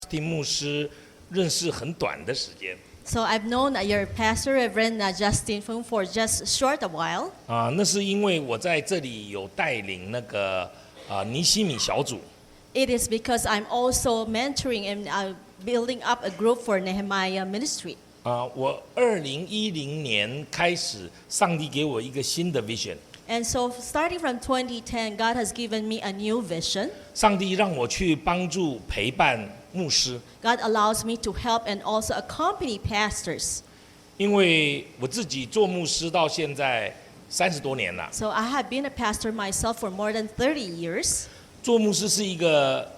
听牧师认识很短的时间。So I've known your pastor, Reverend Justin Fung, for just short a while. 那是因为我在这里有带领那个尼西米小组。It is because I'm also mentoring and building up a group for Nehemiah ministry. 我2010年开始，上帝给我一个新的 vision。And so starting from 2010, God has given me a new vision. 上帝让我去帮助陪伴牧师。God allows me to help and also accompany pastors. 因为我自己做牧师到现在30多年了。So I have been a pastor myself for more than 30 years. 做牧师是一个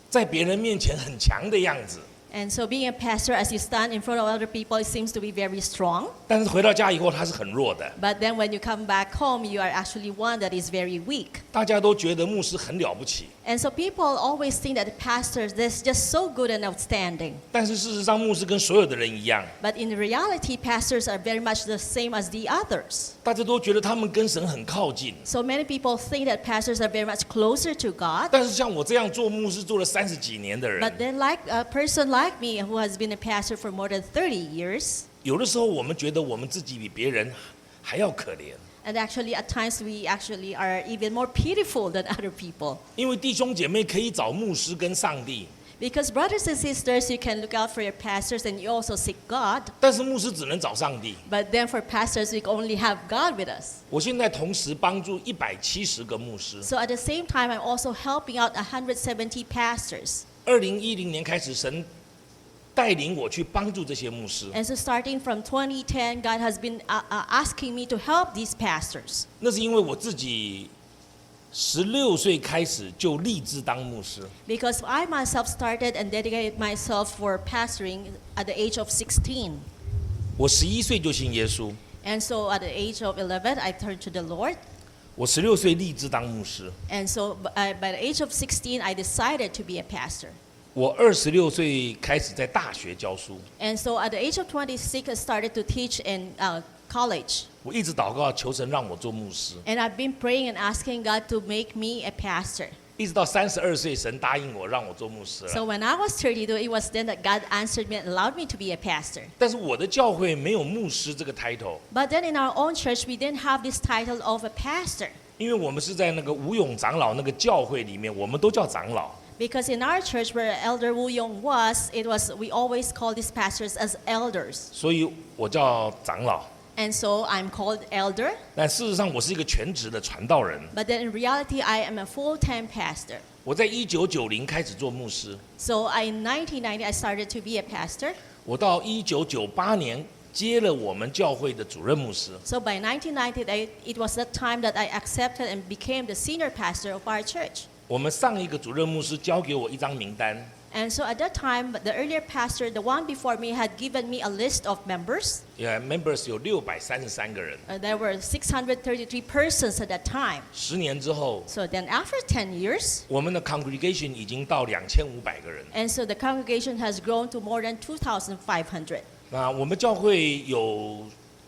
在别人面前很强的样子。And so being a pastor, as you stand in front of other people, it seems to be very strong. 但是回到家以后，他是很弱的。But then when you come back home, you are actually one that is very weak. 大家都觉得牧师很了不起。And so people always think that pastors, they're just so good and outstanding. 但是事实上，牧师跟所有的人一样。But in reality, pastors are very much the same as the others. 大家都觉得他们跟神很靠近。So many people think that pastors are very much closer to God. 但是像我这样做牧师做了30几年的人， But then like a person like me who has been a pastor for more than 30 years, 有的时候我们觉得我们自己比别人还要可怜。and actually at times we actually are even more pitiful than other people. 因为弟兄姐妹可以找牧师跟上帝， Because brothers and sisters, you can look out for your pastors and you also seek God. 但是牧师只能找上帝。But then for pastors, we only have God with us. 我现在同时帮助170个牧师。So at the same time, I'm also helping out 170 pastors. 2010年开始，神带领我去帮助这些牧师。 And so starting from 2010, God has been asking me to help these pastors. 那是因为我自己16岁开始就立志当牧师。 Because I myself started and dedicated myself for pastoring at the age of 16. 我11岁就信耶稣。 And so at the age of 11, I turned to the Lord. 我16岁立志当牧师。 And so by the age of 16, I decided to be a pastor. 我26岁开始在大学教书。 And so at the age of 26, I started to teach in college. 我一直祷告求神让我做牧师， And I've been praying and asking God to make me a pastor. 一直到32岁，神答应我让我做牧师 So 了。 when I was 32, it was then that God answered me and allowed me to be a pastor. 但是我的教会没有牧师这个 title， But then in our own church, we didn't have this title of a pastor. 因为我们是在那个吴永长老那个教会里面，我们都叫长老。 Because in our church where Elder Wu Yong was, we always call these pastors as elders. 所以我叫长老。 And so I'm called elder. 但事实上，我是一个全职的传道人。 But then in reality, I am a full-time pastor. 我在1990开始做牧师， So in 1990, I started to be a pastor. 我到1998年接了我们教会的主任牧师。 So by 1990, it was that time that I accepted and became the senior pastor of our church. 我们上一个主任牧师交给我一张名单， And so at that time, the earlier pastor, the one before me, had given me a list of members. members 有633个人。There were 633 persons at that time. 10年之后， So then after 10 years, 我们的 congregation 已经到2500个人。 and so the congregation has grown to more than 2,500. 那我们教会有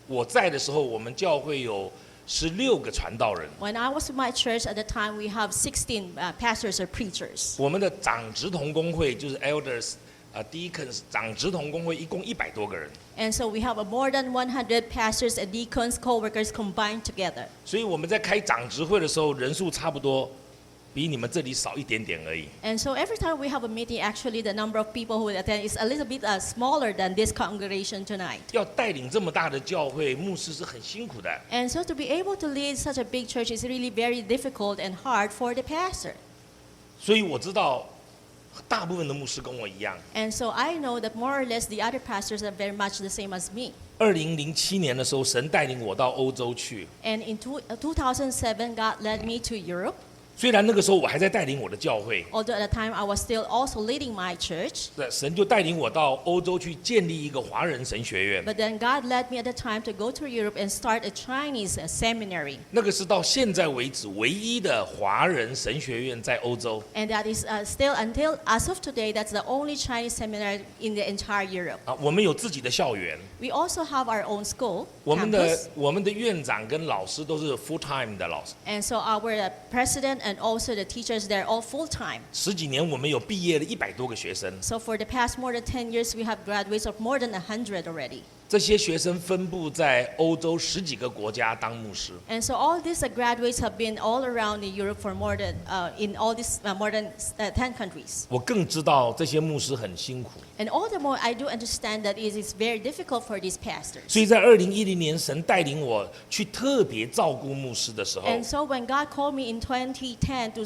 我在的时候，我们教会有16个传道人。 When I was in my church at the time, we have 16 pastors or preachers. 我们的长职同工会就是 elders deacons 长职同工会一共100多个人。 And so we have more than 100 pastors and deacons, co-workers combined together. 所以我们在开长职会的时候，人数差不多比你们这里少一点点而已。 And so every time we have a meeting, actually the number of people who attend is a little bit smaller than this congregation tonight. 要带领这么大的教会，牧师是很辛苦的。 And so to be able to lead such a big church is really very difficult and hard for the pastor. 所以我知道，大部分的牧师跟我一样。 And so I know that more or less the other pastors are very much the same as me. 2007年的时候，神带领我到欧洲去。 And in 2007, God led me to Europe. 虽然那个时候我还在带领我的教会， Although at the time I was still also leading my church. 神就带领我到欧洲去建立一个华人神学院。 But then God led me at the time to go to Europe and start a Chinese seminary. 那个是到现在为止唯一的华人神学院在欧洲。 And that is still until as of today, that's the only Chinese seminary in the entire Europe. 我们有自己的校园， We also have our own school 我们 campus. 的院长跟老师都是 full time 的老师。 And so our president and also the teachers, they're all full-time. 10几年我们有毕业了100多个学生， So for the past more than 10 years, we have graduates of more than 100 already. 这些学生分布在欧洲10几个国家当牧师。 And so all these graduates have been all around in Europe for more than, in all these more than 10 countries. 我更知道这些牧师很辛苦， And all the more, I do understand that it is very difficult for these pastors. 所以在2010年，神带领我去特别照顾牧师的时候， And so when God called me in 2010 to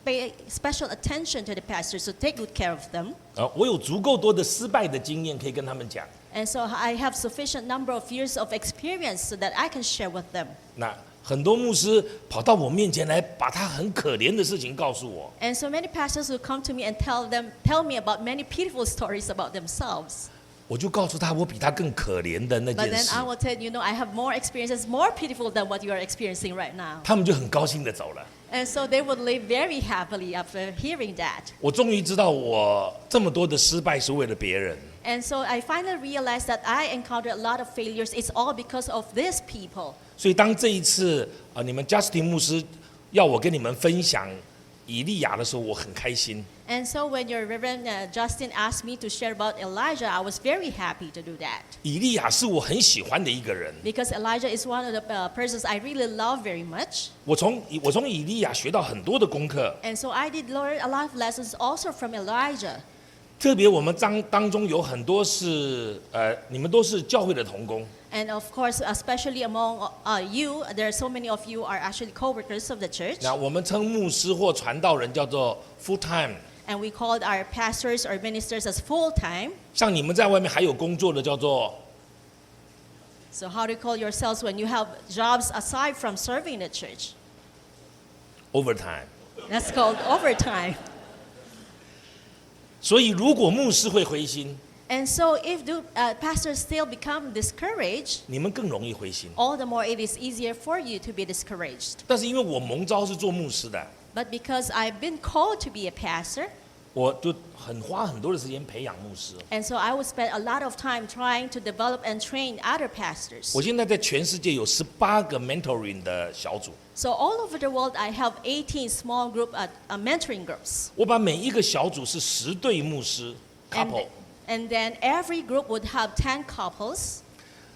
pay special attention to the pastors, to take good care of them, 我有足够多的失败的经验可以跟他们讲。 and so I have sufficient number of years of experience so that I can share with them. 那很多牧师跑到我面前来，把他很可怜的事情告诉我。 And so many pastors will come to me and tell me about many pitiful stories about themselves. 我就告诉他，我比他更可怜的那 But 件 then 事 I，will tell you, I have more experiences, more pitiful than what you are experiencing right now. 他们就很高兴的走了。 And so they would live very happily after hearing that. 我终于知道，我这么多的失败是为了别人。 And so I finally realized that I encountered a lot of failures. It's all because of these people. 所以当这一次你们 Justin 牧师要我跟你们分享以利亚的时候，我很开心。 And so when your Reverend Justin asked me to share about Elijah, I was very happy to do that. 以利亚是我很喜欢的一个人。 Because Elijah is one of the persons I really love very much. 我从以利亚学到很多的功课， And so I did learn a lot of lessons also from Elijah. 特别我们当中有很多是你们都是教会的同工。 And of course, especially among you, there are so many of you are actually co-workers of the church. 那我们称牧师或传道人叫做 full time。 And we called our pastors or ministers as full-time. 像你们在外面还有工作的叫做 So how do you call yourselves when you have jobs aside from serving the church? overtime。 That's called overtime. 所以如果牧师会灰心， And so if the pastors still become discouraged, 你们更容易灰心。 all the more it is easier for you to be discouraged. 但是因为我蒙召是做牧师的， But because I've been called to be a pastor, 我就花很多的时间培养牧师。 and so I would spend a lot of time trying to develop and train other pastors. 我现在在全世界有18个 mentoring 的小组， So all over the world, I have 18 small group mentoring groups. 我把每一个小组是10对牧师 And, couple， and then every group would have 10 couples,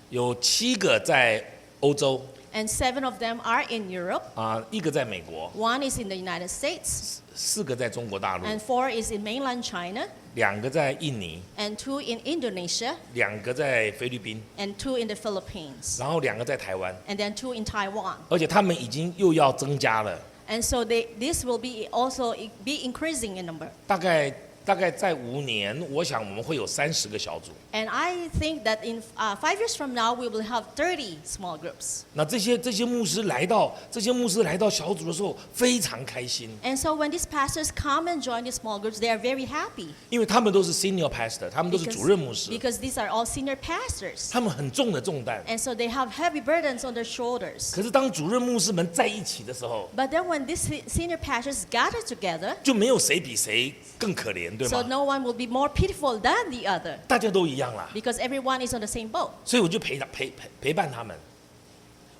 有7个在欧洲 and 7 of them are in Europe. 1个在美国， 1 is in the United States, 4个在中国大陆， and 4 is in mainland China, 2个在印尼， and 2 in Indonesia, 2个在菲律宾， and 2 in the Philippines, 然后2个在台湾， and then 2 in Taiwan. 而且他们已经又要增加了， And so this will be also be increasing in number. 大概在5年，我想我们会有30个小组。 And I think that in 5 years from now, we will have 30 small groups. 那这些牧师来到小组的时候非常开心， And so when these pastors come and join these small groups, they are very happy. 因为他们都是 senior pastor，他们都是主任牧师， Because these are all senior pastors. 他们很重的重担。 And so they have heavy burdens on their shoulders. 可是当主任牧师们在一起的时候， But then when these senior pastors gather together, 就没有谁比谁更可怜，对 so 吗？ no one will be more pitiful than the other. 大家都一样啦， Because everyone is on the same boat. 所以我就陪伴他们，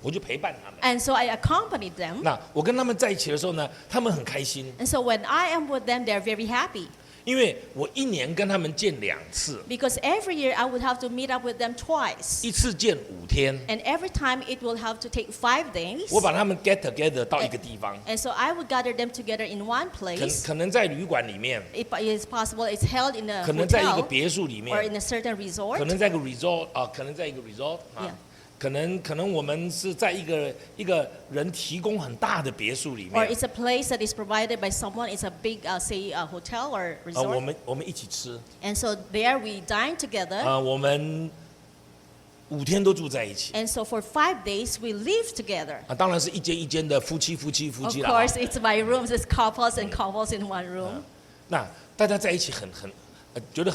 我就陪伴他们。 And so I accompanied them. 那我跟他们在一起的时候呢，他们很开心， And so when I am with them, they're very happy. 因为我1年跟他们见2次， Because every year I would have to meet up with them twice. 1次见5天， And every time it will have to take 5 days. 我把他们 get together 到一个地方， And so I would gather them together in one 可 place. 能在旅馆里面， It is possible it's held in a 可能在一个 hotel 别墅里 or in 面， a certain 可 resort. 能在一个 resort 可能在一个 resort 啊 Yeah.，可能我们是在一个人提供很大的别墅里 Or 面， it's a place that is provided by someone. It's a big, say, a hotel or 我 resort. 们一起吃， And so there we dine together. 我们5天都住在一起。 And so for 5 days we live together. 当然是一间一间的夫妻 Of 了啊。 course, it's by rooms. It's couples and couples in one room. 那大家在一起觉得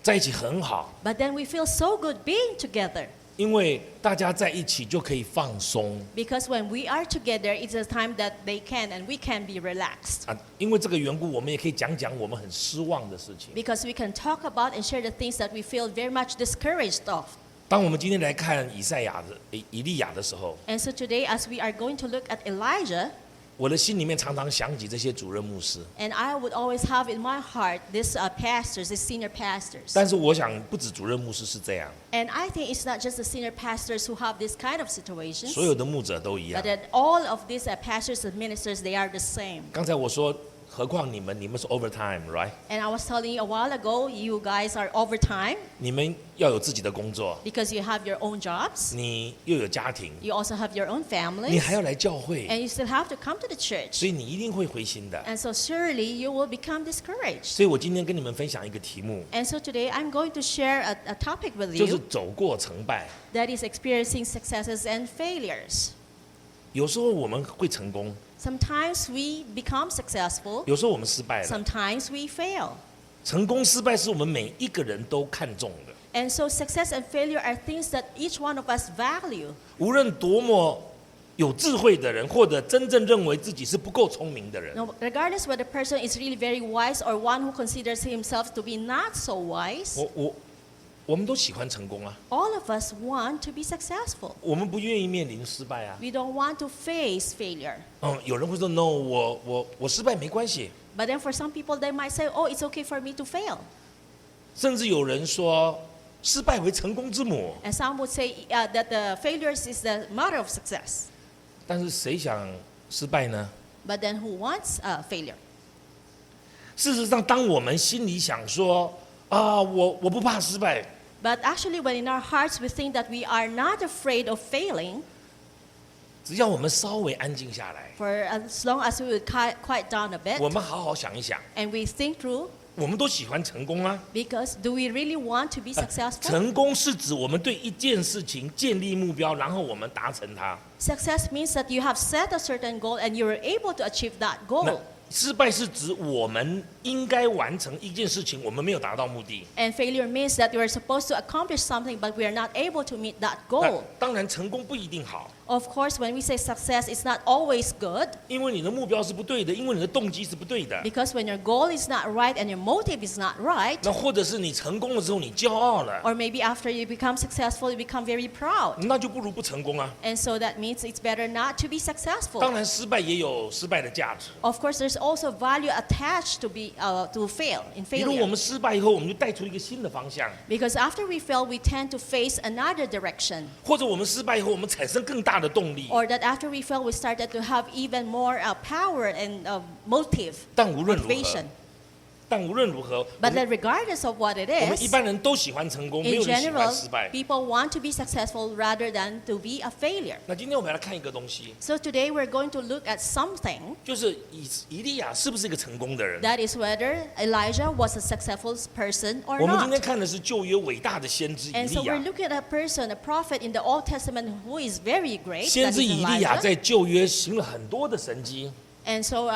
在一起很好， But then we feel so good being together. 因为大家在一起就可以放松 Because when we are together, it's a time that they can and we can be relaxed. 因为这个缘故，我们也可以讲我们很失望的事情。 Because we can talk about and share the things that we feel very much discouraged of. 当我们今天来看以利亚的时候， And so today, as we are going to look at Elijah, 我的心里面常常想起这些主任牧师， And I would always have in my heart these pastors, these senior pastors. 但是我想不止主任牧师是这样， And I think it's not just the senior pastors who have this kind of situations, 所有的牧者都一样 but。that all of these pastors and ministers, they are the same. 刚才我说，何况你们是 overtime，right？ And I was telling you a while ago, you guys are overtime 你们要有自己的工作， because you have your own jobs. 你又有家庭， You also have your own 你 families. 还要来教会， And you still have to come to the church. 所以你一定会灰心的。 And so surely you will become discouraged. 所以我今天跟你们分享一个题目， And so today I'm going to share a topic with 就是 you 走过成败。 that is experiencing successes and failures. 有时候我们会成功， Sometimes we become successful, 有时候我们失败了。 sometimes we fail. 成功失败是我们每一个人都看重的， And so success and failure are things that each one of us value. 无论多么有智慧的人，或者真正认为自己是不够聪明的人， Now, regardless whether the person is really very wise or one who considers himself to be not so wise, 我们都喜欢成功啊， all of us want to be successful. 我们不愿意面临失败啊。 We don't want to face failure. 有人会说 no， 我失败没关系， But then for some people, they might say, oh, it's okay for me to fail. 甚至有人说失败为成功之母。 And some would say that the failures is the mother of success. 但是谁想失败呢？ But then who wants failure? 事实上，当我们心里想说啊，我不怕失败， But actually, when in our hearts we think that we are not afraid of failing, 只要我们稍微安静下来， for as long as we would quiet down a bit 我们好好想一想， and we think through, 我们都喜欢成功啊。 because do we really want to be successful? 成功是指我们对一件事情建立目标，然后我们达成它。 Success means that you have set a certain goal and you are able to achieve that 那 goal. 失败是指我们应该完成一件事情，我们没有达到目的。 And failure means that you are supposed to accomplish something, but we are not able to meet that 那 goal. 当然，成功不一定好， Of course, when we say success, it's not always good, 因为你的目标是不对的，因为你的动机是不对的。 because when your goal is not right and your motive is not right, 那或者是你成功了之后，你骄傲了， or maybe after you become successful, you become very proud. 那就不如不成功啊。 And so that means it's better not to be 当 successful. 然，失败也有失败的价值。 Of course, there's also value attached to fail in 比如我 failure. 们失败以后，我们就带出一个新的方向； Because after we fail, we tend to face another direction. 或者我们失败以后，我们产生更大的动力。 Or that after we fail, we started to have even more power and motive, 但无论如何 motivation. 我 But 们 then regardless of what it 我们一 is, 般人都喜欢成功，没 in 有人喜欢 general, 失败。 people want to be successful rather than to be a failure. 那今天我们来看一个东西， So today we're going to look at something 就是以利亚是不是一个成功的人？ that is whether Elijah was a successful person or 我们今天 not. 看的是旧约伟大的先知以 And 利 so we're 亚。 looking at a person, a prophet in the Old Testament who is very great. 先 That 知 is 以利亚 Elijah. 在旧约行了很多的神迹， And so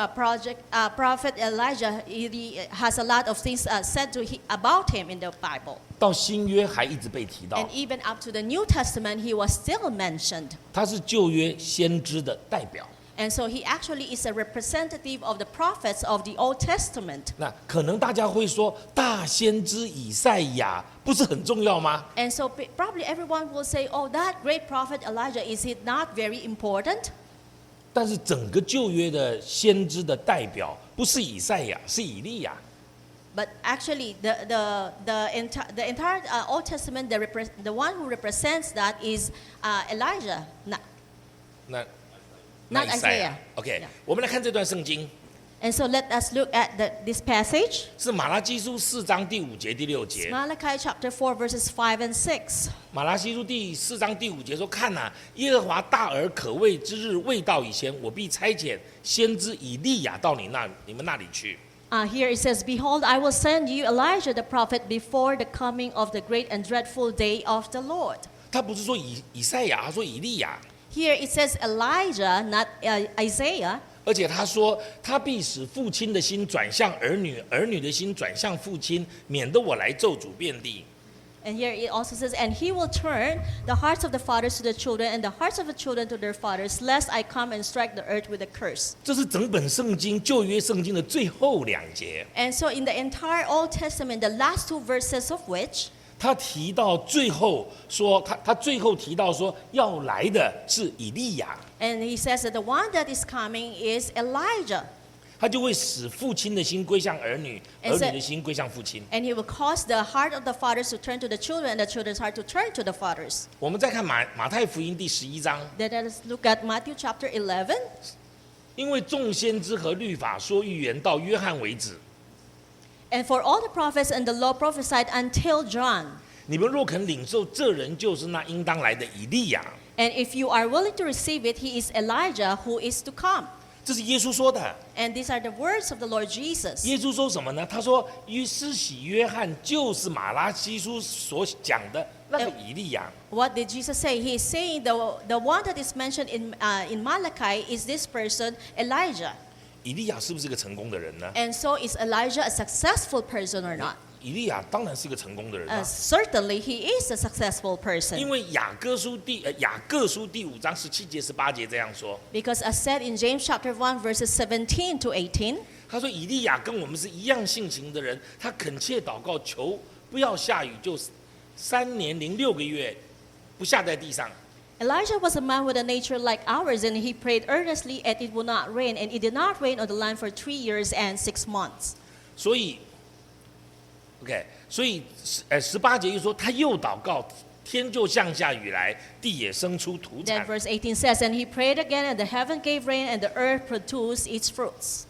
prophet Elijah, he has a lot of things said about him in the Bible. 到新约还一直被提到 And，even up to the New Testament, he was still mentioned. 他是旧约先知的代表。 And so he actually is a representative of the prophets of the Old Testament. 那可能大家会说，大先知以赛亚不是很重要吗？ And so probably everyone will say, oh, that great prophet Elijah, is it not very important? 但是整个旧约的先知的代表不是以赛亚，是以利亚。 But actually, the entire Old Testament, the one who represents that is Elijah, 那 not 以赛亚 Isaiah. OK， Yeah. 我们来看这段圣经， And so let us look at this passage, 是马拉基书4章第5节、第6节。 Malachi chapter 4, verses 5 and 6. 马拉基书第4章第5节说：“看哪、耶和华大而可畏之日未到以前，我必差遣先知以利亚到你们那里去。” Here it says, Behold, I will send you Elijah the prophet before the coming of the great and dreadful day of the Lord. 他不是说以赛亚，他说以利亚， Here it says Elijah, not Isaiah. 而且他说他必使父亲的心转向儿女，儿女的心转向父亲，免得我来咒诅遍地。 And here it also says, And he will turn the hearts of the fathers to the children, and the hearts of the children to their fathers, lest I come and strike the earth with a curse. 这是整本圣经旧约圣经的最后2节。 And so in the entire Old Testament, the last two verses of which, 他提到最后说，他最后提到说要来的是以利亚， And he says that the one that is coming is Elijah. 他就会使父亲的心归向儿女， And 儿 so- 女的心归向父亲。 And he will cause the heart of the fathers to turn to the children, and the children's heart to turn to the fathers. 我们再看马太福音第11章， Then let us look at Matthew chapter 11. 因为众先知和律法说预言到约翰为止， And for all the prophets and the law prophesied until John. 你们若肯领受，这人就是那应当来的以利亚。 And if you are willing to receive it, he is Elijah who is to come. 这是耶稣说的。 And these are the words of the Lord Jesus. 耶稣说什么呢？他说：“施洗约翰就是马拉基书所讲的那个以利亚。” What did Jesus say? He is saying the one that is mentioned in Malachi is this person, Elijah. 以利亚是不是个成功的人呢？ And so is Elijah a successful person or not? 以利亚当然是个成功的人啊， Certainly he is a successful 因 person. 为雅各书第5章17节18节这样说， Because as said in James chapter 1 verses 17 to 18, 他说以利亚跟我们是一样性情的人，他恳切祷告求不要下雨，就3年零6个月不下在地上。 Elijah was a man with a nature like ours, and he prayed earnestly and it would not rain, and it did not rain on the land for 3 years and 6 months. 所以18节又说他又祷告，天就降下雨来，地也生出土 Then 产。 verse 18 says, And he prayed again, and the heaven gave rain, and the earth produced its fruits.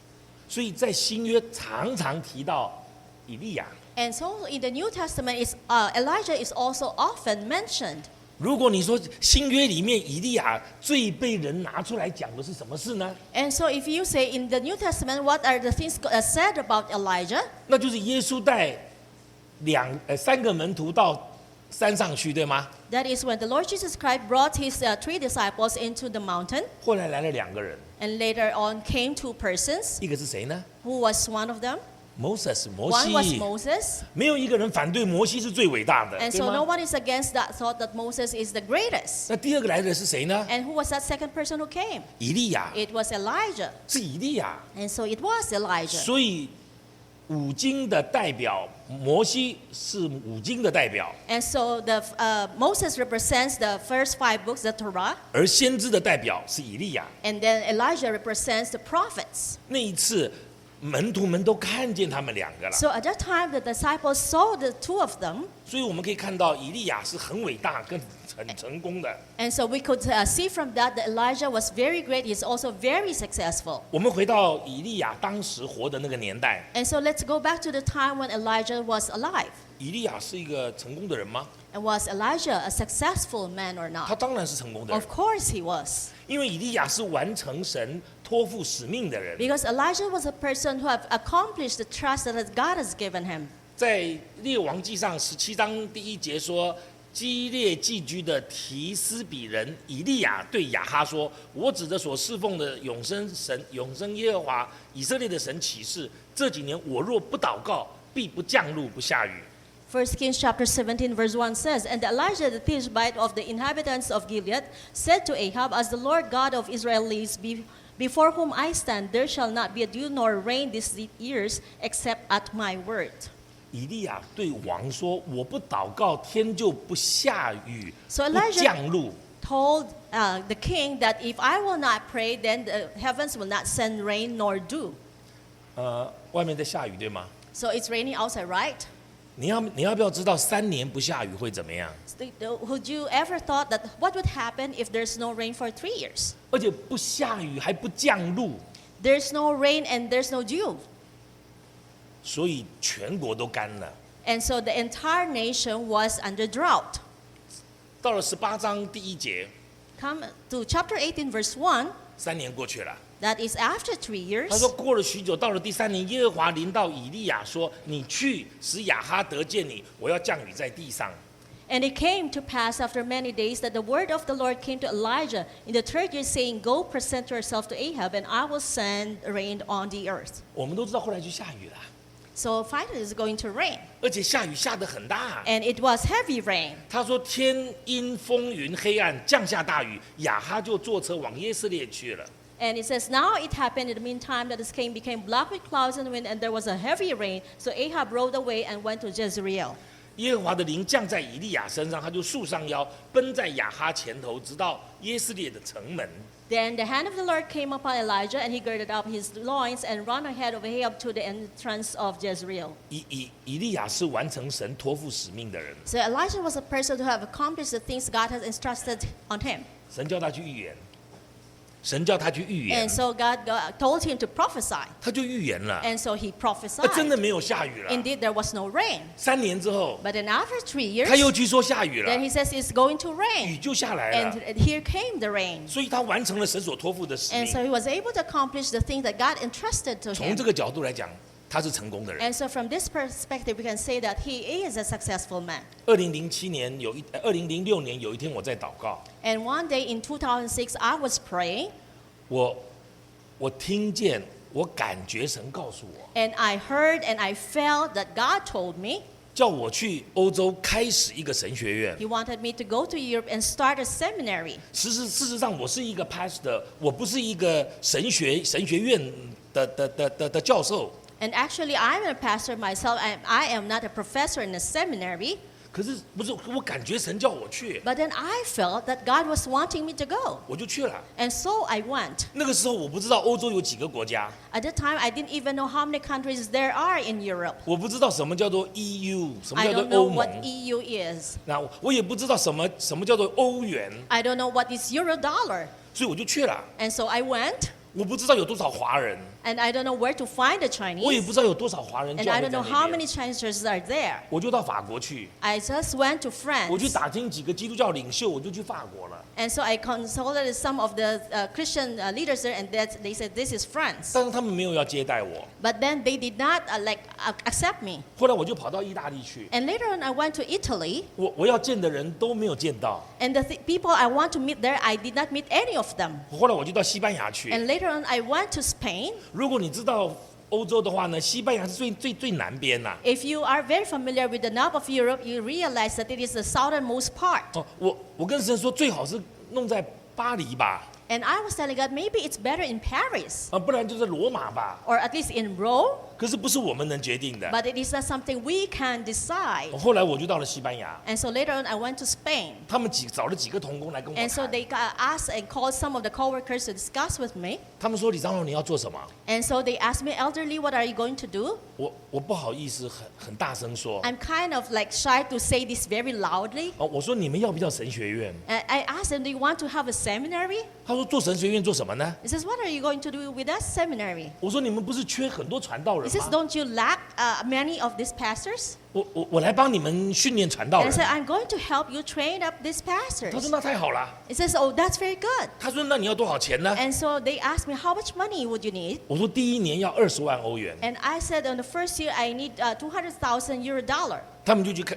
所以在新约常常提到以利亚。 And so in the New Testament, Elijah is also often mentioned. 如果你说新约里面以利亚最被人拿出来讲的是什么事呢？ And so if you say in the New Testament, what are the things said about Elijah? 那就是耶稣带3个门徒到山上去，对吗？ That is when the Lord Jesus Christ brought his 3 disciples into the mountain, 后来来了2个人， and later on came 2 persons. 一个是谁呢 Who was one of them? 摩One was 西。 Moses. 没有一个人反对摩西是最伟大的， And 对 so no 吗？ one is against that thought that Moses is the greatest. 那第2个来的是谁呢？ And who was that second person who came? 以利亚， It was Elijah. 是以利亚。 And so it was Elijah. 所以5经的代表，摩西是5经的代表， And so Moses represents the first 5 books, the Torah, 而先知的代表是以利亚。 and then Elijah represents the prophets. 那一次，门徒们都看见他们2个了， So at that time, the disciples saw the 2 of them, 所以我们可以看到以利亚是很伟大、跟很成功的。 and so we could see from that Elijah was very great. He's also very successful. 我们回到以利亚当时活的那个年代， And so let's go back to the time when Elijah was alive. 以利亚是一个成功的人吗？ And was Elijah a successful man or 他 not? 当然是成功的人 Of，course he was. 因为以利亚是完成神托付使命的人。 Because Elijah was a person who have accomplished the trust that God has given him. 在列王记上17章第1节说，基列寄居的提斯比人以利亚对亚哈说：“我指着所侍奉的永生神、永生耶和华以色列的神起誓，这几年我若不祷告，必不降露不下雨。” 1 Kings chapter 17 verse 1 says, And Elijah the Tishbite of the inhabitants of Gilead said to Ahab, As the Lord God of Israel lives, before whom I stand, there shall not be a dew nor rain these years, except at my word. 以利亚对王说：“我不祷告，天就不下雨， So 不 Elijah 降露。” Told the king that if I will not pray, then the heavens will not send rain nor dew. 外面在下雨，对吗？ So it's raining outside, right? 你要不要知道3年不下雨会怎么样？ Would you ever thought that what would happen if there's no rain for 3 years? 而且不下雨还不降露， There's no rain and there's no dew. 所以全国都干了。 And so the entire nation was under drought. 到了18章第1节Come to chapter 18, verse 1. ，3年过去了。 That is after 3 years. 他说过了许久，到了第3年，耶和华临到以利亚说：“你去使亚哈得见你，我要降雨在地上。” And it came to pass after many days that the word of the Lord came to Elijah in the 3rd year, saying, Go present yourself to Ahab, and I will send rain on the earth. 我们都知道后来就下雨了， So finally it's going to rain. 而且下雨下得很大。 And it was heavy rain. 他说天阴风云黑暗，降下大雨，亚哈就坐车往耶色列去了。 And it says, Now it happened in the meantime that the sky became black with clouds and wind, and there was a heavy rain. So Ahab rode away and went to Jezreel. 耶和华的灵降在以利亚身上，他就束上腰，奔在亚哈前头，直到耶斯列的城门。Then the hand of the Lord came upon Elijah, and he girded up his loins and ran ahead of Ahab to the entrance of Jezreel. 以利亚是完成神托付使命的人， So Elijah was a person who have accomplished the things God has entrusted on him. 神叫他去预言，神叫他去预言 And，so God told him to prophesy. 他就预言了。 And so he 真 prophesied. 的没有下雨了。 Indeed, there was no rain. 3年之后， But then after 3 years, 他又据说下雨了 then，he says it's going to 雨 rain. 就下来了。 And here came the rain. 所以他完成了神所托付的使 And 命。 so he was able to accomplish the thing that God entrusted to 从 him. 这个角度来讲，他是成功的人。 And so from this perspective, we can say that he is a successful man. 2006年有一天我在祷告， And one day in 2006, I was praying, 我听见，我感觉神告诉我， and I heard and I felt that God told me 叫我去欧洲开始一个神学院。 he wanted me to go to Europe and start a seminary. 事实上，我是一个 pastor， 我不是一个神学院的教授。 And actually, I'm a pastor myself. I am not a professor in a seminary. 可是不是我感觉神叫我去， But then I felt that God was wanting me to go. 我就去了。 And so I went. 那个时候我不知道欧洲有几个国家， At that time, I didn't even know how many countries there are in Europe. 我不知道什么叫做 EU， 什么 I 叫 don't 做 know 欧 what 盟， EU is. 那我也不知道什么叫做欧元， I don't know what is euro dollar. 所以我就去了。 And so I went, 我不知道有多少华人， and I don't know where to find the 我也 Chinese. 不知道有多少华人 And 教 I 会 don't 在 know how 那 many 边， Chinese churches are there. 我就到法国去， I just went to 我去 France. 打听几个基督教领袖，我就去法国了。 And so I consulted some of the Christian leaders there, and they said, this is France. 但是他们没有要接待我， But then they did not accept me. 后来我就跑到意大利去， And later on, I went to Italy, 我要见的人都没有见到， and the people I want to meet there, I did not meet any of them. 后来我就到西班牙去。 And later on, I went to Spain. 如果你知道欧洲的话呢，西班牙是最南边呐、 If you are very familiar with the north of Europe, you realize that it is the southernmost part. 哦，我跟神说，最好是弄在巴黎吧， And I was telling God, maybe it's better in Paris, 不然就是罗马吧。 or at least in Rome, 可是不是我们能决定的。 but it is not something we can decide. 后来我就到了西班牙， And so later on, I went to Spain. 他们找了几个同工来跟我 And so 谈。 they asked and called some of the co-workers to discuss with me. 他们说：“李长老，你要做什么 And so they asked me, Elder Li, what are you going to do?？” 我不好意思很大声说。 I'm kind of like shy to say this very loudly. 我说你们要不要神学院？ And I asked them, do you want to have a seminary? 他说做神学院做什么呢？ He says, what are you going to do with that seminary? 我说你们不是缺很多传道 He 人 says, 吗？ don't you lack many of these pastors? 我来帮你们训练传道 And I 人。 said, I'm going to help you train up these 他说 pastors. 那太好了。 He says, oh, that's very good. 他说那你要多少钱呢？ And so they asked me, how much money would you need? 我说第一年要20万欧元。 And I said, on the first year, I need 200,000 euro dollar. 他们就去开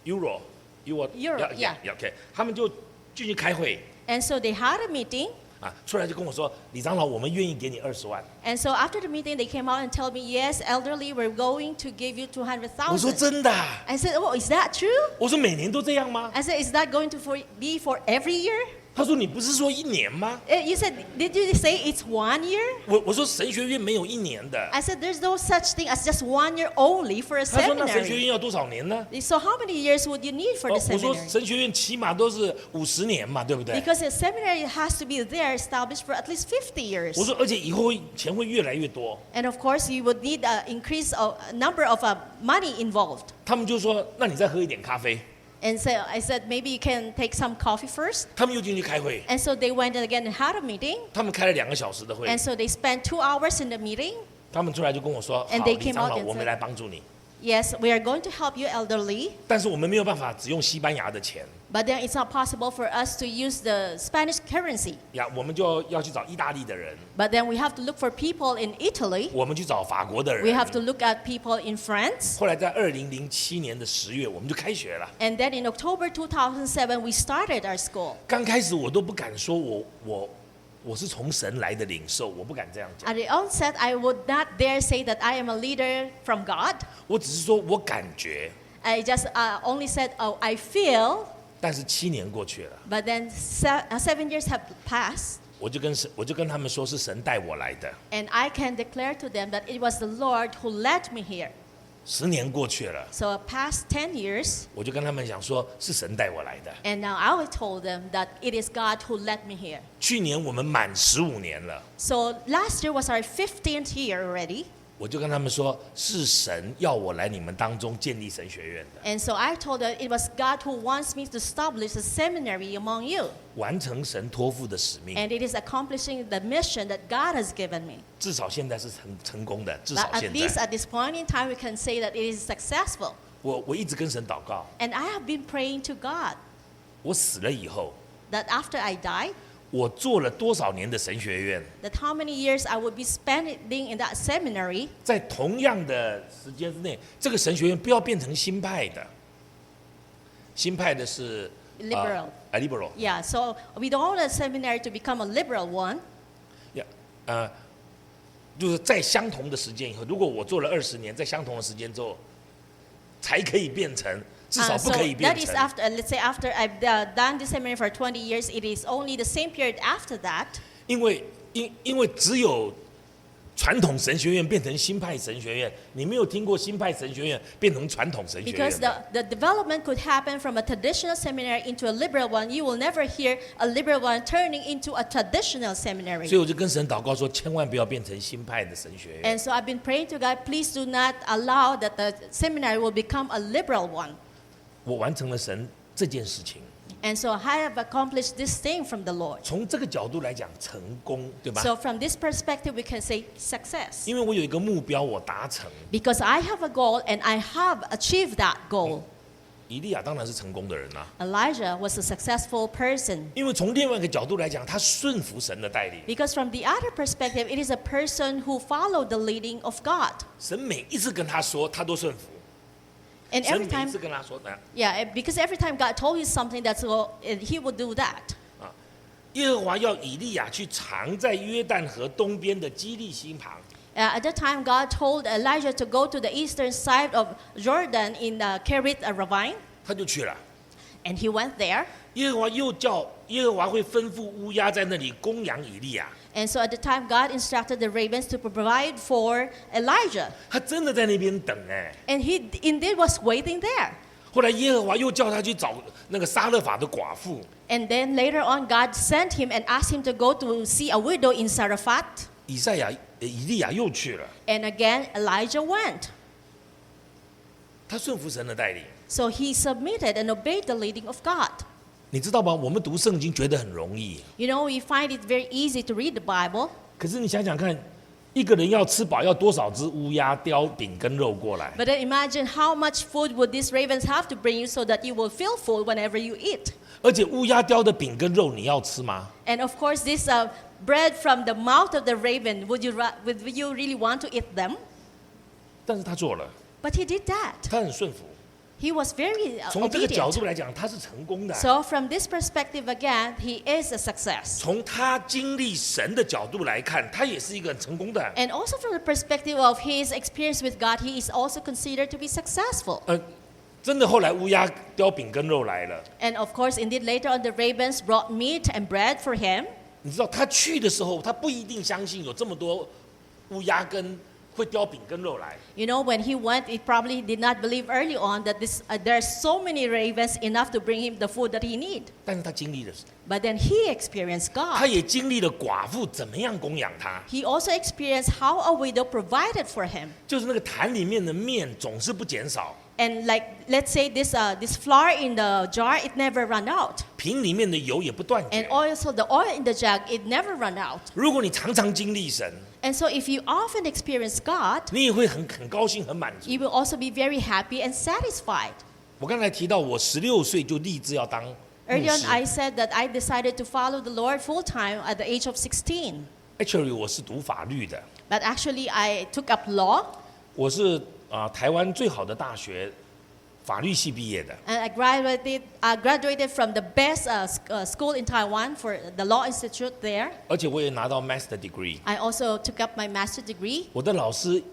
euro Euro, yeah. OK， 他们就进去开会 And so they had a meeting. 啊，出来就跟我说，李长老，我们愿意给你20万。 And so after the meeting, they came out and told me, yes, Elder Li, we're going to give you 我说 200,000. 真的啊？ I said, oh, is that true? 我说每年都这样吗？ I said, is that going to be for every year? 他说你不是说1年吗？ You said, did you say it's 1 year? 我说神学院没有1年的。 I said, there's no such thing as just 1 year only for a 他说那神学 seminary. 院要多少年呢？ So how many years would you need for the 我说 seminary? 神学院起码都是50年嘛，对不对？ Because a seminary has to be there established for at least 50 years. 我说而且以后钱会越来越多。 And of course, you would need an increase of number of money involved. 他们就说那你再喝一点咖啡。 And so I said, maybe you can take some coffee first. 他们又进去开会， And so they went again and had a meeting. 他们开了2个小时的会 And，so they spent 2 hours in the meeting. 他们出来就跟我说：“好， And they 李 came 长 out 老， and 我们 said- 来帮助你。 Yes, we are going to help you, Elder Li. 但是我们没有办法只用西班牙的钱 But then it's not possible for us to use the Spanish currency. 呀，我们就要去找意大利的人， But then we have to look for people in Italy. 我们去找法国的 We 人。 have to look at people in France. 后来在2007年的10月，我们就开学了。 And then in October 2007, we started our school. 刚开始我都不敢说我是从神来的领受，我不敢这样讲， At the onset, I would not dare say that I am a leader from God. 我只是说我感觉。 I just only said, oh, I feel. 但是7年过去了， But then 7 years have passed. 我就跟他们说是神带我来的。 And I can declare to them that it was the Lord who led me here. 10年过去了， So past 10 years, 我就跟他们讲说，是神带我来的。 and now I told them that it is God who led me here. 去年我们满15年了， So last year was our 15th year already. 我就跟他们说，是神要我来你们当中建立神学院的， And so I told them it was God who wants me to establish a seminary among you. 完成神托付的使命。 And it is accomplishing the mission that God has given me. 至少现在是成功的，至 But 少 at 现 least 在。 at this point in time, we can say that it is successful. 我一直跟神祷告， And I have been praying to God 我死了以后， that after I die, 我做了多少年的神学院， that how many years I would be spending in that seminary, 在同样的时间之内，这个神学院不要变成新派的。新派的是 liberal. liberal， Yeah, so we don't want a seminary to become a liberal one. 就是在相同的时间以后，如果我做了20年，在相同的时间之后，才可以变成，至少不 So 可以变 that is 成。 after, let's say after I've done this seminary for 20 years, it is only the same period after that. 因为只有传统神学院变成新派神学院，你没有听过新派神学院变成传统神学院 Because 的。 the development could happen from a traditional seminary into a liberal one. You will never hear a liberal one turning into a traditional 所 seminary. 以我就跟神祷告说，千万不要变成新派的神学院。 And so I've been praying to God, please do not allow that the seminary will become a liberal one. 我完成了神这件事情， And so I have accomplished this thing from the Lord. 从这个角度来讲，成功，对吧？ So from this perspective, we can say success. 因为我有一个目标，我达成。 Because I have a goal and I have achieved that goal. 以利亚当然是成功的人啊， Elijah was a successful person. 因为从另外一个角度来讲，他顺服神的带领。 Because from the other perspective, it is a person who followed the leading of God. 神每一次跟他说，他都顺服。 And 神 every 每一 time, 次跟他说， yeah, because every time God told him something, that's all, he would do that. 耶和华要以利亚去藏在约旦河东边的基利心旁。 At that time, God told Elijah to go to the eastern side of Jordan in Kerith Ravine, 他就去了。 and he went there. 耶和华又叫耶和华会吩咐乌鸦在那里供养以利亚。 And so at the time, God instructed the ravens to provide for Elijah. 他真的在那边等哎。 And he indeed was waiting there. 后来耶和华又叫他去找那个撒勒法的寡妇。 And then later on, God sent him and asked him to go to see a widow in Saraphat. 以利亚又去了， And again, Elijah went. 他顺服神的带领。 So he submitted and obeyed the leading of God. 你知道吗？我们读圣经觉得很容易， You know, we find it very easy to read the Bible. 可是你想想看，一个人要吃饱，要多少只乌鸦叼饼跟肉过来？ But then imagine how much food would these ravens have to bring you so that you will feel full whenever you eat. 而且乌鸦叼的饼跟肉，你要吃吗？ And of course, this bread from the mouth of the raven, would you really want to eat them? 但是他做了， But he did that. 他很顺服。 He was very 从这个角 obedient. 度来讲，他是成功的。 So from this perspective again, he is a success. 从他经历神的角度来看，他也是一个很成功的。 And also from the perspective of his experience with God, he is also considered to be successful. 真的后来乌鸦叼饼跟肉来了。 And of course, indeed, later on, the ravens brought meat and bread for him. 你知道他去的时候，他不一定相信有这么多乌鸦跟会叼饼跟肉来。 You know, when he went, he probably did not believe early on that there are so many ravens enough to bring him the food that he need. 但是他经历了， But then he experienced 他 God. 也经历了寡妇怎么样供养他， He also experienced how a widow provided for him. 就是那个坛里面的面总是不减少， And like, let's say this flour in the jar, it never run out. 瓶里面的油也不断 And 绝。 also the oil in the jug, it never run out. 如果你常常经历神， And so if you often experience God, 你也会很高兴、很满足。 you will also be very happy and satisfied. 我刚才提到，我16岁就立志要当牧 Early on, 师。 I said that I decided to follow the Lord full time at the age of 16. Actually， 我是读法律的， But actually, I took up law, 我是台湾最好的大学法律系毕业的。 and I graduated from the best school in Taiwan for the Law Institute there. 而且我也拿到 Master Degree。 I also took up my master's degree. 我的老师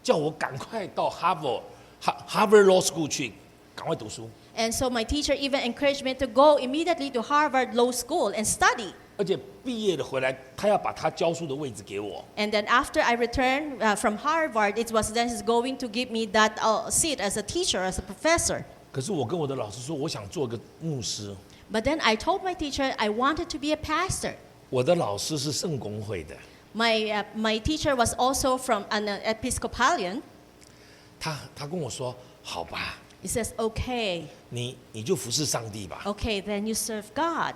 叫我赶快到 Harvard Law School 去，赶快读书。 And so my teacher even encouraged me to go immediately to Harvard Law School and study. 而且毕业了回来，他要把他教书的位置给我。 And then after I returned from Harvard, it was then he's going to give me that seat as a teacher, as a professor. 可是我跟我的老师说，我想做个牧师。 But then I told my teacher I wanted to be a pastor. 我的老师是圣公会的， My teacher was also from an Episcopalian. 他跟我说，好吧， He says, okay, 你就服侍上帝吧。 okay, then you serve God.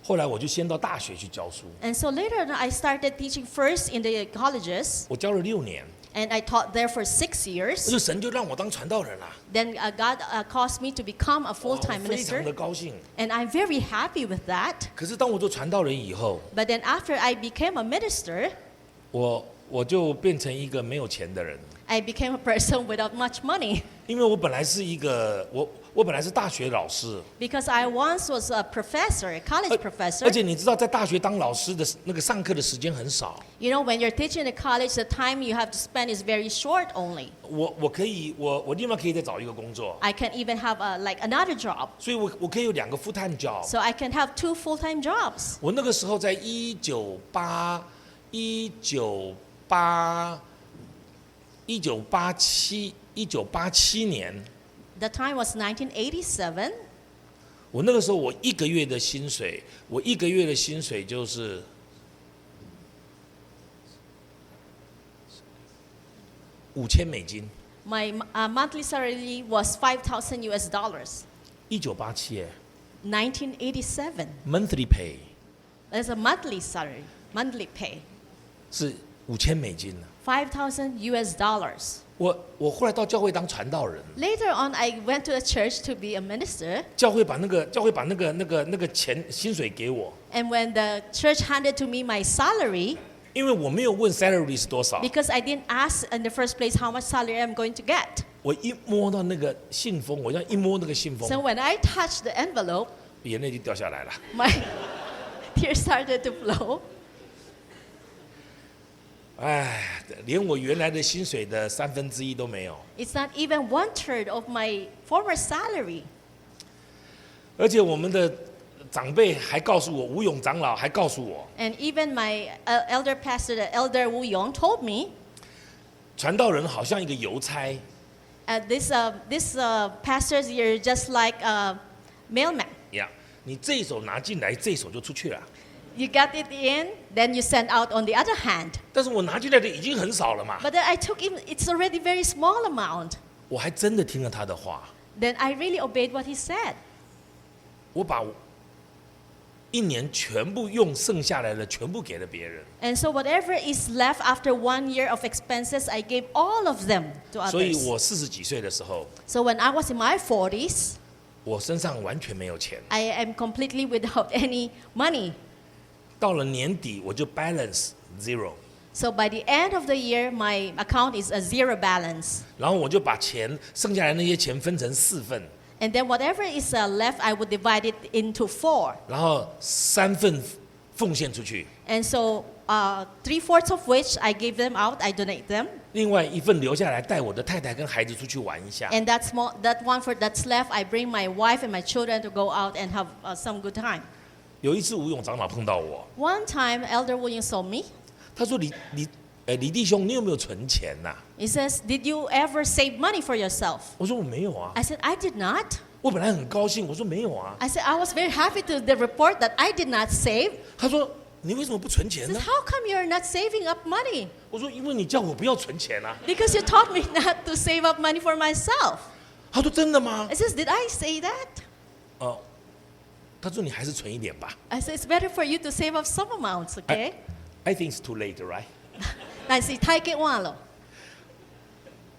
后来我就先到大学去教书， And so later on, I started teaching first in the colleges, 我教了6年， and I taught there for 6 years. 就神就让我当传道人啦， Then God caused me to become a 哇 full-time 我非常 minister, 的高兴。 and I'm very happy with that. 可是当我做传道人以后， But then after I became a minister, 我就变成一个没有钱的人， I became a person without much money 因为我本来是一个我本来是大学老师， because I once was a professor, a college 而 professor. 且你知道，在大学当老师的那个上课的时间很少。 You know, when you're teaching at college, the time you have to spend is very short only. 我另外可以再找一个工作， I can even have like another job. 所以我可以有2个 full time job。 So I can have 2 full-time jobs. 我那个时候在1987年， The time was 1987. 我那个时候我一个月的薪水就是$5000。 My monthly salary was $5,000. 1987耶 1987. ，monthly pay That's a monthly salary, monthly pay. 是$5000呢。 $5,000. 我后来到教会当传道人， Later on, I went to a church to be a minister. 教会把那个钱薪水给我， And when the church handed to me my salary, 因为我没有问 salary 是多少， because I didn't ask in the first place how much salary I'm going to get. 我一摸到那个信封，我要一摸那个信封， So when I touched the envelope, 眼泪就掉下来了。 my tears started to flow. 哎，连我原来的薪水的1/3都没有。 It's not even 1/3 of my former salary. 而且我们的长辈还告诉我，吴勇长老还告诉我， And even my elder pastor, the Elder Wu Yong, told me 传道人好像一个邮差， this pastors, you're just like a mailman. 呀，你这一手拿进来，这一手就出去了。 You got it in, then you send out on the other hand. 但是我拿进来的已经很少了嘛， But then I took in, it's already very small amount. 我还真的听了他的话， Then I really obeyed what he said. 我把1年全部用剩下来的全部给了别人， And so whatever is left after 1 year of expenses, I gave all of them to 所以 others. 我40几岁的时候， So when I was in my 40s, 我身上完全没有钱。 I am completely without any money. 到了年底我就 balance 0， So by the end of the year, my account is a 0 balance. 然后我就把剩下来那些钱分成4份， And then whatever is left, I would divide it into 4. 然后3份奉献出去， And so 3/4 of which I give them out, I donate them. 另外1份留下来带我的太太跟孩子出去玩一下。 And that 1/4 that's left, I bring my wife and my children to go out and have some good time. 有一次吴勇长老碰到我， One time, Elder William saw me. 他说李弟兄，你有没有存钱呐、 He says, "Did you ever save money for yourself?" 我说我没有啊， I said, "I did not." 我本来很高兴，我说没有啊。 I said, "I was very happy to report that I did not save." 他说你为什么不存 He 钱 says, 呢？ "How come you're not saving up money?" 我说因为你叫我不要存钱啊。 Because you taught me not to save up money for myself. 他说真的吗 I？ says, "Did I say that?" 哦，他说你还是存一点吧。 I said, "It's better for you to save up some amounts, okay?" I think it's too late, right？ 但是太给忘了。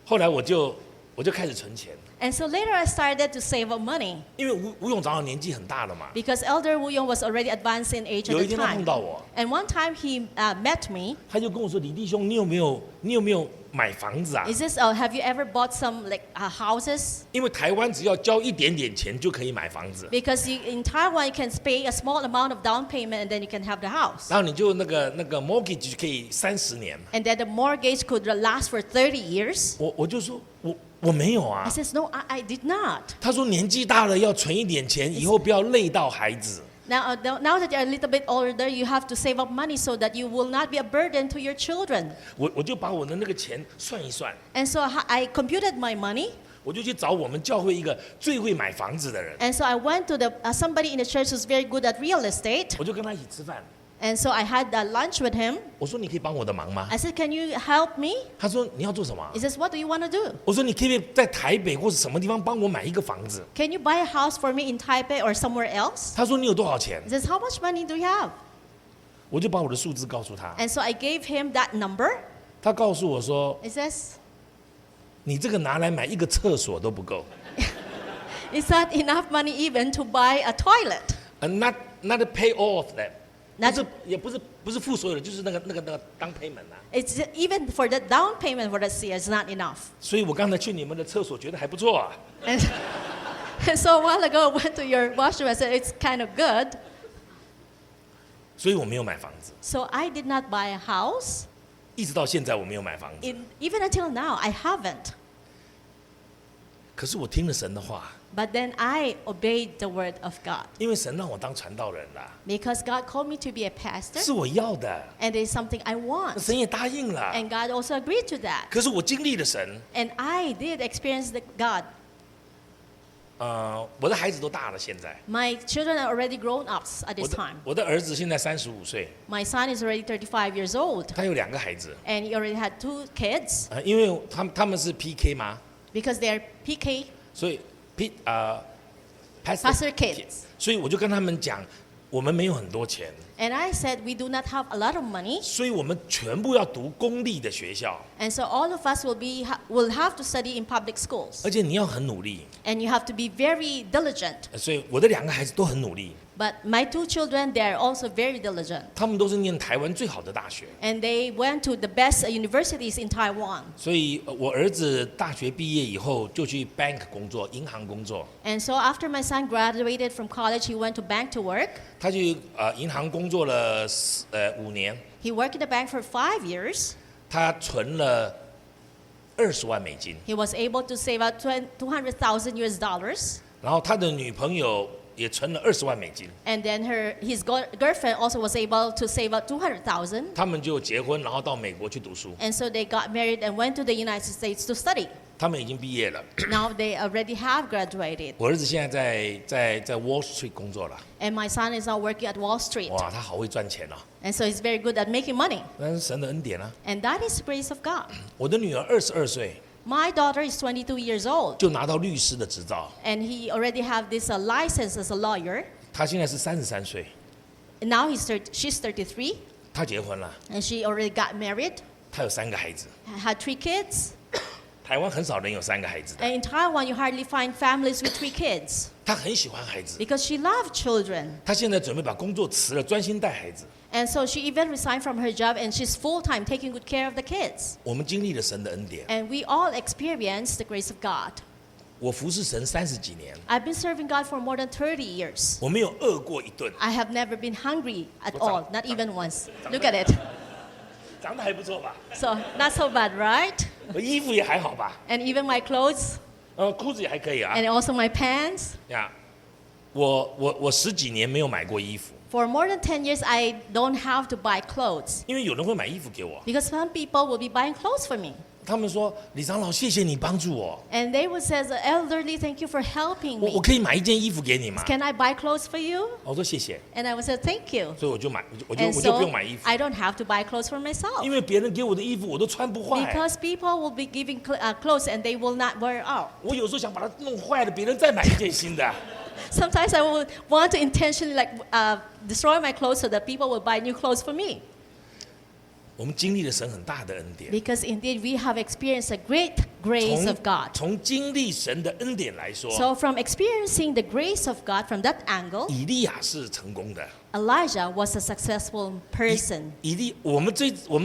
后来我就开始存钱， And so later I started to save up money 因为吴勇长老年纪很大了嘛。 because Elder Wu Yong was already advanced in age 有 at 一 the 天他碰 time. 到我， And one time he met me. 他就跟我说：“李弟兄，你有没有买房子啊？ Is this? Have you ever bought some like houses? 因为台湾只要交一点点钱就可以买房子， Because in Taiwan you can pay a small amount of down payment and then you can have the house. 然后你就那个 mortgage 可以30年。 And then the mortgage could last for 30 years. 我就说我没有 I 啊。 says, "No, I did not." 他说年纪大了要存一点钱，以后不要累到孩子。Now that you're a little bit older, you have to save up money so that you will not be a burden to your children. 我就把我的那个钱算一算， And so I computed my money. 我就去找我们教会一个最会买房子的人， And so I went to somebody in the church who's very good at real estate. 我就跟他一起吃饭。 And so I had lunch with him. 我说你可以帮我的忙吗？ I said, "Can you help me?" 他说你要做什么？ He says, "What do you want to do? 我说你可不可以在台北或者什么地方帮我买一个房子？ Can you buy a house for me in Taipei or somewhere else?" 他说你有多少钱？ He says, "How much money do you have?" 我就把我的数字告诉他， And so I gave him that number. 他告诉我说 He says, 你这个拿来买一个厕所都不够。 "It's not enough money even to buy a toilet." Not to pay all of them， 那也不是付所有的，就是那个down payment 啊。 It's even for the down payment for the year is not enough. 所以我刚才去你们的厕所觉得还不错啊。 And so a while ago, I went to your washroom. I said, "It's kind of good." 所以我没有买房子， So I did not buy a house. 一直到现在我没有买房子。 Even until now, I haven't. 可是我听了神的话， But then I obeyed the word of God 因为神让我当传道人啦， because God called me to be a pastor, 是我要的， and it's something I want. 神也答应了。 And God also agreed to that. 可是我经历了神， And I did experience God. 我的孩子都大了，现在 My children are already grown ups at 我 this 的 time. 我的儿子现在35岁， My son is already 35 years old, 他有2个孩子， and he already had 2 kids 因为他们是 PK 嘛， because they're PK 所以 pastor kids. 所以我就跟他们讲，我们没有很多钱， And I said we do not have a lot of money, 所以我们全部要读公立的学校， and so all of us will have to study in public schools, 而且你要很努力。 and you have to be very diligent. 所以我的2个孩子都很努力， But my 2 children, they are also very diligent, 他们都是念台湾最好的大学。 and they went to the best universities in Taiwan. 所以我儿子大学毕业以后就去 bank 工作，银行工作。 And so after my son graduated from college, he went to bank to work. 他去银行工作了5年， He worked in the bank for 5 years. 他存了20万美金， He was able to save out 200,000 US dollars. 然后他的女朋友也存了20万美金， And then his girlfriend also was able to save out 200,000. 他们就结婚，然后到美国去读书。 And so they got married and went to the United States to study. 他们已经毕业了。 Now they already have graduated. 我儿子现在在 Wall Street 工作了， And my son is now working at Wall Street. 哇，他好会赚钱哦， And so he's very good at making money. 那是神的恩典啊。 And that is the grace of God. 我的女儿22岁 My daughter is 22 years old. 就拿到律师的执照， And he already have this license as a lawyer. 她现在是33岁， And now she's 33. 她结婚了， And she already got married, 她有3个孩子。 had 3 kids. 台湾很少人有3个孩子的， And in Taiwan, you hardly find families with 3 kids 她很喜欢孩子， because she loved children. 她现在准备把工作辞了，专心带孩子。 And so she even resigned from her job and she's full-time taking good care of the kids. 我们经历了神的恩典， And we all experience the grace of God. 我服侍神30几年， I've been serving God for more than 30 years. 我没有饿过一顿， I have never been hungry at What's all, up? not even once. Look at it. 长得还不错吧？ So not so bad, right? 我衣服也还好吧？ And even my clothes 裤子也还可以啊。 and also my pants. 呀，我10几年没有买过衣服， For more than 10 years, I don't have to buy clothes 因为有人会买衣服给我， because some people will be buying clothes for me. 他们说李长老，谢谢你帮助我， And they would say, Elder Li, thank you for helping 我 me. 可以买一件衣服给你吗？ Can I buy clothes for you? 我说谢谢， And I would say, thank you. 所以我就买，我 And 就不 so 用买衣服， I don't have to buy clothes for myself 因为别人给我的衣服我都穿不坏。 because people will be giving clothes and they will not wear out. 我有时候想把它弄坏了，别人再买一件新的。 Sometimes I will want to intentionally destroy my clothes so that people will buy new clothes for me. 我们经历了神很大的恩典。 Because indeed we have experienced a great grace of God. 从经历神的恩典来说， So from experiencing the grace of God from that angle, 以利亚是成功的。 Elijah was a successful person. 我们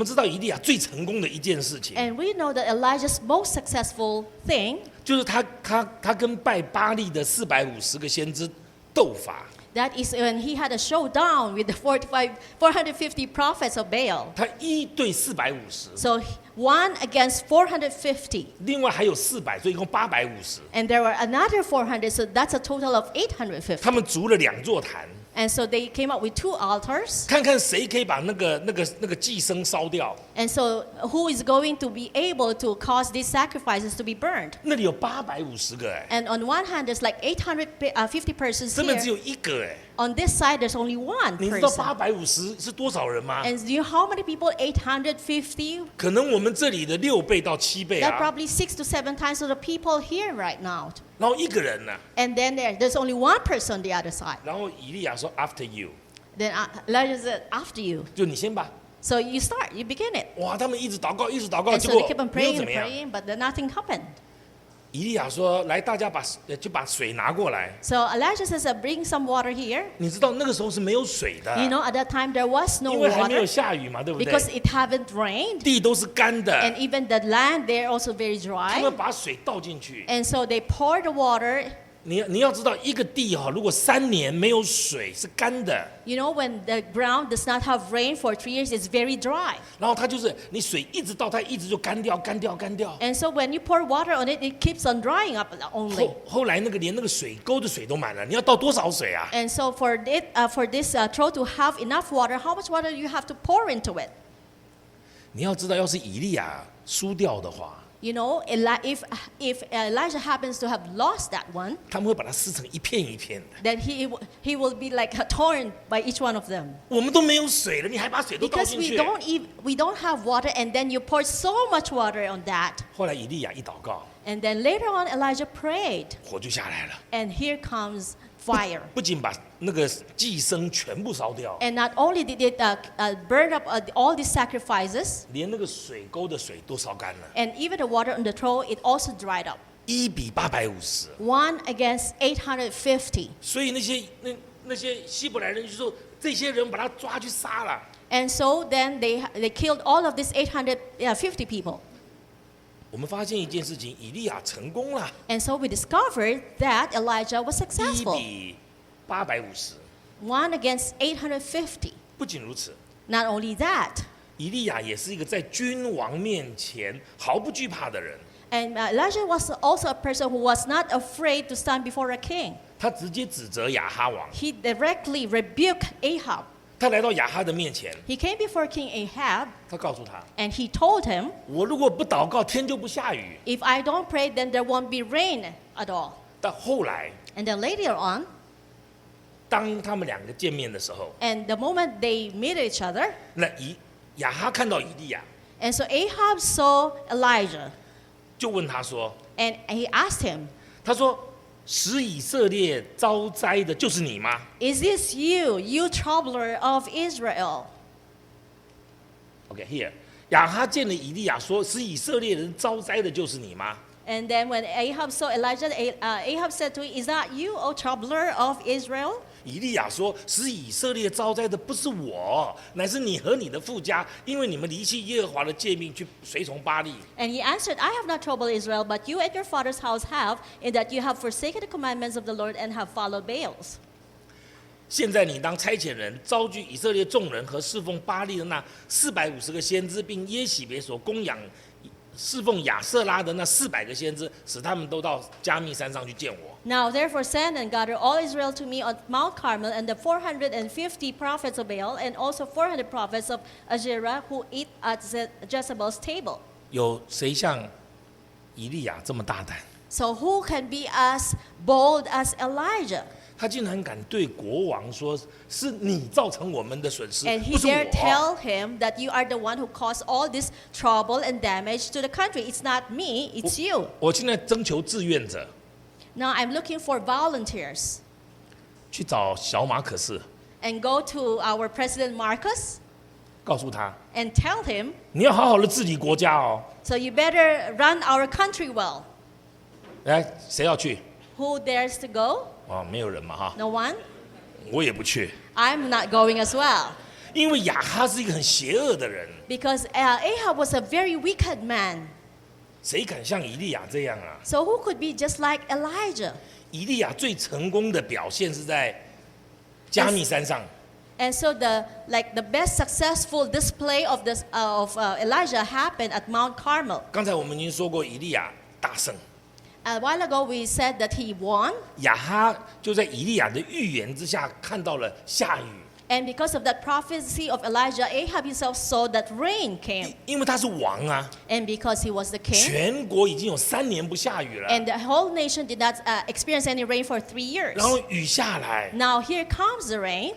知道以利亚最成功的一件事情， And we know that Elijah's most successful thing, 就是他跟拜巴利的450个先知斗法， that is when he had a showdown with the 450 prophets of Baal. 他1对450， So 1 against 450. 另外还有400，所以一共850。 And there were another 400, so that's a total of 850. 他们筑了2座坛， And so they came up with 2 altars. 看看谁可以把那个祭牲烧掉。 And so who is going to be able to cause these sacrifices to be burned? 那里有850个哎， And on one hand, there's like 850 persons 这边只 here. 有1个哎。 On this side, there's only 1你知道 person. 850是多少人吗？ And do you know how many people? 850? 可能我们这里的6倍到7倍 That 啊。 probably 6 to 7 times of the people here right now. 然后1个人呢， And then there's only 1 person on the other side. 然后以利亚说 After you， Then Elijah said, after you. 就你先吧。 So you start, you begin it. 哇，他们一直祷告，一直祷告， And 结 so they 果 keep on 没有 praying 怎 and 么样。 praying, but then nothing happened. 以利亚说：“来，大家就把水拿过来。 So Elijah says, bring some water here. 你知道那个时候是没有水的， You know, at that time there was no 因为还没有 water 下雨嘛，对不对？ because it haven't rained. 地都是干的， And even the land there also very 他 dry. 们把水倒进去。 And so they pour the water. 你要知道，一个地哈，如果3年没有水是干的， You know, when the ground does not have rain for 3 years, it's very dry. 然后它就是你水一直倒，它一直就干掉，干掉，干掉。 And so when you pour water on it, it keeps on drying up only. 后来连那个水沟的水都满了，你要倒多少水啊？ And so for this trough to have enough water, how much water do you have to pour into it? 你要知道，要是以利亚输掉的话， You know, if Elijah happens to have lost that one, 他们会把它撕成一片一片的。 then he will be like torn by each one of them. 我们都没有水了，你还把水都倒 Because 进 we 去。 we don't have water, and then you pour so much water on that. 后来以利亚一祷告， And then later on, Elijah prayed, 火就下来了， and here comes fire. 不仅把那个祭牲全部烧掉， And not only did it burn up all these sacrifices, 连那个水沟的水都烧干了， and even the water on the throne, it also dried up. 1比850。 1 against 850. 所以那些希伯来人就说，这些人把他抓去杀了。 And so then they killed all of these 850 people. 我们发现一件事情，以利亚成功了， And so we discovered that Elijah was 1 successful. 比850。 1 against 850. 不仅如此， Not only that, 以利亚也是一个在君王面前毫不惧怕的人。 and Elijah was also a person who was not afraid to stand before a king. 他直接指责亚哈王， He directly rebuked Ahab. 他来到亚哈的面前， He came before King Ahab, 他告诉他： and he told him, 我如果不祷告，天就不下雨。 if I don't pray, then there won't be rain at all. 但后来， And then later on, 当他们2个见面的时候， and the moment they meet each other, 那亚哈看到以利亚， and so Ahab saw Elijah, 就问他说 and he asked him, 他说使以色列遭灾的就是你吗？ is this you, you troubler of Israel? OK here， 亚哈见了以利亚说：“使以色列人遭灾的就是你吗 And then when Ahab saw Elijah, Ahab said to him, is that you, O troubler of Israel? 以利亚说：“使以色列遭灾的不是我，乃是你和你的父家，因为你们离弃耶和华的诫命，去随从巴力。” And he answered, I have not troubled Israel, but you and your father's house have, in that you have forsaken the commandments of the Lord and have followed Baals. 现在你当差遣人招聚以色列众人和侍奉巴力的那450个先知，并耶洗别所供养侍奉亚瑟拉的那400个先知，使他们都到加密山上去见我。 Now therefore send and gather all Israel to me on Mount Carmel, and the 450 prophets of Baal, and also 400 prophets of Asherah, who eat at Jezebel's table. 有谁像以利亚这么大胆？ So who can be as bold as Elijah? 他竟然敢对国王说：“是你造成我们的损失， And 不 he 是 dare 我。” tell him that you are the one who caused all this trouble and damage to the country. It's not me, it's you. 我现在征求志愿者， Now I'm looking for volunteers. 去找小马可斯， And go to our President Marcos 告诉他 and tell him, 你要好好的治理国家哦。 so you better run our country well. 来，谁要去？ Who dares to go? 哦，没有人嘛哈， No one? 我也不去， I'm not going as well. 因为亚哈是一个很邪恶的人， Because Ahab was a very wicked man. 谁敢像以利亚这样啊？ So who could be just like Elijah? 以利亚最成功的表现是在加密山上， And so the best successful display of Elijah happened at Mount Carmel. 刚才我们已经说过，以利亚大胜， A while ago we said that he won, 亚哈就在以利亚的预言之下看到了下雨， and because of that prophecy of Elijah, Ahab himself saw that rain came. 因为他是王啊， And because he was the king, 全国已经有3年不下雨了， and the whole nation did not experience any rain for 3 years. 然后雨下来， Now here comes the rain.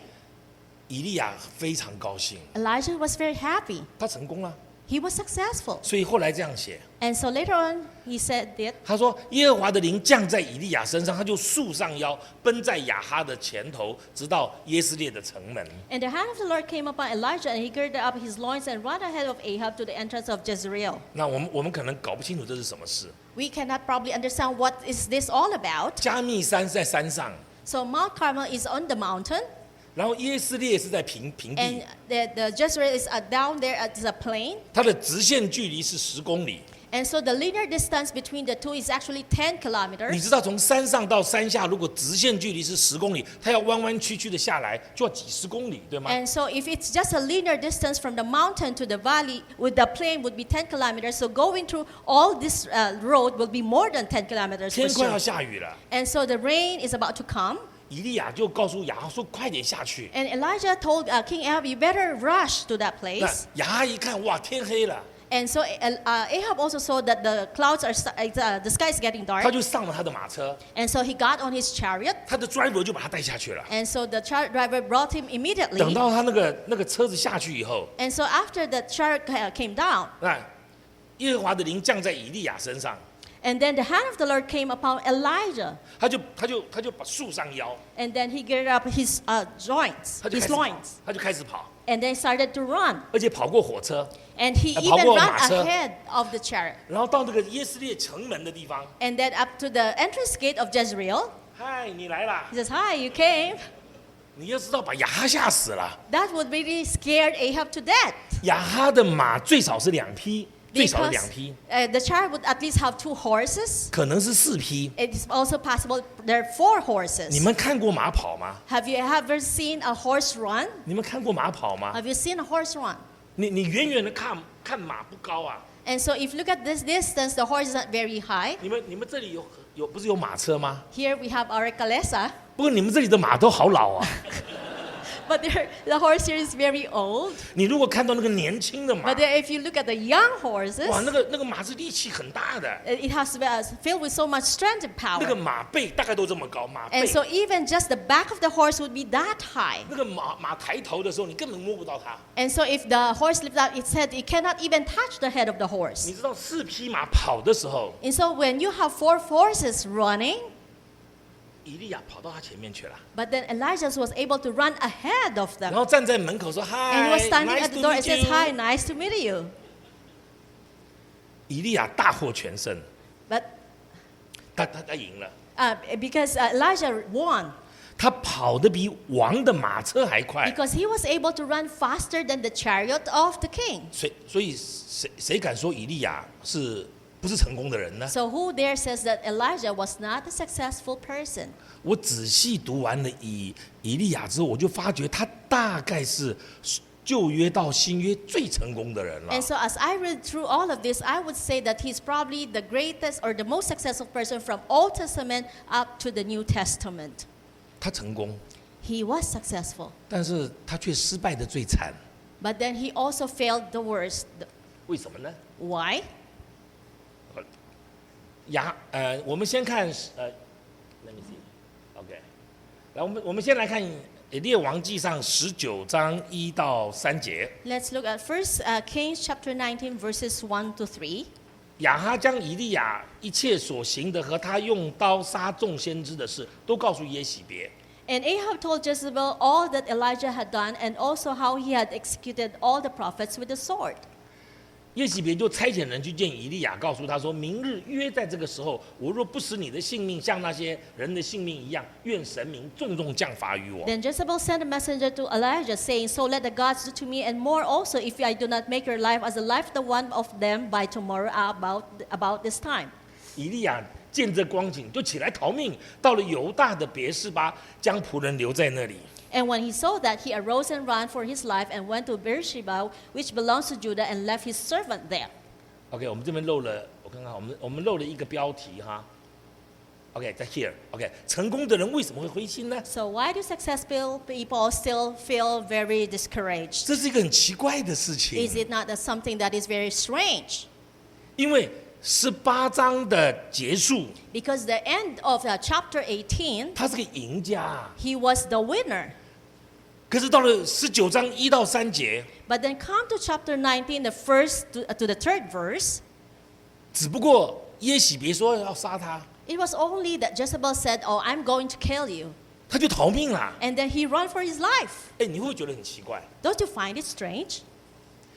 以利亚非常高兴， Elijah was very happy. 他成功了。 He was successful. 所以后来这样写， And so later on, he said that, 他说耶和华的灵降在以利亚身上，他就束上腰，奔在亚哈的前头，直到耶斯列的城门。 and the hand of the Lord came upon Elijah, and he girded up his loins and ran ahead of Ahab to the entrance of Jezreel. 那我们可能搞不清楚这是什么事。 We cannot probably understand what is this all about. 加密山是在山上， So Mount Carmel is on the mountain, 然后耶斯列是在平 and 地， the Jezreel is down there at the plain. 它的直线距离是10公里。 And so the linear distance between the two is actually 10你 kilometers. 知道从山上到山下，如果直线距离是10公里，它要弯弯曲曲的下来，就要几十公里，对吗？ And so if it's just a linear distance from the mountain to the valley, with the plain would be 10 kilometers. So going through all this road will be more than 10 kilometers 天 for 快要 sure. 下雨了， And so the rain is about to come. 以利亚就告诉亚哈说：“快点下去。 And Elijah told King Ahab, you better rush to that ” 那 place. 亚哈一看，哇，天黑了， And so Ahab also saw that the clouds are, the sky is getting 他 dark. 就上了他的马车， And so he got on his chariot. 他的 driver 就把他带下去了。 And so the chariot driver brought him 等 immediately. 到他那个车子下去以后， And so after the chariot came down, 那耶和华的灵降在以利亚身上， and then the hand of the Lord came upon Elijah. 他就把束上腰， And then he girded up his joints, 他就 his 开始跑 loins. 他就开始跑， And then started to run. 而且跑过火车， And he 跑 even 过 ran 马车。 ahead of the chariot. 然后到那个耶斯列城门的地方， And then up to the entrance gate of Jezreel. 嗨，你来啦！ He says, hi, you came. 你要知道，把亚哈吓死了。 That would really scared Ahab to death. 亚哈的马最少是2匹，最少是 Because 2匹， the chariot would at least have 2 horses. 可能是4匹。 It is also possible there are 4 你 horses. 们看过马跑吗？ Have you ever seen a horse run? 你们看过马跑吗？ Have you seen a horse run? 你远远的看马不高啊。 And so if you look at this distance, the horse is not very high. 你们这里不是有马车吗？ Here we have our kalesa. 不过你们这里的马都好老啊。 But the horse here is very old. 你如果看到那个年轻的马 But，then if you look at the young horses, 哇，那个马是力气很大的， it has to be filled with so much strength and 那个 power. 马背大概都这么高，马背 And。so even just the back of the horse would be that high. 那个马抬头的时候，你根本摸不到它。 And so if the horse lifts up its head, it cannot even touch the head of the 你 horse. 知道4匹马跑的时候， And so when you have 4 horses running, 以利亚跑到他前面去了， but then Elijah was able to run ahead of 然 them. 后站在门口说：“ And he 嗨 was standing ，nice at the to door and meet says, hi, you。” nice to meet you. 以利亚大获全胜， But 他赢了， because Elijah won, 他跑得比王的马车还快。 because he was able to run faster than the chariot of the king. 所以谁敢说以利亚不是成功的人呢？ So who there says that Elijah was not a successful person? 我仔细读完了以利亚之后，我就发觉他大概是旧约到新约最成功的人了 And。so as I read through all of this, I would say that he's probably the greatest or the most successful person from Old Testament up to the New Testament. 他成功， He was successful, 但是他却失败的最惨。 but then he also failed the worst. 为什么呢？ Why? 我们先看let me see，OK， 来，我们先来看列王记上19章1到3节。 Let's look at First Kings chapter 19 verses 1 to 3. 亚哈将以利亚一切所行的和他用刀杀众先知的事，都告诉耶洗别。 And Ahab told Jezebel all that Elijah had done and also how he had executed all the prophets with the sword. 耶洗别就差遣人去见以利亚，告诉他说：“明日约在这个时候，我若不使你的性命像那些人的性命一样，愿神明重重降罚于我。” Then Jezebel sent a messenger to Elijah, saying, So let the gods do to me and more also, if I do not make your life as the life of the one of them by tomorrow about this time. 以利亚见这光景，就起来逃命，到了犹大的别是巴，将仆人留在那里。 And when he saw that, he arose and ran for his life and went to Beersheba, which belongs to Judah, and left his servant there. OK， 我们这边漏了，我看看，我们漏了一个标题哈。OK， 在 here，OK， 成功的人为什么会灰心呢？ So why do successful people still feel very discouraged? 这是一个很奇怪的事情， Is it not something that is very strange? 因为18章的结束， Because the end of chapter 18, 他是个赢家， he was the winner. 可是到了19章1到3节， But then come to chapter 19, the first to the third verse, 只不过耶洗别说要杀他， it was only that Jezebel said, "Oh, I'm going to kill you." 他就逃命了。 And then he ran for his life. 哎，你会不会觉得很奇怪？ Don't you find it strange?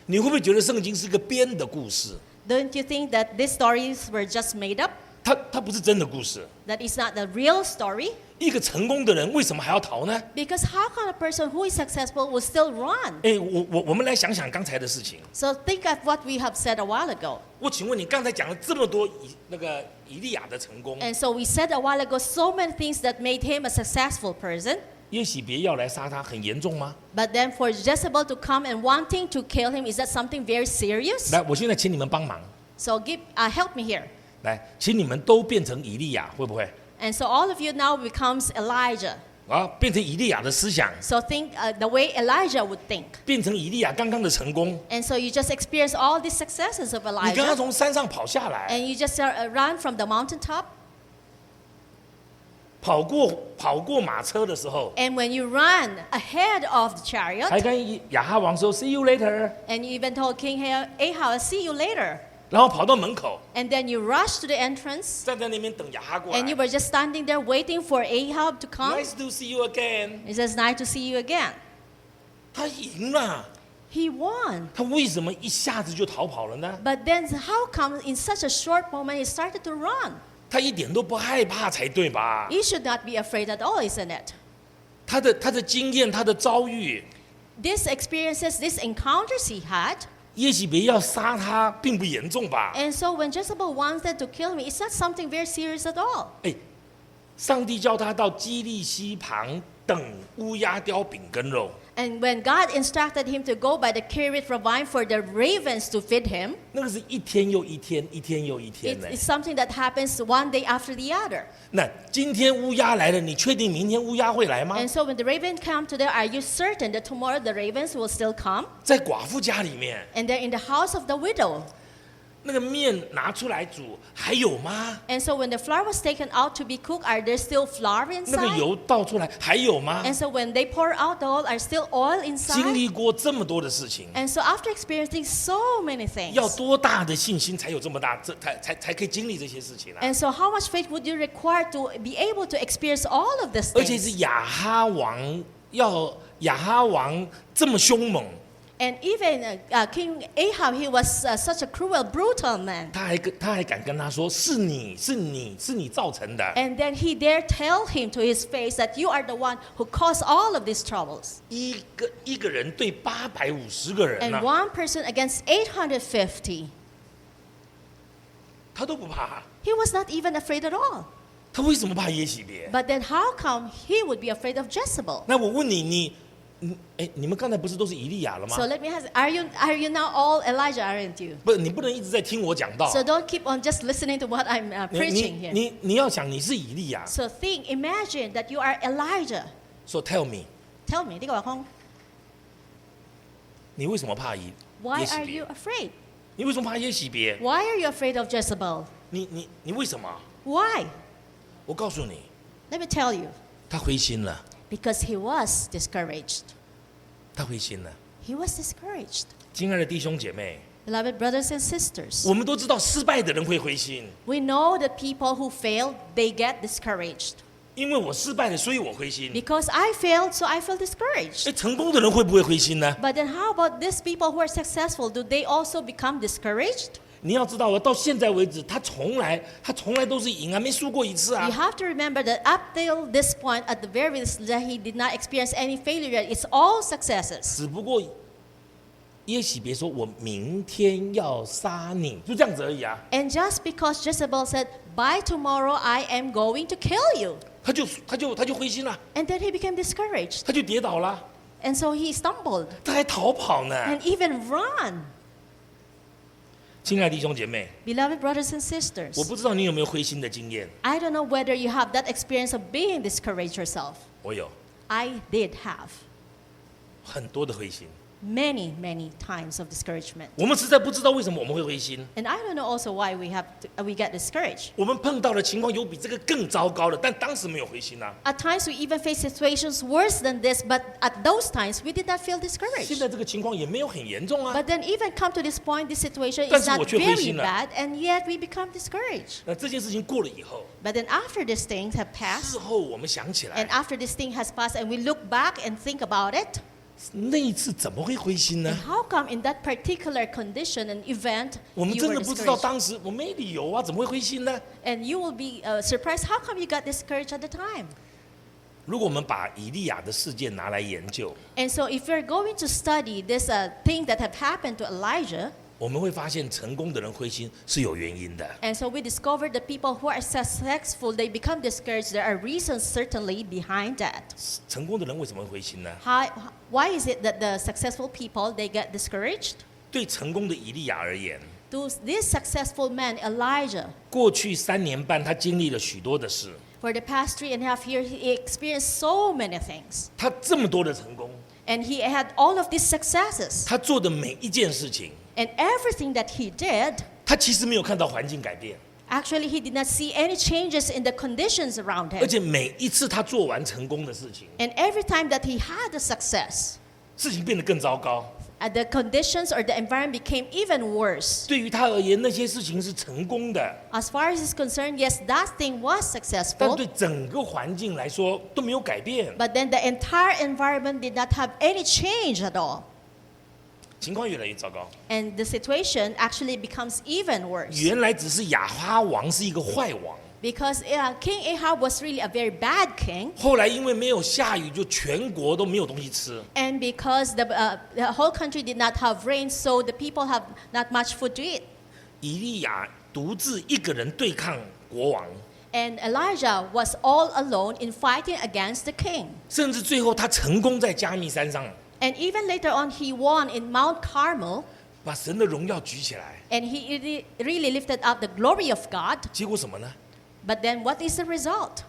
你会不会觉得圣经是个编的故事？ Don't you think that these stories were just made up? 它不是真的故事。 That is not the real story? 一个成功的人为什么还要逃呢？ Because how can a person who is successful will still run? 哎，我们来想想刚才的事情。 So think of what we have said a while ago. 我请问你，刚才讲了这么多以利亚的成功， And so we said a while ago so many things that made him a successful person. 耶洗别要来杀他，很严重吗？ But then for Jezebel to come and wanting to kill him, is that something very serious? 来，我现在请你们帮忙， So help me here. 来，请你们都变成以利亚，会不会？ And so all of you now becomes Elijah. 啊，变成以利亚的思想， So think the way Elijah would think. 变成以利亚刚刚的成功。 And so you just experience all these successes of 你刚刚 Elijah. 从山上跑下来， And you just run from the mountaintop. 跑过马车的时候， And when you run ahead of the 还 chariot, 跟亚哈王说 “See you later”， and you even told King Ahab, "See you later." 然后跑到门口， And then you rush to the entrance, 站在那边等亚哈过来。 and you were just standing there waiting for Ahab to come. Nice to see you again。 It says, "Nice to see you again." 他赢了， He won. 他为什么一下子就逃跑了呢？ But then how come in such a short moment he started to run? 他一点都不害怕才对吧？ He should not be afraid at all, isn't it? 他的经验，他的遭遇， These experiences, these encounters he had, 耶洗别要杀他，并不严重吧？ and so when Jezebel wanted to kill him, it's not something very serious at all. 哎，上帝叫他到基利溪旁等乌鸦叼饼跟肉， And when God instructed him to go by the Kirit ravine for the ravens to feed him, 那个是一天又一天，一天又一天呢。 it's something that happens one day after the other. 那今天乌鸦来了，你确定明天乌鸦会来吗？ And so when the raven come today, are you certain that tomorrow the ravens will still come? 在寡妇家里面， And they're in the house of the widow. 那个面拿出来煮，还有吗？ And so when the flour was taken out to be cooked, are there still flour 那个 inside? 油倒出来，还有吗？ And so when they pour out the oil, are still oil 经 inside? 历过这么多的事情， And so after experiencing so many things, 要多大的信心才有这么大，才可以经历这些事情啊？ and so how much faith would you require to be able to experience all of these 而且是 things? 亚哈王这么凶猛， And even King Ahab, he was such a cruel, brutal man. 他还敢跟他说是你造成的。 And then he dare tell him to his face that you are the one who caused all of these troubles. 一个人对850个人 And 呢、 one person against 850. 他都不怕， He was not even afraid at all. 他为什么怕耶洗别？ But then how come he would be afraid of Jezebel? 那我问你们刚才不是都是以利亚了吗？ So let me ask, are you now all Elijah, aren't you? 不，你不能一直在听我讲道。 So don't keep on just listening to what I'm preaching here. 你要想你是以利亚， So imagine that you are Elijah. 说 Tell me， Tell me, 呢個話空你为什么怕耶 why 洗 are 别 you？afraid? 你为什么怕耶洗别？ Why are you afraid of Jezebel? 你为什么？ Why? 我告诉你， Let me tell you. 他灰心了， Because he was discouraged. 他灰心了。 He was discouraged. 亲爱的弟兄姐妹， Beloved brothers and sisters, 我们都知道失败的人会灰心， we know that people who fail, they get discouraged. 因为我失败了，所以我灰心。 Because I failed, so I feel discouraged. 哎，成功的人会不会灰心呢？ But then how about these people who are successful? Do they also become discouraged? 你要知道，到现在为止，他从来都是赢啊，没输过一次啊 You。have to remember that up till this point, at the very least, that he did not experience any failure yet. It's all successes. 只不过耶洗别说我明天要杀你，就这样子而已啊。 And just because Jezebel said, "By tomorrow I am going to kill you," 他就灰心了， and then he became discouraged. 他就跌倒了， And so he stumbled 他还逃跑呢。 and even run. 亲爱的弟兄姐妹， Beloved brothers and sisters, 我不知道你有没有灰心的经验， I don't know whether you have that experience of being discouraged yourself. 我有 I did have 很多的灰心。 many, many times of discouragement. 我们实在不知道为什么我们会灰心。 And I don't know also why we get discouraged. 我们碰到的情况有比这个更糟糕的，但当时没有灰心啊。 At times we even face situations worse than this, but at those times we did not feel 现 discouraged. 在这个情况也没有很严重啊。 But then even come to this point, this situation 但 is 是我 not 却灰 very 心了。 bad, and yet we become discouraged. 那这件事情过了以后， But then after these things have 事 passed, 后我们想起 and 来， after this thing has passed, and we look back and think about it, 那一次怎么会灰心 and 呢？ how come in that particular condition and event 我们 you 真 were 的不知道 discouraged? 当时我没理由啊，怎么会灰心呢？ And you will be surprised, how come you got discouraged at the time? 如果我们把以利亚的事件拿来研究， And so if you're going to study this thing that have happened to Elijah, 我们会发现成功的人灰心是有原因的。 and so we discovered the people who are successful, they become discouraged. There are reasons certainly behind that. 成功的人为什么会灰心呢？ Why is it that the successful people, they get discouraged? 对成功的以利亚而言， To this successful man, Elijah, 过去3年半他经历了许多的事， for the past 3.5 years, he experienced so many things. 他这么多的成功， And he had all of these successes. 他做的每一件事情， And everything that he did, 他其实没有看到环境改变， actually he did not see any changes in the conditions around 而 him. 且每一次他做完成功的事情， And every time that he had a success, 事情变得更糟糕。 the conditions or the environment became even worse. 对于他而言，那些事情是成功的， As far as he's concerned, yes, that thing was 但 successful, 对整个环境来说都没有改变， but then the entire environment did not have any change at all. 情况越来越糟糕。 And the situation actually becomes even worse. 原来只是亚哈王是一个坏王， Because King Ahab was really a very bad king. 后来因为没有下雨，就全国都没有东西吃。 And because the whole country did not have rain, so the people have not much food to eat. 以利亚独自一个人对抗国王， And Elijah was all alone in fighting against the king. 甚至最后他成功在加密山上 And even later on, he won in Mount Carmel, 把神的荣耀举起来。 and he really lifted up the glory of God. 结果什么呢？ But then what is the result?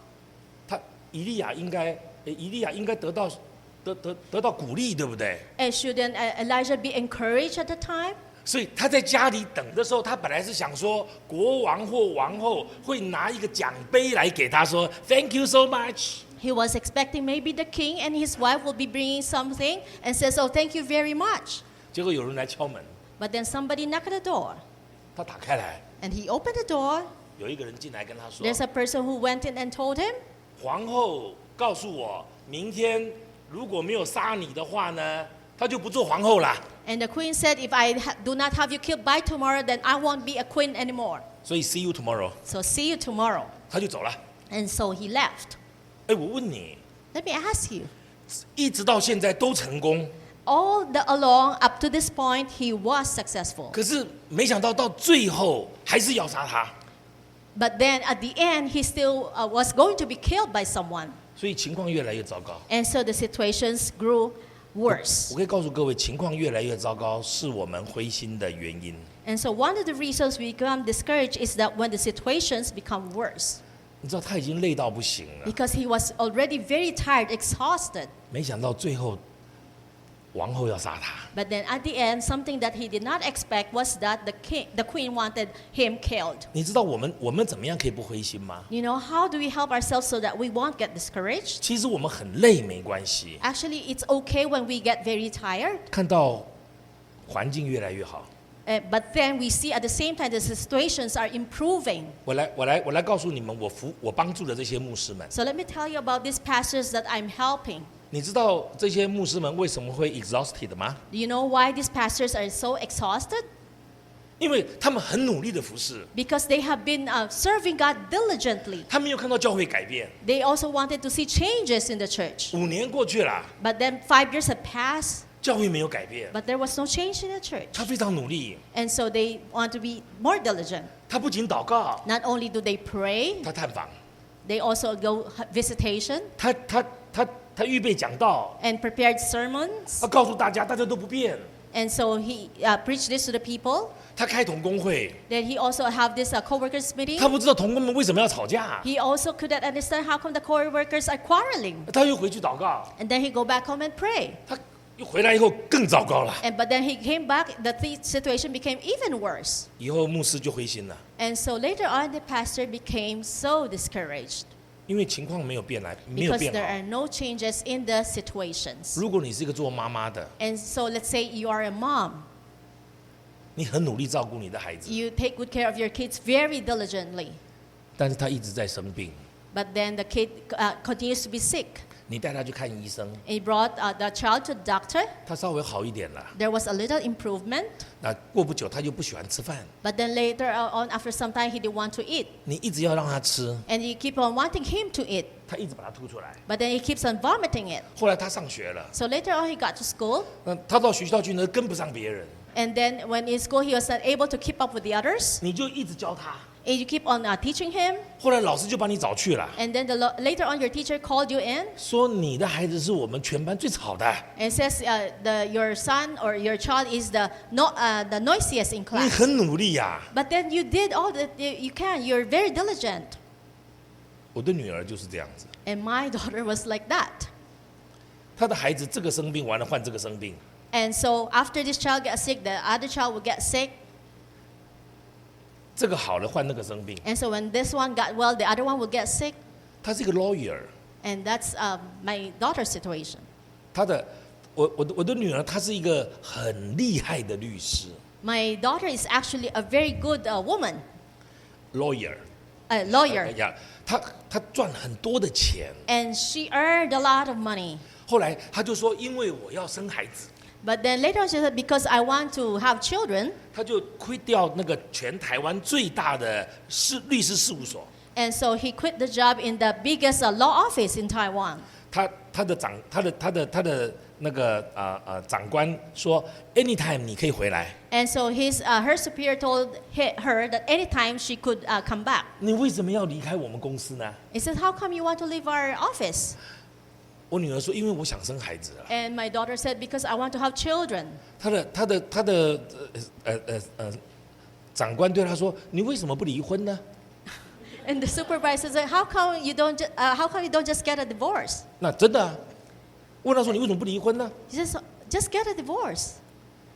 以利亚应该得到鼓励，对不对？ And shouldn't Elijah be encouraged at the time? 所以他在家里等的时候，他本来是想说，国王或王后会拿一个奖杯来给他说 "Thank you so much"。 He was expecting maybe the king and his wife will be bringing something and says, "Oh, thank you very much." 结果有人来敲门， But then somebody knocked at the door, 他打开来， and he opened the door. 有一个人进来跟他说 There's a person who went in and told him,：“ 皇后告诉我，明天如果没有杀你的话呢，她就不做皇后啦。 and the queen said, "If I do not have you killed by tomorrow, then I won't be a queen anymore. 所以 see you tomorrow。” So see you tomorrow." 他就走了。 And so he left. 哎，我问你， Let me ask you, 一直到现在都成功， along up to this point, he was successful. 可是没想到到最后还是要杀他， But then at the end, he still was going to be killed by someone. 所以情况越来越糟糕。 And so the situations grew worse. 我可以告诉各位，情况越来越糟糕是我们灰心的原因。 And so one of the reasons we become discouraged is that when the situations become worse, 你知道他已经累到不行了， because he was already very tired, exhausted. 没想到最后王后要杀他。 But then at the end, something that he did not expect was that the queen wanted him killed. 你知道我们怎么样可以不灰心吗？ You know, how do we help ourselves so that we won't get discouraged? 其实我们很累没关系， Actually, it's okay when we get very tired. 看到环境越来越好。 But then we see at the same time the situations are improving. 我来告诉你们，我帮助的这些牧师们， So let me tell you about these pastors that I'm helping. 你知道这些牧师们为什么会 exhausted 吗？ Do you know why these pastors are so exhausted? 因为他们很努力的服侍， Because they have been serving God diligently. 他没有看到教会改变。 They also wanted to see changes in the church. 5年过去了， But then 5 years have passed, 教会没有改变， but there was no change in the church. 他非常努力。 And so they want to be more diligent. 他不仅祷告， Not only do they pray, 他探访， they also go visitation 他预备讲道， and prepared sermons 他告诉大家，大家都不变。And so he preached this to the people. 他开同工会， Then he also have this co-workers meeting. 他不知道同工们为什么要吵架， He also couldn't understand how come the co-workers are quarreling. 他又回去祷告， And then he go back home and pray. 他又回来以后更糟糕了， But then he came back, the situation became even worse. 以后牧师就灰心了， And so later on, the pastor became so discouraged 因为情况没有变没有 because 变 there 好。 are no changes in the situations. 如果你是一个做妈妈的， And so let's say you are a mom. 你很努力照顾你的孩子， You take good care of your kids very diligently. 但是他一直在生病， But then the kid continues to be sick. 你带他去看医生， He brought the child to the doctor. 他稍微好一点了， There was a little improvement. 那过不久他就不喜欢吃饭， But then later on, after some time, he didn't want to eat. 你一直要让他吃， And you keep on wanting him to eat. 他一直把它吐出来。 But then he keeps on vomiting it. 后来他上学了， So later on, he got to school. 那他到学校去呢，跟不上别人， And then when in school, he was not able to keep up with the others. 你就一直教他。 And you keep on teaching him. 后来老师就把你找去了， And then later on, your teacher called you in 说你的孩子是我们全班最吵的， and says your son or your child is the noisiest in 你 class. 很努力呀、 But then you did all that you can. You're very diligent. 我的女儿就是这样子， And my daughter was like that. 她的孩子这个生病完了换这个生病， And so after this child gets sick, the other child will get sick. 这个好了换那个生病。 And so when this one got well, the other one will get sick. 她是一个 lawyer， And that's my daughter's situation. 我的女儿她是一个很厉害的律师 My daughter is actually a very good woman, ，lawyer， a lawyer. 呀，她赚很多的钱。 And she earned a lot of money. 后来她就说，因为我要生孩子， But then later on she said, because I want to have children, 她就亏掉那个全台湾最大的律师事务所。 and so he quit the job in the biggest law office in Taiwan. 他的那个长官说 ，anytime 你可以回来。 And so her superior told her that anytime she could come back. 你为什么要离开我们公司呢？ He said, how come you want to leave our office? 我女儿说，因为我想生孩子了。 And my daughter said, because I want to have children. 她的长官对她说，你为什么不离婚呢？ And the supervisor said, how come you don't just get a divorce? 那真的啊，问她说你为什么不离婚呢？ He says, just get a divorce.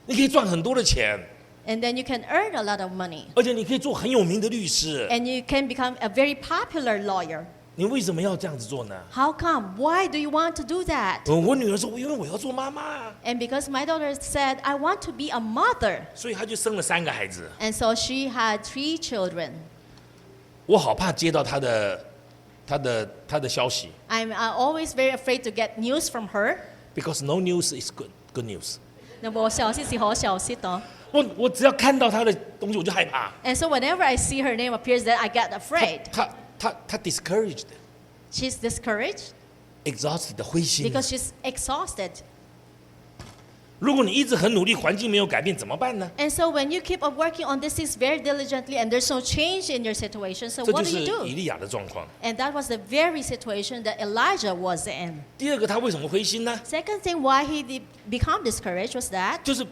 你可以赚很多的钱， And then you can earn a lot of money. 而且你可以做很有名的律师。 And you can become a very popular lawyer. 你为什么要这样子做呢？ How come? Why do you want to do that? 我女儿说，因为我要做妈妈， And because my daughter said, I want to be a mother. 所以她就生了3个孩子。 And so she had 3 children. 我好怕接到她的消息 I'm always very afraid to get news from her. ，because no news is good news。我小息是好消息的。我只要看到她的东西，我就害怕。 And so whenever I see her name appears, then I get afraid. 她 discouraged， She's discouraged exhausted 灰心。 because she's exhausted. 如果你一直很努力，环境没有改变，怎么办呢？ And so when you keep on working on this things very diligently and there's no change in your situation, so 这就 what do 是 you 以 do? 利亚的状况。 And that was the very situation that Elijah was in. 第二个，他为什么灰心呢？ Second thing why he did become discouraged was that 就是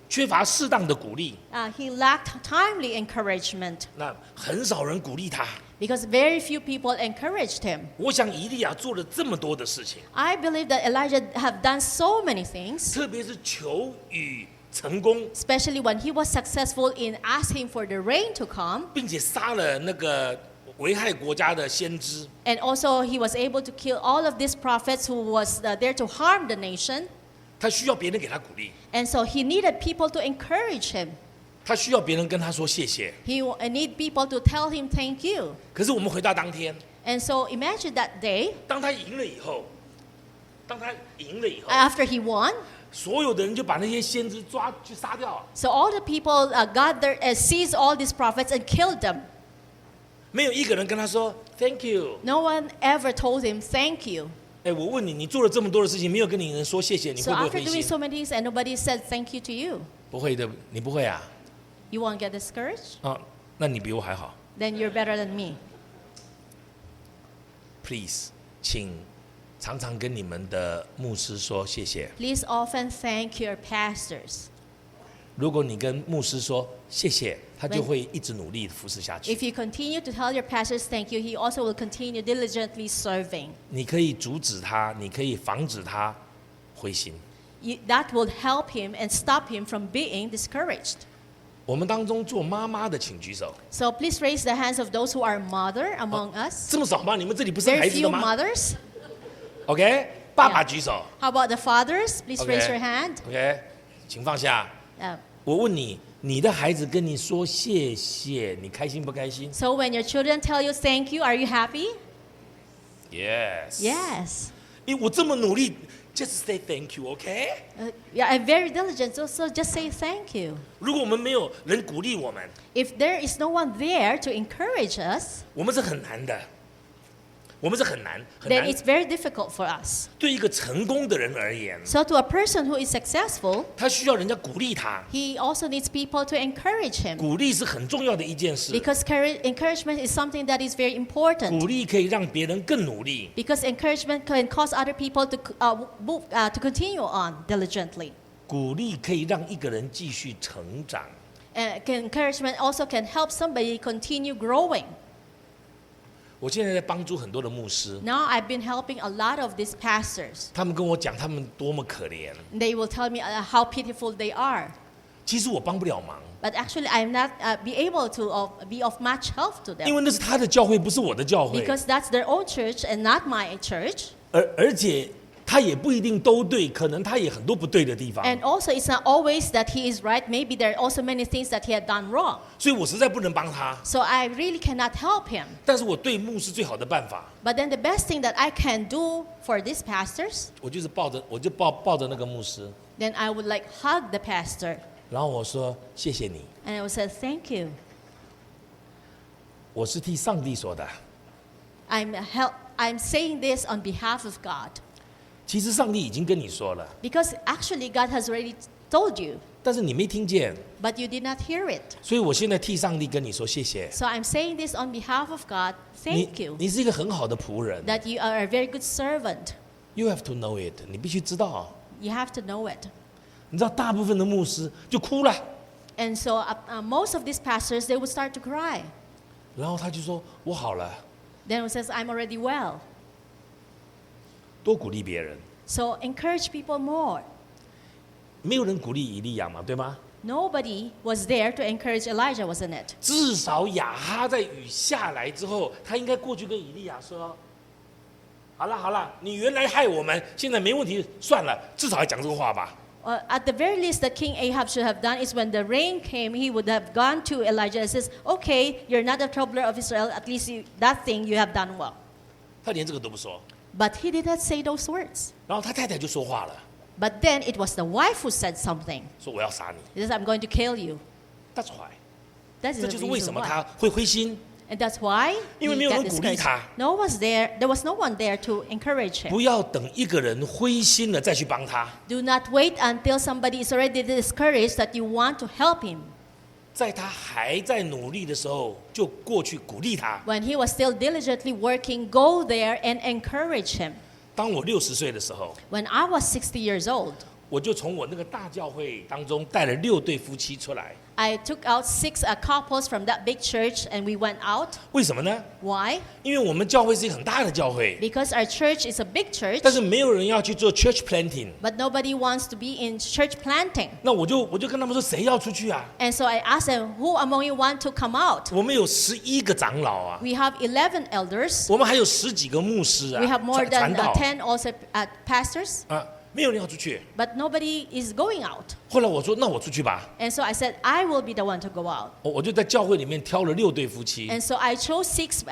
缺乏适当的鼓励， he lacked timely encouragement 那很少人鼓励他。 because very few people encouraged him. 我想以利亚做了这么多的事情， I believe that Elijah have done so many things, 特别是求雨成功， especially when he was successful in asking for the rain to come, 并且杀了那个危害国家的先知。 and also he was able to kill all of these prophets who was there to harm the nation. 他需要别人给他鼓励， And so he needed people to encourage him. 他需要别人跟他说谢谢。 He need people to tell him thank you. 可是我们回到当天， And so imagine that day 当他赢了以后， after he won. 所有的人就把那些先知抓去杀掉， So all the people gathered, seized all these prophets and killed them. 没有一个人跟他说 Thank you。 No one ever told him thank you. 哎，我问你，你做了这么多的事情，没有跟你人说谢谢，你 So 会不会 after 灰 doing 心？ so many things and nobody said thank you to you, 不会的，你不会啊？ you won't get discouraged? 啊，那你比我还好。 Then you're better than me. Please，请常常跟你们的牧师说谢谢。 Please often thank your pastors. 如果你跟牧师说谢谢，他就会一直努力服侍下去。 If you continue to tell your pastors thank you, he also will continue diligently serving. 你可以阻止他，你可以防止他灰心。That will help him and stop him from being discouraged. 我们当中做妈妈的，请举手。 So please raise the hands of those who are mother among us. 这么少吗？你们这里不是 Very 孩子的 few 吗 mothers. ？OK， 爸爸举手。 How about the fathers? Please Okay. raise your hand. OK， 请放下。 Uh, 我问你，你的孩子跟你说谢谢，你开心不开心 so when your children tell you thank you, are you happy? ？Yes。 Yes. 因为我这么努力 ，just say thank you，OK？ Yeah, I'm very diligent, so just say thank you. 如果我们没有人鼓励我们， If there is no one there to encourage us, 我们是很难的。我们是很难 then it's very difficult for us. 对一个成功的人而言， So to a person who is successful, 他需要人家鼓励他。 he also needs people to encourage him. 鼓励是很重要的一件事， Because encouragement is something that is very important. 鼓励可以让别人更努力。 Because encouragement can cause other people to to continue on diligently. 鼓励可以让一个人继续成长。 Encouragement also can help somebody continue growing. 我现在在帮助很多的牧师， Now I've been helping a lot of these pastors. 他们跟我讲他们多么可怜。 They will tell me how pitiful they are. 其实我帮不了忙， But actually, I'm not be able to be of much help to 因 them. 为那是他的教会，不是我的教会。 Because that's their own church and not my church. 而且他也不一定都对，可能他也很多不对的地方。 And also, it's not always that he is right. Maybe there are also many things that he had done wrong. 所以我实在不能帮他。 So I really cannot help him. 但是我对牧师最好的办法， But then the best thing that I can do for these pastors, 我就是抱着那个牧师， then I would like hug the pastor. 然后我说谢谢你， And I would say, thank you. 我是替上帝说的。 I'm saying this on behalf of God. 其实上帝已经跟你说了， Because actually God has already told you, 但是你没听见， but you did not hear it. 所以我现在替上帝跟你说谢谢。 So I'm saying this on behalf of God. Thank you. 你是一个很好的仆人 That you are a very good servant. ，You have to know it， 你必须知道。 You have to know it. 你知道大部分的牧师就哭了， And so most of these pastors, they would start to cry. 然后他就说我好了， Then he says, I'm already well. 多鼓励别人。 So encourage people more. 没有人鼓励以利亚嘛，对吗？ Nobody was there to encourage Elijah, wasn't it? 至少亚哈在雨下来之后，他应该过去跟以利亚说：“好了好了，你原来害我们，现在没问题，算了，至少要讲这个话吧。” At the very least, that King Ahab should have done is when the rain came, he would have gone to Elijah and says, okay, you're not a troubler of Israel, at least that thing you have done well. 他连这个都不说， But he did not say those words. 然后他太太就说话了， But then it was the wife who said something. 说我要杀你。He says, I'm going to kill you. That's why， That is 这 the 就是为什 reason 么 why. 他会灰心， And that's why 因为 he 没有 got 人鼓励 discouraged. 他。 There was no one there to encourage him. 不要等一个人灰心了再去帮他， Do not wait until somebody is already discouraged that you want to help him. 在他还在努力的时候，就过去鼓励他。 When he was still diligently working, go there and encourage him. 当我60岁的时候， When I was 60 years old, 我就从我那个大教会当中带了6对夫妻出来。 I took out 6 couples from that big church and we went out. 为什么呢？ Why? 因为我们教会是一个很大的教会， Because our church is a big church, 但是没有人要去做 church planting。 but nobody wants to be in church planting. 那我就跟他们说，谁要出去啊？ And so I asked them, who among you want to come out? 我们有11个长老啊， We have 11 elders. 我们还有10几个牧师啊， We have more 传 than 道 10 also pastors, 啊，没有人要出去。 but nobody is going out. 后来我说，那我出去吧。 And so I said, I will be the one to go out. 我就在教会里面挑了6对夫妻， And so I chose 6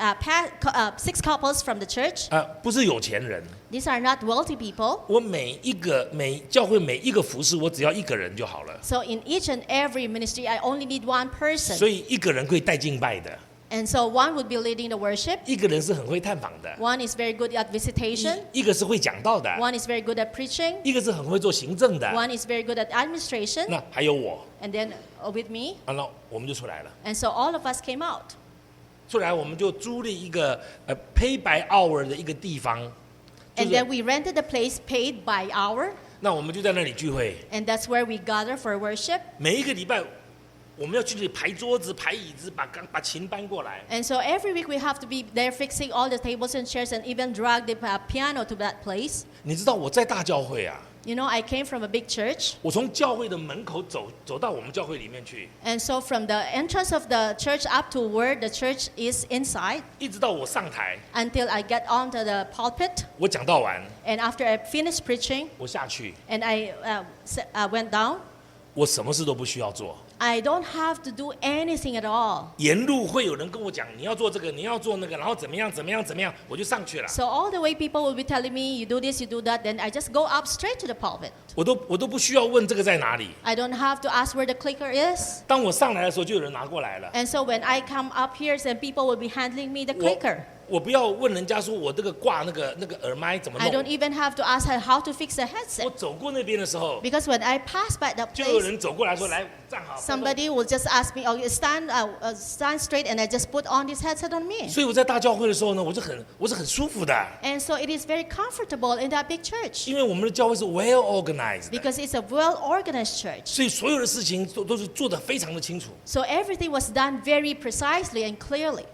couples from the church. 不是有钱人。 These are not wealthy people. 我教会每一个服侍，我只要1个人就好了。 So in each and every ministry, I only need one 所 person. 以1个人可以带敬拜的， And so one would be leading the worship. 1个人是很会探访的， One is very good at visitation. 一个是会讲道的， One is very good at preaching. 一个是很会做行政的。 One is very good at administration. 那还有我， And then with me. 那我们就出来了。 And so all of us came out. 出来我们就租了一个pay by hour 的一个地方，就 And 是 then we rented the place paid by hour. 那我们就在那里聚会。 And that's where we gather for worship. 每一个礼拜，我们要去那里排桌子、排椅子，把琴搬过来。 And so every week we have to be there fixing all the tables and chairs and even drag the piano to that place. 你知道我在大教会啊， You know, I came from a big church. 我从教会的门口走到我们教会里面去， And so from the entrance of the church up to where the church is inside, 一直到我上台， until I get onto the pulpit. 我讲到完， And after I finished preaching 我下去， and I went down, 我什么事都不需要做。 I don't have to do anything at all. 沿路会有人跟我讲，你要做这个，你要做那个，然后怎么样，我就上去了。 So all the way people will be telling me, you do this, you do that, then I just go up straight to the pulpit. 我都不需要问这个在哪里。 I don't have to ask where the clicker is. 当我上来的时候，就有人拿过来了。 And so when I come up here, then people will be handling me the clicker. 我不要问人家说我这个挂那个耳麦怎么 I don't 弄。 even have to ask her how to fix the 我 headset. 走过那边的时候， Because when I pass by that 就有 place, 人走过来说：“来，站好。” somebody will just ask me, oh, you stand straight, and I just put on this headset on me. 所以我在大教会的时候呢，我是很舒服的， And so it is very comfortable in that big church. 因为我们的教会是 well organized 的， Because it's a well-organized church. 所以所有的事情都是做得非常的清楚。 So everything was done very precisely and clearly.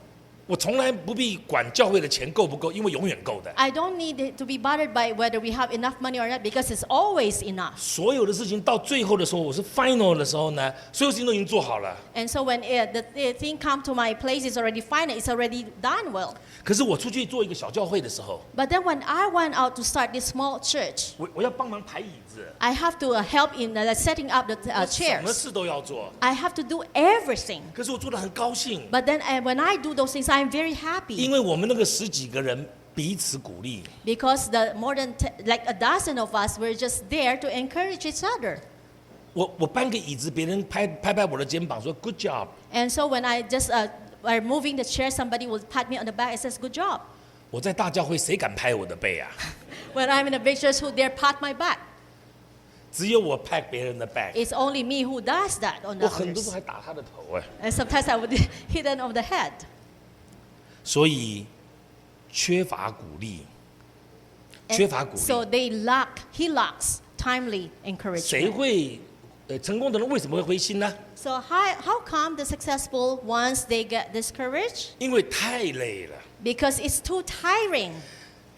我从来不必管教会的钱够不够，因为永远够的。 I don't need to be bothered by whether we have enough money or not because it's always enough. 所有的事情到最后的时候，我是 final 的时候呢，所有事情都已经做好了。 And so when the thing come to my place, it's already final, it's already done well. 可是我出去做一个小教会的时候， But then when I went out to start this small church, 我要帮忙排椅子， I have to help in setting up the 我什么 chairs. 事都要做。 I have to do everything. 可是我做得很高兴， But then when I do those things, I'm very happy 因为我们那个10几个人彼此鼓励。 because the more than like a dozen of us were just there to encourage each other. 我搬个椅子，别人拍我的肩膀说 Good job。 And so when I just are moving the chair, somebody will pat me on the back and says, "Good job." 我在大教会，谁敢拍我的背啊？ When I'm in a big church, who dare pat my back? 只有我拍别人的 back。 It's only me who does that on 我很多 others. 时候还打他的头哎。 And sometimes I would hit them on the head. 所以缺乏鼓励， And 缺乏鼓 so 励， he lacks timely 谁 encouragement. 会成功的人为什么会灰心呢？ So how come the successful ones they get discouraged? 因为太累了。 Because it's too tiring.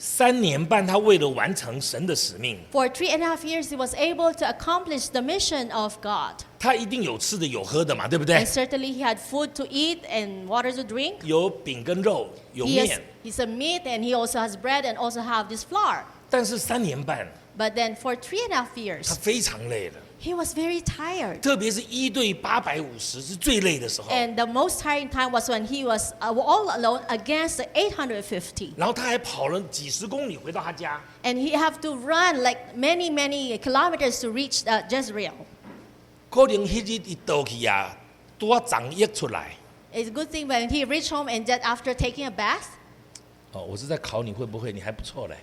3年半，他为了完成神的使命， For 3.5 years, he was able to accomplish the mission of God. 他一定有吃的有喝的嘛，对不对 And？ certainly he had food to eat and water to drink. 有饼跟肉，有 He has, 面。 he's a meat and he also has bread and also have this flour. 但是3年半， But then for 3.5他 years, 非常累了， he was very tired. 特别是1对850是最累的时候。 And the most tiring time was when he was all alone against the 850. 然后他还跑了几十公里回到他家， And he have to run like many kilometers to reach Jezreel. 可能迄日一倒去啊，多长液出来。 It's a good thing when he reached home and just after taking a bath. 哦，我是在考你会不会，你还不错嘞。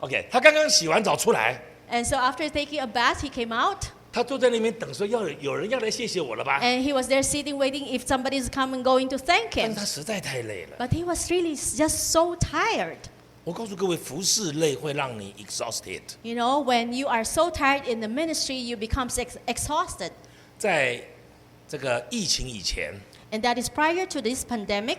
OK， 他刚刚洗完澡出来， And so after taking a bath, he came out. 他坐在那边等，说有人要来谢谢我了吧？ And he was there sitting, waiting if somebody's coming, going to thank 但是 him. 他实在太累了。 But he was really just so tired. 我告诉各位，服侍累会让你 exhausted。 You know, when you are so tired in the ministry, you become exhausted. 在这个疫情以前， And that is prior to this pandemic.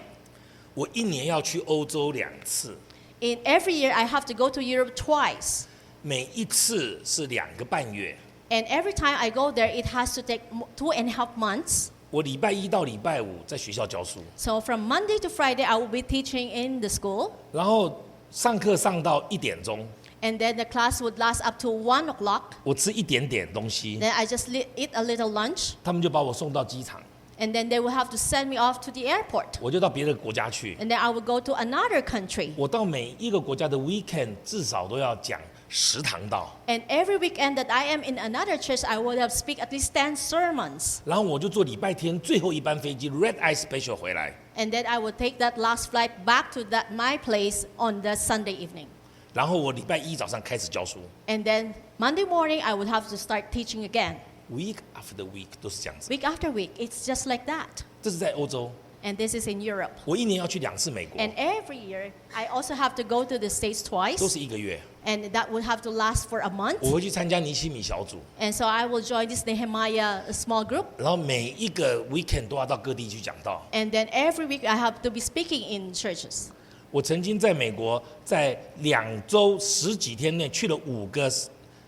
我1年要去欧洲2次， In every year, I have to go to Europe twice. 每一次是2个半月。 And every time I go there, it has to take 2.5 months. 我礼拜1到礼拜5在学校教书， So from Monday to Friday, I will be teaching in the school. 然后上课上到1点钟， And then the class would last up to 1 o'clock. 我吃一点点东西， Then I just eat a little lunch. 他们就把我送到机场， And then they will have to send me off to the airport. 我就到别的国家去。 And then I will go to another country. 我到每一个国家的 weekend 至少都要讲10堂道， And every weekend that I am in another church, I would have speak at least 10 sermons. 然后我就坐礼拜天最后一班飞机 Red Eye Special 回来， And then I would take that last flight back to my place on the Sunday evening. 然后我礼拜1早上开始教书 And then Monday morning, I would have to start teaching again. ，week after week 都是这样子。 Week after week, it's just like that. 这是在欧洲， And this is in Europe. 我1年要去2次美国， And every year, I also have to go to the States 都 twice. 是1个月。 And that would have to last for a month. 我会去参加尼希米小组， And so I will join this Nehemiah small group. 然后每一个 weekend 都要到各地去讲道。 And then every week I have to be speaking in churches. 我曾经在美国，在2周10几天内去了5个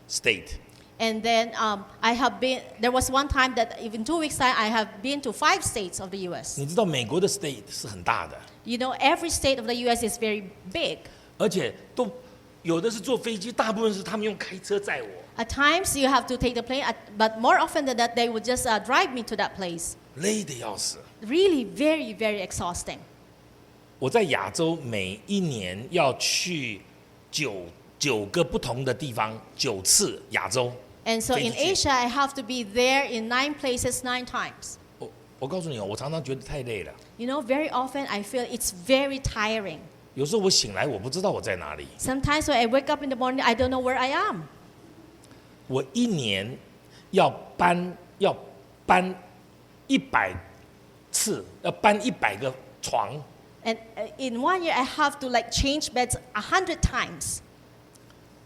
state。 And then there was one time that in 2 weeks' time, I have been to 5 states of the U.S. 你知道美国的 state 是很大的， You know, every state of the U.S. is very big. 而且都有的是坐飞机，大部分是他们用开车载我， At times, you have to take the plane, but more often than that, they would just drive me to that place. 累得要死。 Really very, very exhausting. 我在亚洲每一年要去九个不同的地方，9次亚洲。 And so in 飞出去。 Asia, I have to be there in 9 places 9 times. 我告诉你哦，我常常觉得太累了。 You know, very often I feel it's very tiring. 有时候我醒来，我不知道我在哪里。 Sometimes when I wake up in the morning, I don't know where I am. 我1年要搬100次，要搬100个床， And in 1 year, I have to like change beds 100 times.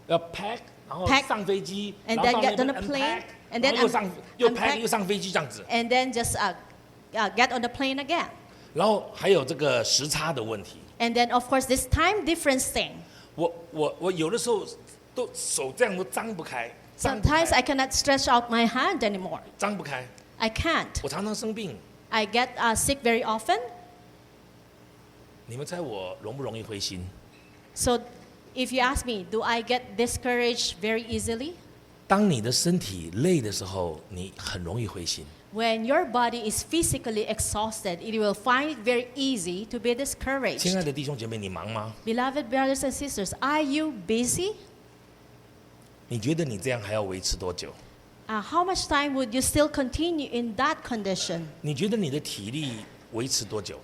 要 pack， 然后 Pack， 上飞机， and 然后 then 到 get 那 on 边 the plane, unpack， and 然 then 后又 unpack pack 又上飞机这样子。 And then just get on the plane again. 然后还有这个时差的问题。 And then, of course, this time difference thing. 我有的时候都手这样都张不开，张不 Sometimes I 开， cannot stretch out my hand anymore. 张不开。 I can't. 我常常生病， I get sick very often. 你们猜我容不容易灰心？ So if you ask me, do I get discouraged very easily? 当你的身体累的时候，你很容易灰心。 When your body is physically exhausted, it will find it very easy to be 亲 discouraged. 爱的弟兄姐妹，你忙吗？ Beloved brothers and sisters, are you busy? 你觉得你这样还要维持多久？ How much time would you still continue in that condition? 你觉得你的体力维持多久？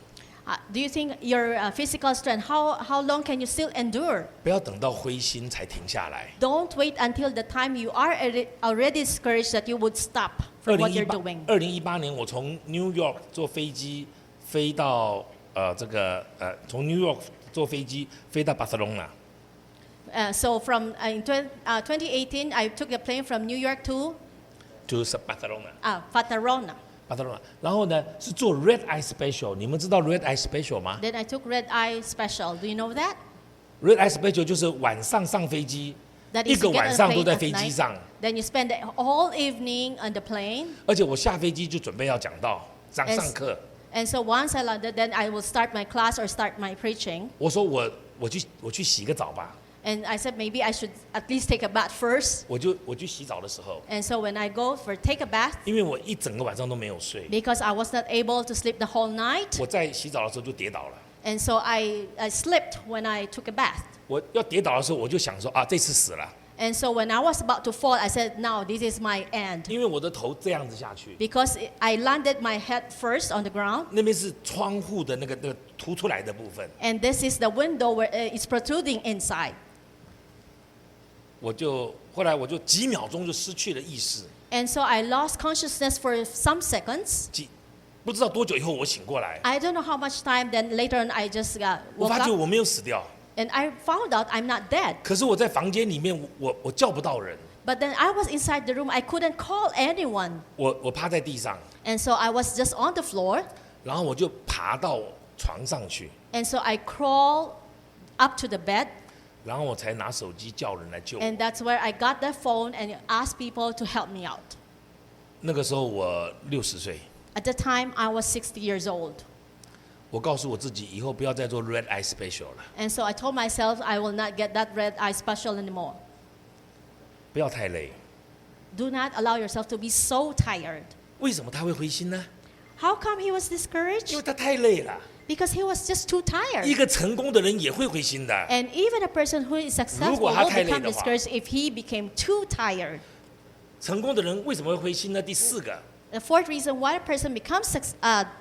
Do you think your physical strength, how long can you still endure? 不要等到灰心才停下来。 Don't wait until the time you are already discouraged that you would stop from what you're doing. 2018年，我从 New York 坐飞机飞到从 New York 坐飞机飞到巴塞隆纳。 So from in 2018, I took a plane from New York to Barcelona， Fatarona. 巴塞隆纳。然后呢是坐 Red Eye Special， 你们知道 Red Eye Special 吗 Then I took red eye special. Do you know that? ？Red Eye Special 就是晚上上飞机， That 一 is 个 you get 晚 on 上 a 都 plane 在 at 飞机 night. 上， Then you spend the whole evening on the plane. 而且我下飞机就准备要讲道、上 As- 课。 And so once I landed, then I will start my class or start my preaching. 我说我去洗个澡吧。 And I said maybe I should at least take a bath first. 我去洗澡的时候， And so when I go for take a bath, 因为我一整个晚上都没有睡， because I was not able to sleep the whole night, 我在洗澡的时候就跌倒了。 and so I slipped when I took a bath. 我要跌倒的时候，我就想说啊，这次死了， And so when I was about to fall, I said, now this is my end. 因为我的头这样子下去， Because I landed my head first on the ground, 那边是窗户的那个凸出来的部分， and this is the window where it's protruding inside. 后来我就几秒钟就失去了意识， And so I lost consciousness for some seconds. 不知道多久以后我醒过来， I don't know how much time, then later on I just 我 woke 发觉 up, 我没有死掉， and I found out I'm not dead. 可是我在房间里面，我叫不到人， But then I was inside the room, I couldn't call anyone. 我趴在地上， And so I was just on the floor, 然后我就爬到床上去， and so I crawled up to the bed, 然后我才拿手机叫人来救我。 and that's where I got the phone and asked people to help me out. 那个时候我60岁， At the time, I was 60 years old. 我告诉我自己以后不要再做 Red Eye Special 了， And so I told myself I will not get that red eye special anymore. 不要太累。 Do not allow yourself to be so tired. 为什么他会灰心呢？ How come he was 因 discouraged? 为他太累了。 Because he was just too 一 tired. 个成功的人也会灰心的。 And even a person who is successful 如果他 will 太累 become 的话。 discouraged if he became too tired. 成功的人为什么会灰心呢？第4个 The fourth reason why a person becomes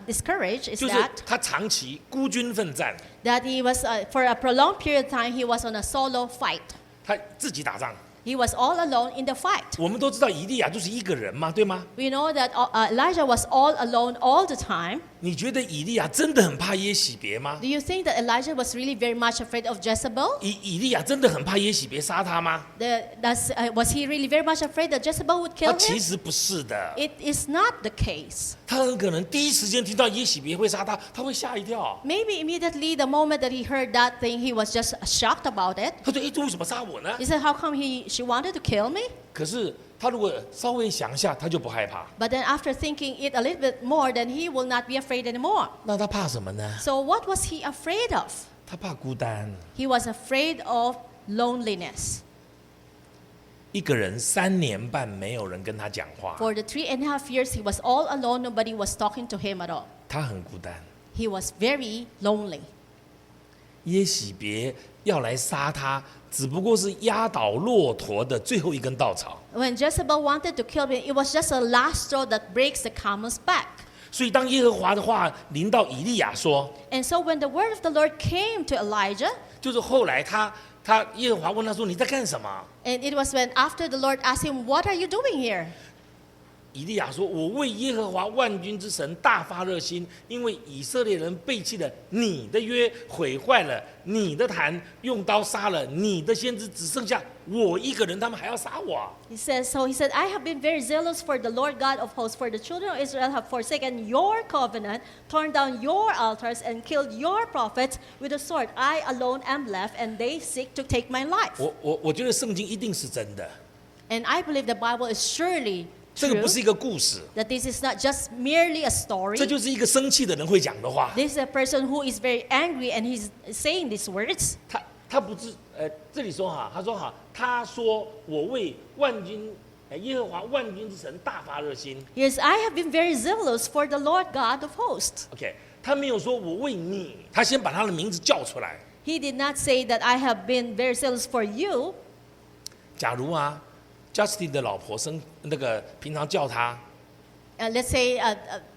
discouraged is 就是 that 他长期孤军奋战， he was, for a prolonged period of time, he was on a solo fight. 他自己打仗。 He was all alone in the fight. 我们都知道以利亚就是一个人嘛，对吗？ We know that Elijah was all alone all the time. 你觉得以利亚真的很怕耶洗别吗？ Do you think that Elijah was really very much afraid of Jezebel? 以利亚真的很怕耶洗别杀他吗？ Was he really very much afraid that Jezebel would 他 kill 其 him? 实不是的， It is not the case. 他很可能第一时间听到耶洗别会杀他，他会吓一跳。 Maybe immediately the moment that he heard that thing, he was just shocked about it. 他说：“这为什么杀我呢 He said, how come she wanted to kill me?？” 可是他如果稍微想一下，他就不害怕。 But then after thinking it a little bit more, then he will not be afraid anymore. 那他怕什么呢？ So what was he afraid of? 他怕孤单。 He was afraid of loneliness. 一个人3年半没有人跟他讲话， For the 3.5 years, he was all alone. Nobody was talking to him at all. 他很孤单。 He was very lonely. 耶洗别要来杀他，只不过是压倒骆驼的最后一根稻草。 When Jezebel wanted to kill him, it was just a last straw that breaks the camel's back. 所以当耶和华的话临到以利亚说， And so when the word of the Lord came to Elijah, 就是后来耶和华问他说：“你在干什么 and it was when after the Lord asked him, "What are you doing here?" 以利亚说：“我为耶和华万军之神大发热心，因为以色列人背弃了你的约，毁坏了你的坛，用刀杀了你的先知，只剩下我一个人，他们还要杀我。” He said, I have been very zealous for the Lord God of hosts, for the children of Israel have forsaken your covenant, torn down your altars, and killed your prophets with a sword. I alone am left, and they seek to take my life. 我觉得圣经一定是真的， And I believe the Bible is surely 这个 true, 不是一个故事， that this is not just merely a 这 story. 就是一个生气的人会讲的话。 This is a person who is very angry, and he's saying these words. 他不是这里说哈，他说我为耶和华万军之神大发热心。 Yes, I have been very zealous for the Lord God of hosts. OK， 他没有说我为你，他先把他的名字叫出来。 He did not say that I have been very zealous for you. 假如Justin 的老婆平常叫他 Let's say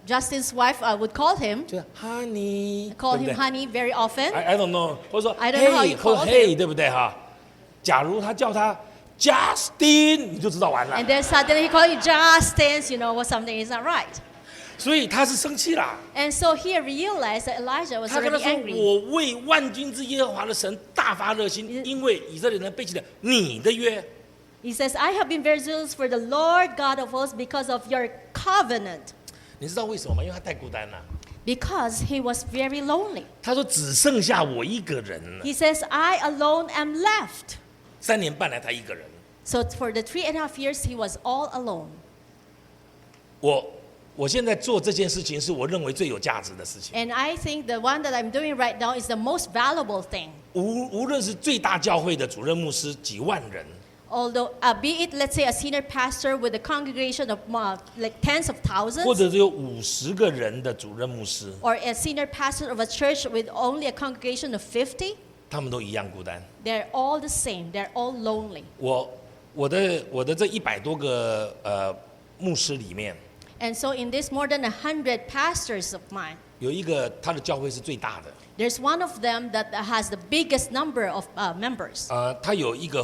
Justin's wife would call him, 就是 Honey， call 对不 him 对 honey very often. I don't know， 或者说 I don't know how you Hey 或 call Hey， him 对不对哈？假如他叫他 Justin， 你就知道完了 And。then suddenly he called you Justin, what something is not right. 所以他是生气啦。 And so he realized that Elijah was 他跟他 already 说：“ angry. 我为万军之耶和华的神大发热心，因为以色列人背弃了你的约。” He says, I have been very zealous for the Lord God of hosts because of your covenant. 你知道为什么吗？因为他太孤单了。 Because he was very lonely. 他说：“只剩下我一个人了。 He says, I alone am left. ”3年半来，他一个人。 So for the 3.5 years, he was all alone. 我现在做这件事情是我认为最有价值的事情。 And I think the one that I'm doing right now is the most valuable thing. 无论是最大教会的主任牧师几万人， Although, be it, let's say, a senior pastor with a congregation of like tens of 或 thousands, 者只有50个人的主任牧师， or a senior pastor of a church with only a congregation of 50, 他们都一样孤单。 they're all the same. They're all lonely. 我的这100多个牧师里面， And so in this more than 100 pastors of mine, 有一个他的教会是最大的。 there's one of them that has the biggest number of members. 他有一个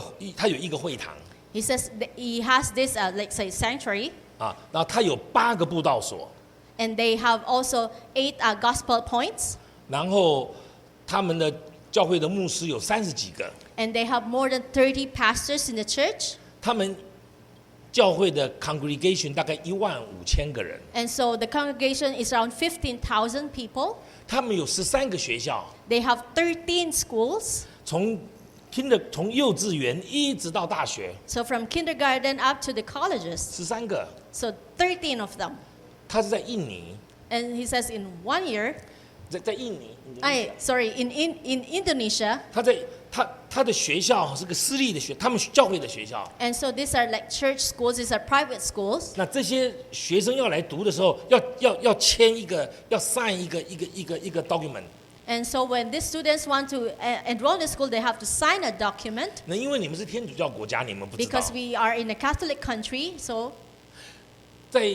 会堂 He says that he has this, like say, sanctuary, 啊，然后他有8个布道所， and they have also 8 gospel points, 然后他们的教会的牧师有30几个， and they have more than 30 pastors in the church. 他们教会的 congregation 大概15000个人， And so the congregation is around 15,000 people. 他们有13个学校， They have 13 schools. 从幼稚园一直到大学So from kindergarten up to the colleges. ，13个。 So 13 of them. 他是在印尼， And he says in 1 year, 在印尼， in Indonesia. 他的学校是个私立的他们教会的学校。 And so these are like church schools, these are private schools. 那这些学生要来读的时候，要签要 sign 一个 document。 And so when these students want to enroll in the school, they have to sign a document 那因为你们是天主教国家，你们不知道 because，we are in a Catholic country. So, 在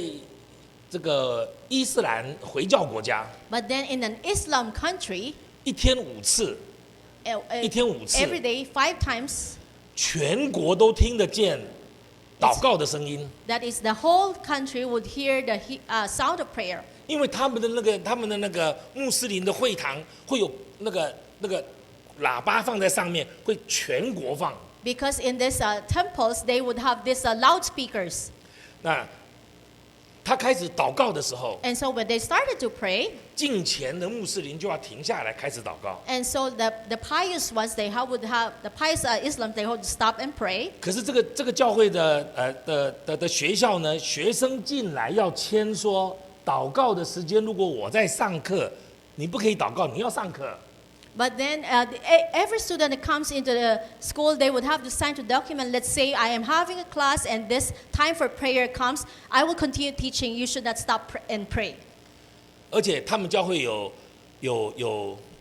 这个伊斯兰回教国家， but then in an Islam country, 一天5次，一天5次， every day 5 times, 全国都听得见祷告的声音。 that is the whole country would hear the sound of prayer. 因为他们的那个穆斯林的会堂会有那个喇叭放在上面，会全国放。Because in these temples, they would have these loudspeakers. 那他开始祷告的时候， And so when they started to pray, 敬虔的穆斯林就要停下来开始祷告。 and so the pious ones, would have the pious Islam, they would stop and pray. 可是这个教会的学校呢，学生进来要签说，祷告的时间如果我在上课，你不可以祷告，你要上课。 But then every student that comes into the school, they would have to sign to document. Let's say I am having a class and this time for prayer comes, I will continue teaching. You should not stop and pray. 而且他们教会有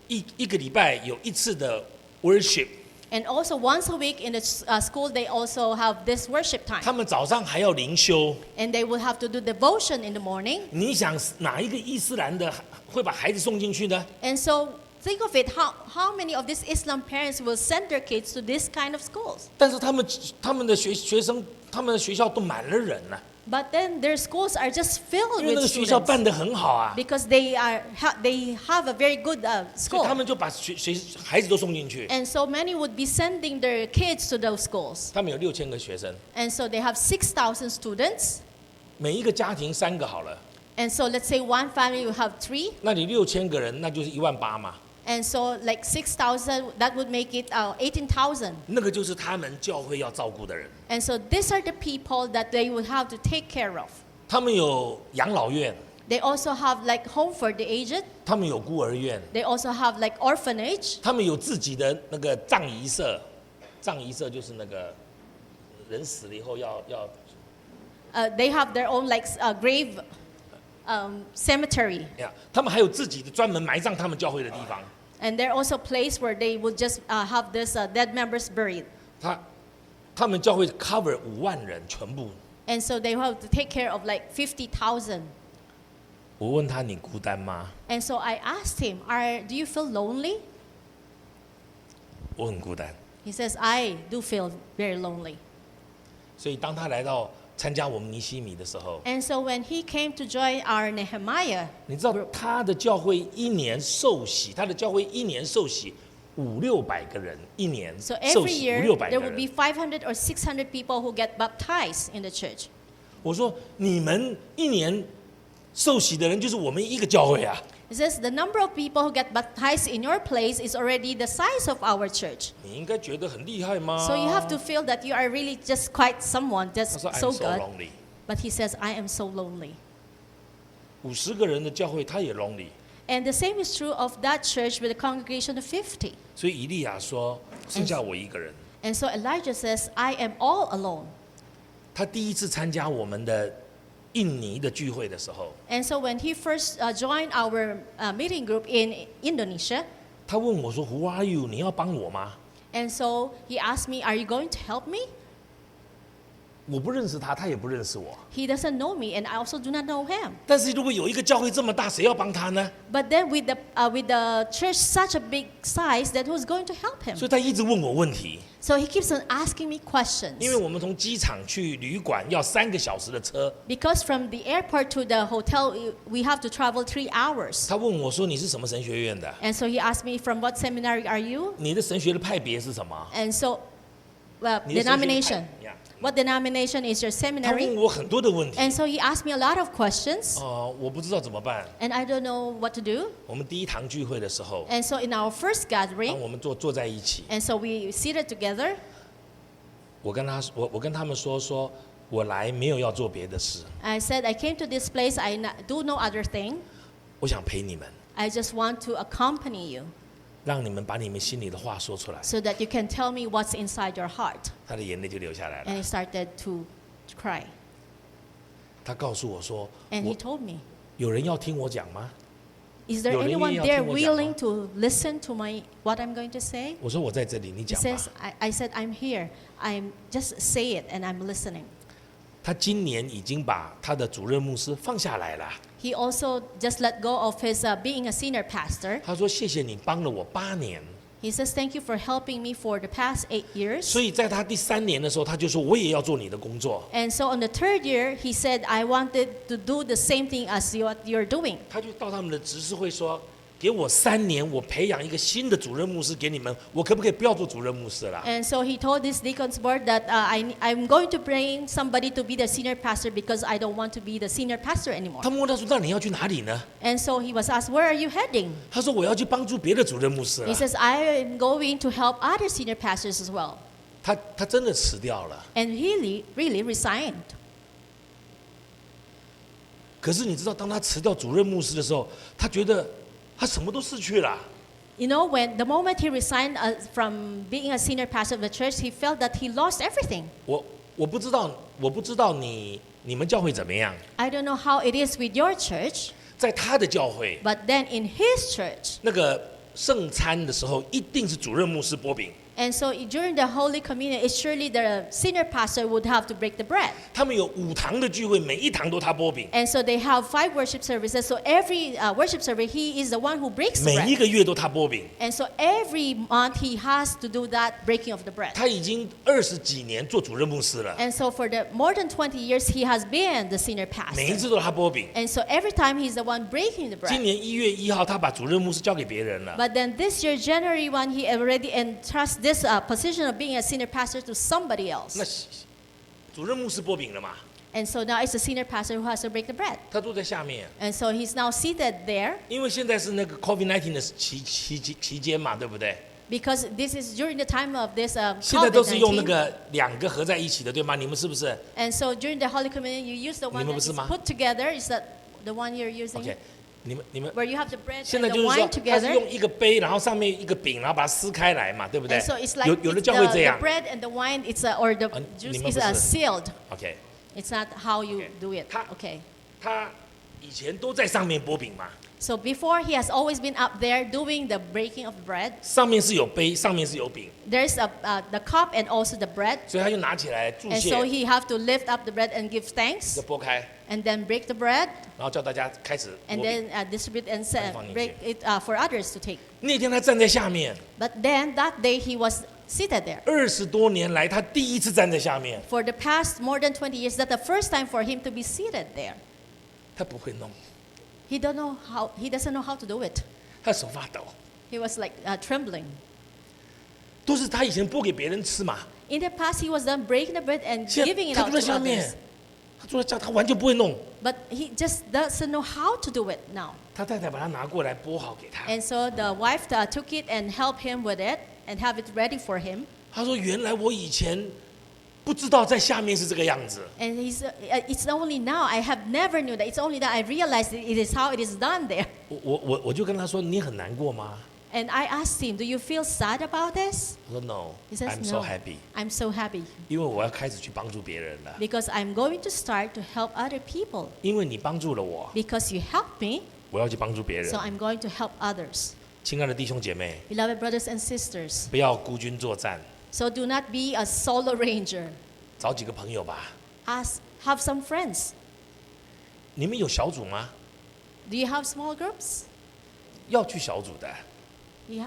一个礼拜有一次的 worship， And also once a week in the school, they also have this worship time. 他们早上还要灵修。 And they will have to do devotion in the morning. 你想哪一个伊斯兰的会把孩子送进去呢？ And so think of it, how many of these Islam parents will send their kids to this kind of schools? 但是他们的学生，他们的学校都满了人了， But then their schools are just filled 因为那 with 个学校 students 办得很好啊， because they have a very good 所以 school. 他们就把孩子都送进去。 And so many would be sending their kids to those schools. 他们有6000个学生， And so they have 6,000 students. 每一个家庭3个好了， And so let's say one family will have 3. 那你6000个人，那就是18000嘛。 And so like 6,000, that would make it 18,000. 那个就是他们教会要照顾的人。 And so these are the people that they would have to take care of. 他们有养老院， They also have like home for the aged. 他们有孤儿院， They also have like orphanage. 他们有自己的那个葬仪社。葬仪社就是那个人死了以后要 They have their own like grave cemetery. 呀，他们还有自己的专门埋葬他们教会的地方。 And there are also place where they would just have this dead members buried. 他们教会 cover5万人全部。 And so they have to take care of like 50,000. 我问他你孤单吗？ And so I asked him, do you feel lonely? 我很孤单。 He says, I do feel very lonely. 所以当他来到参加我们尼西米的时候， And so when he came to join our Nehemiah, 你知道他的教会一年受洗，他的教会一年受洗500-600个人，一年 so 受 every 洗year 500-600 there 个 would be 人。 500 or 600 people who get baptized in the church. 我说你们一年受洗的人就是我们一个教会啊。 It says the number of people who get baptized in your place is already the size of our church. 你应该觉得很厉害吗？ So you have to feel that you are really just quite someone, 他 just 说 so I'm so good. lonely。 But he says, I am so lonely. 50个人的教会他也 lonely。 And the same is true of that church with a congregation of 50. 所以以利亚说剩下我一个人。 And so Elijah says, I am all alone. 他第一次参加我们的印尼的聚会的时候， And so when he first joined our meeting group in Indonesia, 他问我说 Who are you？ 你要帮我吗？ and so he asked me, are you going to help me? 我不认识他，他也不认识我。 He doesn't know me, and I also do not know him. 但是如果有一个教会这么大，谁要帮他呢？ But then with the church such a big size, that who's going to help him? 所以他一直问我问题。 So he keeps on asking me questions. 因为我们从机场去旅馆要3个小时的车， Because from the airport to the hotel, we have to travel 3 hours. 他问我说你是什么神学院的？ And so he asked me, from what seminary are you? 你的神学的派别是什么？ And so, 你的神学的派 denomination. 呀 What denomination is your 他 seminary? 问我很多的问题。 And so he asked me a lot of questions, 我不知道怎么办。 and I don't know what to do. 我们第一堂聚会的时候， And so in our first 当 gathering, 我们坐在一起， and so we seated together, 我跟他们说我来没有要做别的事， I said, I came to this place, do no other thing. 我想陪你们， I just want to accompany you 让你们把你们心里的话说出来。 so that you can tell me what's inside your heart. 他的眼泪就流下来 And 了。 he started to cry. 他告诉我说， And he told me, 有人要听我讲吗？ is there 有人愿意 anyone 要 there 听我讲吗？ willing to listen to what I'm going to say? 我说我在这里，你 He 讲吧 says,。I said, I'm here. I'm just say it and I'm listening. 他今年已经把他的主任牧师放下来了。 He also just let go of his being a senior pastor. 他说谢谢你帮了我8年。He says, "Thank you for helping me for the past 8 years." 所以在他第3年的时候，他就说我也要做你的工作。 And so on the 3rd year, he said, "I wanted to do the same thing as what you're doing." 他就到他们的执事会说，给我3年，我培养一个新的主任牧师给你们，我可不可以不要做主任牧师了？ And so he told this deacons board that I'm going to bring somebody to be the senior pastor because I don't want to be the senior pastor anymore. 他们问他说，那你要去哪里呢？ And so he was asked, "Where are you heading?" 他说我要去帮助别的主任牧师 He 了。 says, "I am going to help other senior pastors as well." 他真的辞掉了。 And he really resigned. 可是你知道，当他辞掉主任牧师的时候，他觉得他什么都失去了。 You know, when the moment he resigned from being a senior pastor of the church, he felt that he lost everything. 我不知道你们教会怎么样， I don't know how it is with your church, 在他的教会， but then in his church, 那个圣餐的时候，一定是主任牧师擘饼。 and so during the Holy Communion, it's surely the senior pastor would have to break the bread. 他们有5堂的聚会，每一堂都他擘饼， And so they have 5 worship services. So every worship service, he is the one who breaks the 每一 bread. 个月都他擘饼。 And so every month he has to do that breaking of the bread. 他已经20几年做主任牧师了， And so for the more than 20 years, he has been the senior 每一 pastor. 次都他擘饼。 And so every time he's the one breaking the 今 bread. 年1月1号，他把主任牧师交给别人了。 But then this year, January 1, he already entrusts this position of being a senior pastor to somebody 那 else. 主任牧师擘饼了嘛？ And so now it's the senior pastor who has to break the bread. 他坐在下面， And so he's now seated there 因为现在是那个 COVID-19 的期间嘛，对不对？ because this is during the time of this 现在都是用那 COVID-19. 个2个合在一起的，对吗？你们是不是 And so during the Holy Communion, you use the one 你们 that 不是 is 吗？ put together. Is that the one you're using? ？OK，你们 Where you have the bread 现 and 在 the 就是说， wine 他是 together. 用一个杯，然后上面一个饼，然后把它撕开来嘛，对不对 And so it's？like 有的 it's 教会这 the 样。 bread and the wine, it's or the juice 你们 is 不是。 sealed. OK， It's not how you Okay. do it. 他 Okay. 他以前都在上面擘饼嘛， So before he has always been up there doing the breaking of bread. 上面是有杯，上面是有饼， There's the cup and also the bread. 所以他就拿起来注 And 谢， so he have to lift up the bread and give thanks 就拨开， and then break the bread 然后叫大家开始 and 擘饼。 then distribute and 放进去。 break it for others to take. 那天他站在下面， But then that day he was seated there. 20多年来他第一次站在下面， For the past more than 20 years, that's the first time for him to be seated there. 他不会弄， He doesn't know how to do it. 他手发抖， He was like trembling. 都是他以前拨给别人吃嘛。 In the past, he was done breaking the bread and 现 giving 在 it 他 out 坐在 to 下面 others.，他坐在家，他完全不会弄。 But he just doesn't know how to do it now. 他太太把它拿过来拨好给他。 And so the wife took it and helped him with it and have it ready for him. 他说：“原来我以前不知道在下面是这个样子。 And it's only now, I have never knew that. It's only that I realized it is how it is done there. 我就跟他说：你很难过吗？ And I asked him, "Do you feel sad about this?" 他说 No, He says, I'm so "No, happy， I'm so happy 因为我要开始去帮助别人了。 because I'm going to start to help other people. 因为你帮助了我， Because you helped me, 我要去帮助别人 so。I'm going to help others." 亲爱的弟兄姐妹， Beloved brothers and sisters, 不要孤军作战， so do not be a solo ranger. 找几个朋友吧。 Have some friends. 你们有小组吗？ Do you have small groups? 要去小组的， You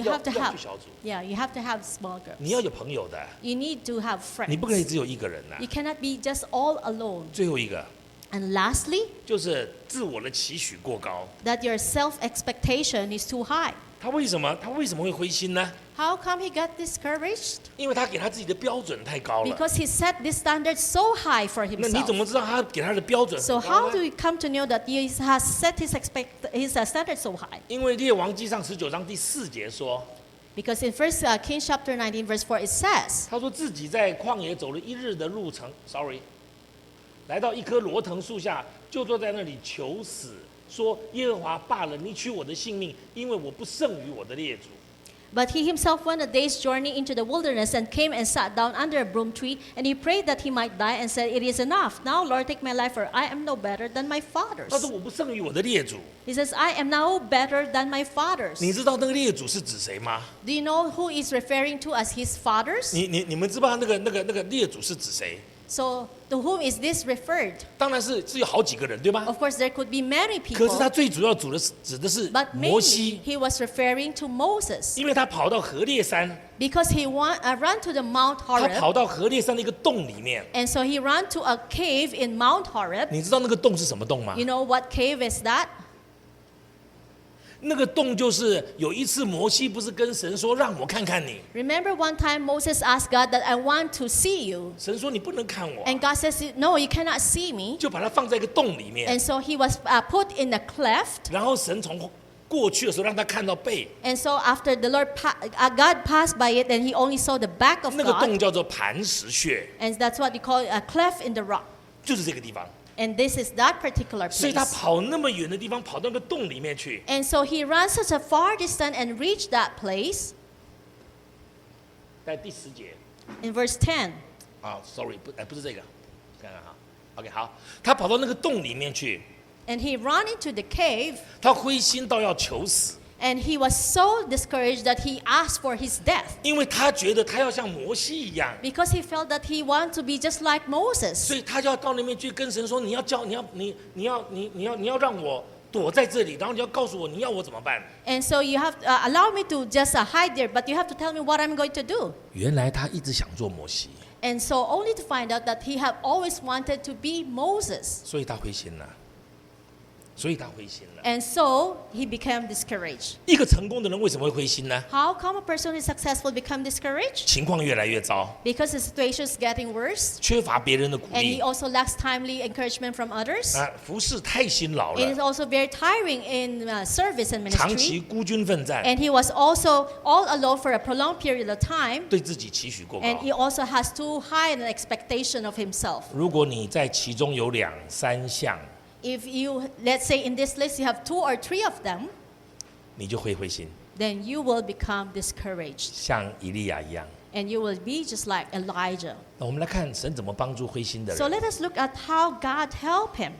要 have to 要 have. 去小组。 Yeah, you have to have small 你要 groups. 有朋友的， You need to have 你不可以 friends. 只有一个人呐。 You cannot be just all alone. 最后一个 And lastly, 就是自我的期许过高。 that your self-expectation is too high. 他为什么会灰心呢？ How come he got discouraged? 因为他给他自己的标准太高了。 Because he set this standard so high for 那你怎 himself. 么知道他给他的标准 So 很高 how do 呢？ we come to know that he has set his standard so high? 因为列王纪上19章第4节说， Because in 1 Kings chapter 19 verse 4 it says, 他说自己在旷野走了1日的路程，sorry， 来到一棵罗藤树下，就坐在那里求死，说耶和华罢了，你取我的性命，因为我不胜于我的列祖。 But he himself went a day's journey into the wilderness and came and sat down under a broom tree, and he prayed that he might die and said, "It is enough. Now, Lord, take my life, for I am no better than my 他 fathers." 说我不胜于我的列祖。 He says, "I am now better than my fathers." 你知道那个列祖是指谁吗？ Do you know who is referring to as his fathers? 你们知道那个列祖是指谁？ So to whom is this referred? 当然是有好几个人，对吧？ Of course, there could be many 可是 people, 他最主要指的是 but 摩 mainly 西， he was referring to Moses 因为他跑到何烈山， because he ran to the Mount 他 Horeb, 跑到何烈山的一个洞里面。 and so he ran to a cave in Mount Horeb. 你知道那个洞是什么洞吗？ You know what cave is that? 那个洞就是有一次摩西不是跟神说让我看看你， Remember one time Moses asked God that I want to see you, 神说你不能看我， and God says, no, you cannot see me. 就把它放在一个洞里面， And so he was put in a cleft. 然后神从过去的时候让他看到背， And so after the God passed by it, and he only saw the back of 那个 God, 洞叫做磐石穴， and that's what we call a cleft in the rock. 就是这个地方。 And this is that particular 所以他 place. 跑那么远的地方，跑到那个洞里面去。 And so he ran such a far distance and reached that place 在第10节 in verse 10. 啊，sorry， 不是这个，看看哈 ，OK， 好，他跑到那个洞里面去， And he ran into the cave, 他灰心到要求死， and he was so discouraged that he asked for his death 因为他觉得他要像摩西一样， because he felt that he wanted to be just like Moses. 所以他就要到那边去跟神说：“你要让我躲在这里，然后你要告诉我你要我怎么办。” And so you have allow me to just hide there, but you have to tell me what I'm going to do. 原来他一直想做摩西， And so only to find out that he had always wanted to be Moses. 所以他灰心了。 And so he became discouraged. 一个成功的人为什么会灰心呢？ How come a person who is successful become discouraged? 情况越来越糟， Because the situation is getting worse, 缺乏别人的鼓 and 励 he，also lacks timely encouragement from others. 服侍太辛劳 It is 了， also very tiring in service and 长期 ministry. 孤军奋战， And he was also all alone for a prolonged period of time. 对自己期许过高 And。he also has too high an expectation of himself. 如果你在其中有2、3项， If you, let's say in this list, you have 2 or 3 of them, 你就会灰心， then you will become discouraged. 像以利亚一样。 And you will be just like Elijah. 那我们来看神怎么帮助灰心的 So 人。 let us look at how God helped him.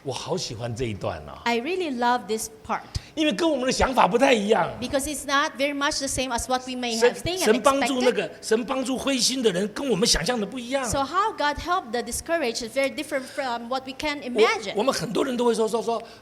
我好喜欢这一段啊， I really love this part 因为跟我们的想法不太一样。 because it's not very much the same as what we may have 神 think and 神帮助那 expected. 个神帮助灰心的人，跟我们想象的不一样。 So how God helped the discouraged is very different from what we can 我 imagine. 们很多人都会说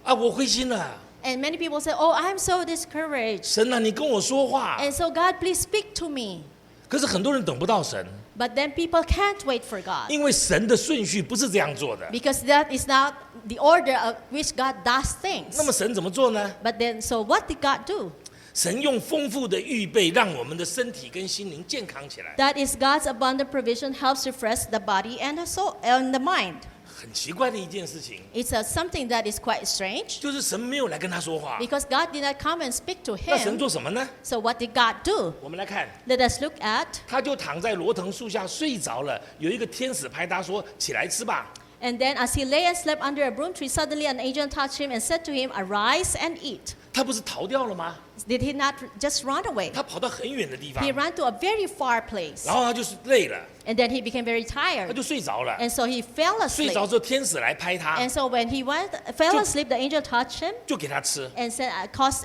啊，我灰心了。 And many people say, oh, I'm so discouraged. 神啊，你跟我说话。 And so God, please speak to me. 可是很多人等不到神， But then people can't wait for God 因为神的顺序不是这样做的。 because that is not the order of which God does things. 那么神怎么做呢？ But then, so what did God do? 神用丰富的预备，让我们的身体跟心灵健康起来。 That is God's abundant provision helps refresh the body and the soul and the mind. 很奇怪的一件事情， It's something that is quite strange 就是神没有来跟他说话。 because God did not come and speak to 那神 him. 做什么呢？ So what did God do? 我们来看， Let us look at. 他就躺在罗藤树下睡着了。有一个天使拍他说：“起来吃吧。” And then as he lay and slept under a broom tree, suddenly an angel touched him and said to him, Arise and eat. 他不是逃掉了吗？ Did he not just run away? 他跑到很远的地方 He，ran to a very far place. 然后他就是累了， And then he became very 他 tired. 就睡着了。 And so he fell 睡 asleep. 着之后，天使来拍他 And，so when he fell asleep, the angel touched him 就给他吃。 and said,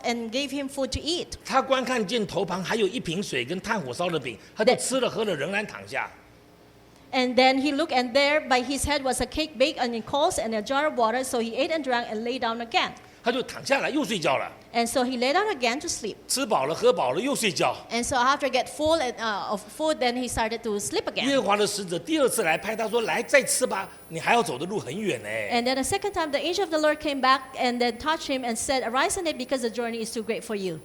and gave him food to eat. 他观看见头旁还有一瓶水跟炭火烧的饼，他就吃了喝了，仍然躺下。 And then he looked, and there by his head was a cake baked on coals and a jar of water. So he ate and drank and lay down again. 他就躺下来又睡觉了， And so he lay down again to sleep. 吃饱了喝饱了又睡觉。 And so after get full of food, then he started to sleep 耶 again. 和华的使者第2次来拍他说：“来，再吃吧，你还要走的路很远呢。” And then a second time, the angel of the Lord came back and then touched him and said, Arise and eat because the journey is too great for you.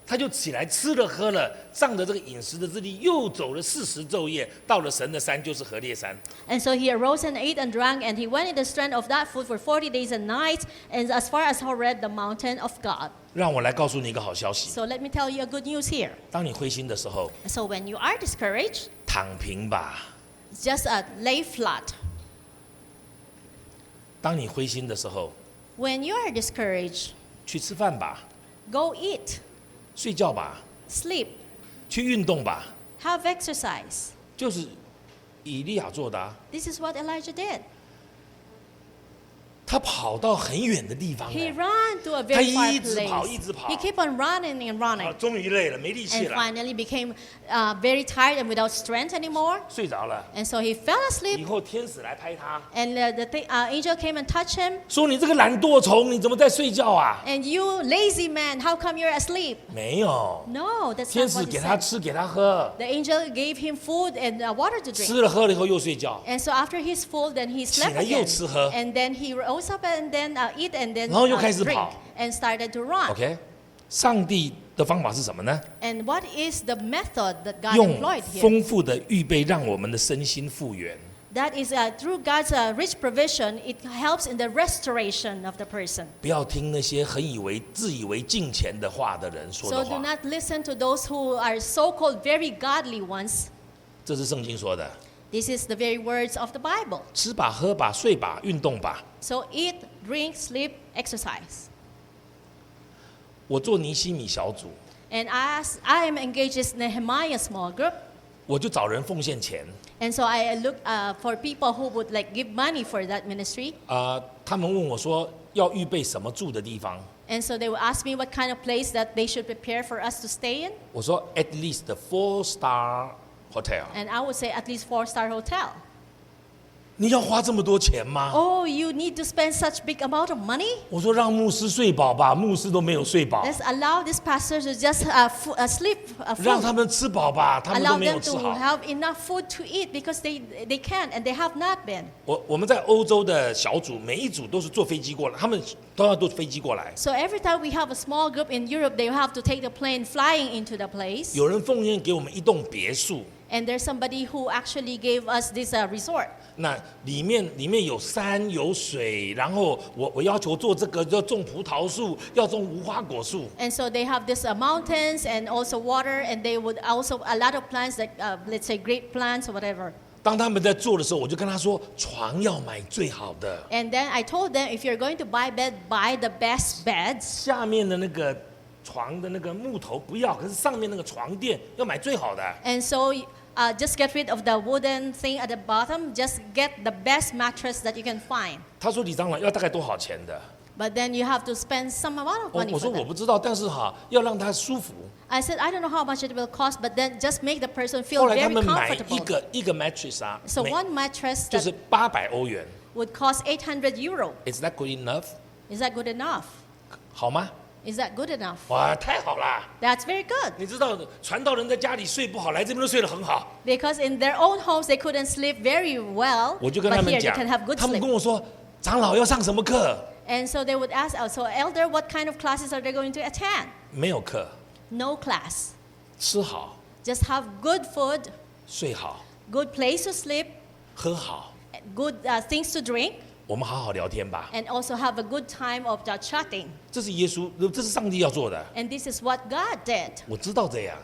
他就起来吃了喝了，仗着这个饮食的之力，又走了40昼夜，到了神的山，就是何烈山。 And so he arose and ate and drank, and he went in the strength of that food for 40 days and nights, and as far as Horeb, the mountain of God. 让我来告诉你一个好消息： So let me tell you a good news here. 当你灰心的时候， So when you are discouraged, 躺平吧； just lay flat. 当你灰心的时候， When you are discouraged, 去吃饭吧， go eat, 睡觉吧， sleep, 去运动吧， have exercise. 就是以利亚做的啊。 This is what Elijah did. 他跑到很远的地方 He 哎， ran to a 他 very far 一直跑 place. 一直跑 He kept on running and running. 终于累了，没力气 And 了， finally became very tired and without strength anymore. 睡着了。 And so he fell 以 asleep. 后天使来拍他， And angel came and touched him. 说你这个懒惰虫，你怎么在睡觉啊？ And you lazy man, how come you're asleep? 没有， No, that's 天 not 使 what he 给他 said. 吃，给他喝， The angel gave him food and water to drink. 吃了喝了以后又睡觉， And so after he's full, then he slept 起来又 again. 吃喝。 And then he rose up and then eat and then 然后又开始 drink 跑。 and started to run. OK，上帝的方法是什么呢？ And what is the method that God 用 employed here? 丰富的预备，让我们的身心复原。 That is through God's rich provision, it helps in the restoration of the person. 不要听那些自以为敬虔的话的人说 So 的 do 话， not listen to those who are so-called very godly ones. 这是圣经说的。 This is the very words of the Bible. 吃吧，喝吧，睡吧，运动吧。 So eat, drink, sleep, exercise. 我做尼希米小组， And as I am engaged in Nehemiah small group, 我就找人奉献钱。 and so I look for people who would like give money for that ministry. 他们问我说要预备什么住的地方， And so they will ask me what kind of place that they should prepare for us to stay in. 我说 at least 4-star hotel。 And I would say at least 4-star hotel. 你要花这么多钱吗？ Oh, you need to spend such big amount of money? 我说让牧师睡饱吧，牧师都没有睡饱。 Let's allow these pastors to just sleep 让 full. 他们吃饱吧，他们都 Allow 没有 them 吃 to 好。 have enough food to eat because they can and they have not been. 我们在欧洲的小组，每一组都是坐飞机过来，他们都要坐飞机过来。 So every time we have a small group in Europe, they have to take the plane flying into the place. 有人奉献给我们一栋别墅， And there's somebody who actually gave us this resort. 那里面有山有水，然后我要求做这个，要种葡萄树，要种无花果树。 And so they have this mountains and also water, and they would also a lot of plants like let's say grape plants or whatever. 当他们在做的时候，我就跟他说，床要买最好的， And then I told them, if you're going to buy bed, buy the best beds. 下面的那个床的那个木头不要，可是上面那个床垫要买最好的。 And so just get rid of the wooden thing at the bottom. Just get the best mattress that you can find. 他说李长老要大概多少钱的？ But then you have to spend some amount of money 我 for 说我 that. 不知道，但是要让他舒服。 I said, I don't know how much it will cost, but then just make the person 后 feel 来他 very 们买 comfortable. 一个 mattress 啊， So one mattress 就 that 是800欧元。 would cost 800 euro. Is that good enough？ Is that good enough? 好吗？ Is that good enough? 哇，太好啦！ That's very good. 你知道传道人在家里睡不好，来这边都睡得很好。 Because in their own homes they couldn't sleep very well, 我就跟他 but 们 here they 讲 can have，good 他们 sleep. 跟我说，长老要上什么课？ And so they would ask, so elder, what kind of classes are they going to attend? 没有课， No class. 吃好， Just have good food, 睡好， good place to sleep, 喝好， good things to drink, 我们好好聊天吧。 and also have a good time of chatting. 这是耶稣，这是上帝要做的。 And this is what God did. 我知道这样，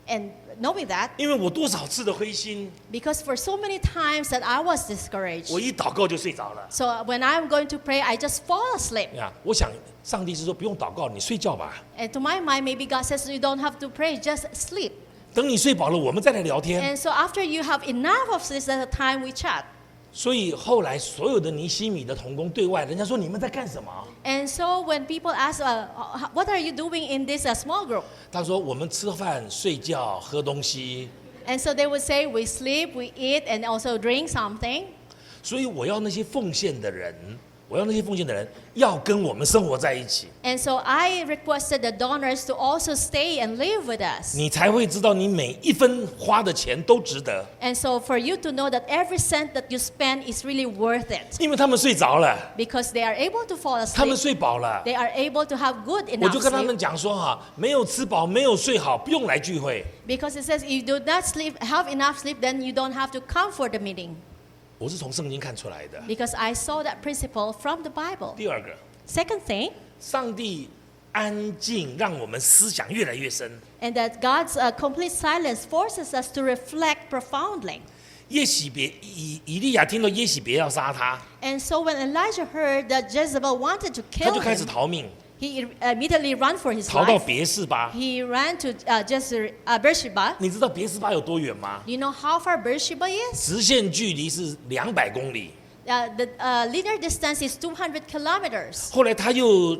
And knowing that, 因为我多少次的灰心， because for so many times that I was discouraged. 我一祷告就睡着了。 So when I'm going to pray, I just fall asleep. 呀，我想上帝是说不用祷告，你睡觉吧。 And to my mind, maybe God says you don't have to pray, just sleep. 等你睡饱了，我们再来聊天。 And so after you have enough of this at the time, we chat. 所以后来所有的尼希米的同工对外，人家说你们在干什么？ And so when people ask, what are you doing in this small group? 他说我们吃饭、睡觉、喝东西。 And so they would say, we sleep, we eat, and also drink something. 所以我要那些奉献的人，要跟我们生活在一起， And so I requested the donors to also stay and live with us. 你才会知道你每一分花的钱都值得。 And so for you to know that every cent that you spend is really worth it. 因为他们睡着了， Because they are able to fall 他们 asleep. 睡饱了， They are able to have good 我 enough 就跟他们 sleep. 讲说哈，没有吃饱，没有睡好，不用来聚会。 Because it says if you do not sleep, have enough sleep, then you don't have to come for the meeting. 我是从圣经看出来的。 Because I saw that principle from the Bible. 第二个， Second thing, 上帝安静，让我们思想越来越深。 and that God's complete silence forces us to reflect profoundly. 以利亚听到耶喜别要杀他， And so when Elijah heard that Jezebel wanted to 他 kill 就开始 him, 逃命， he immediately ran for his 逃到 life. 别是巴。 He ran to Beersheba. 你知道别是巴有多远吗？ Do you know how far Beersheba is? 直线距离是200公里。The linear distance is 200 kilometers. 后来他又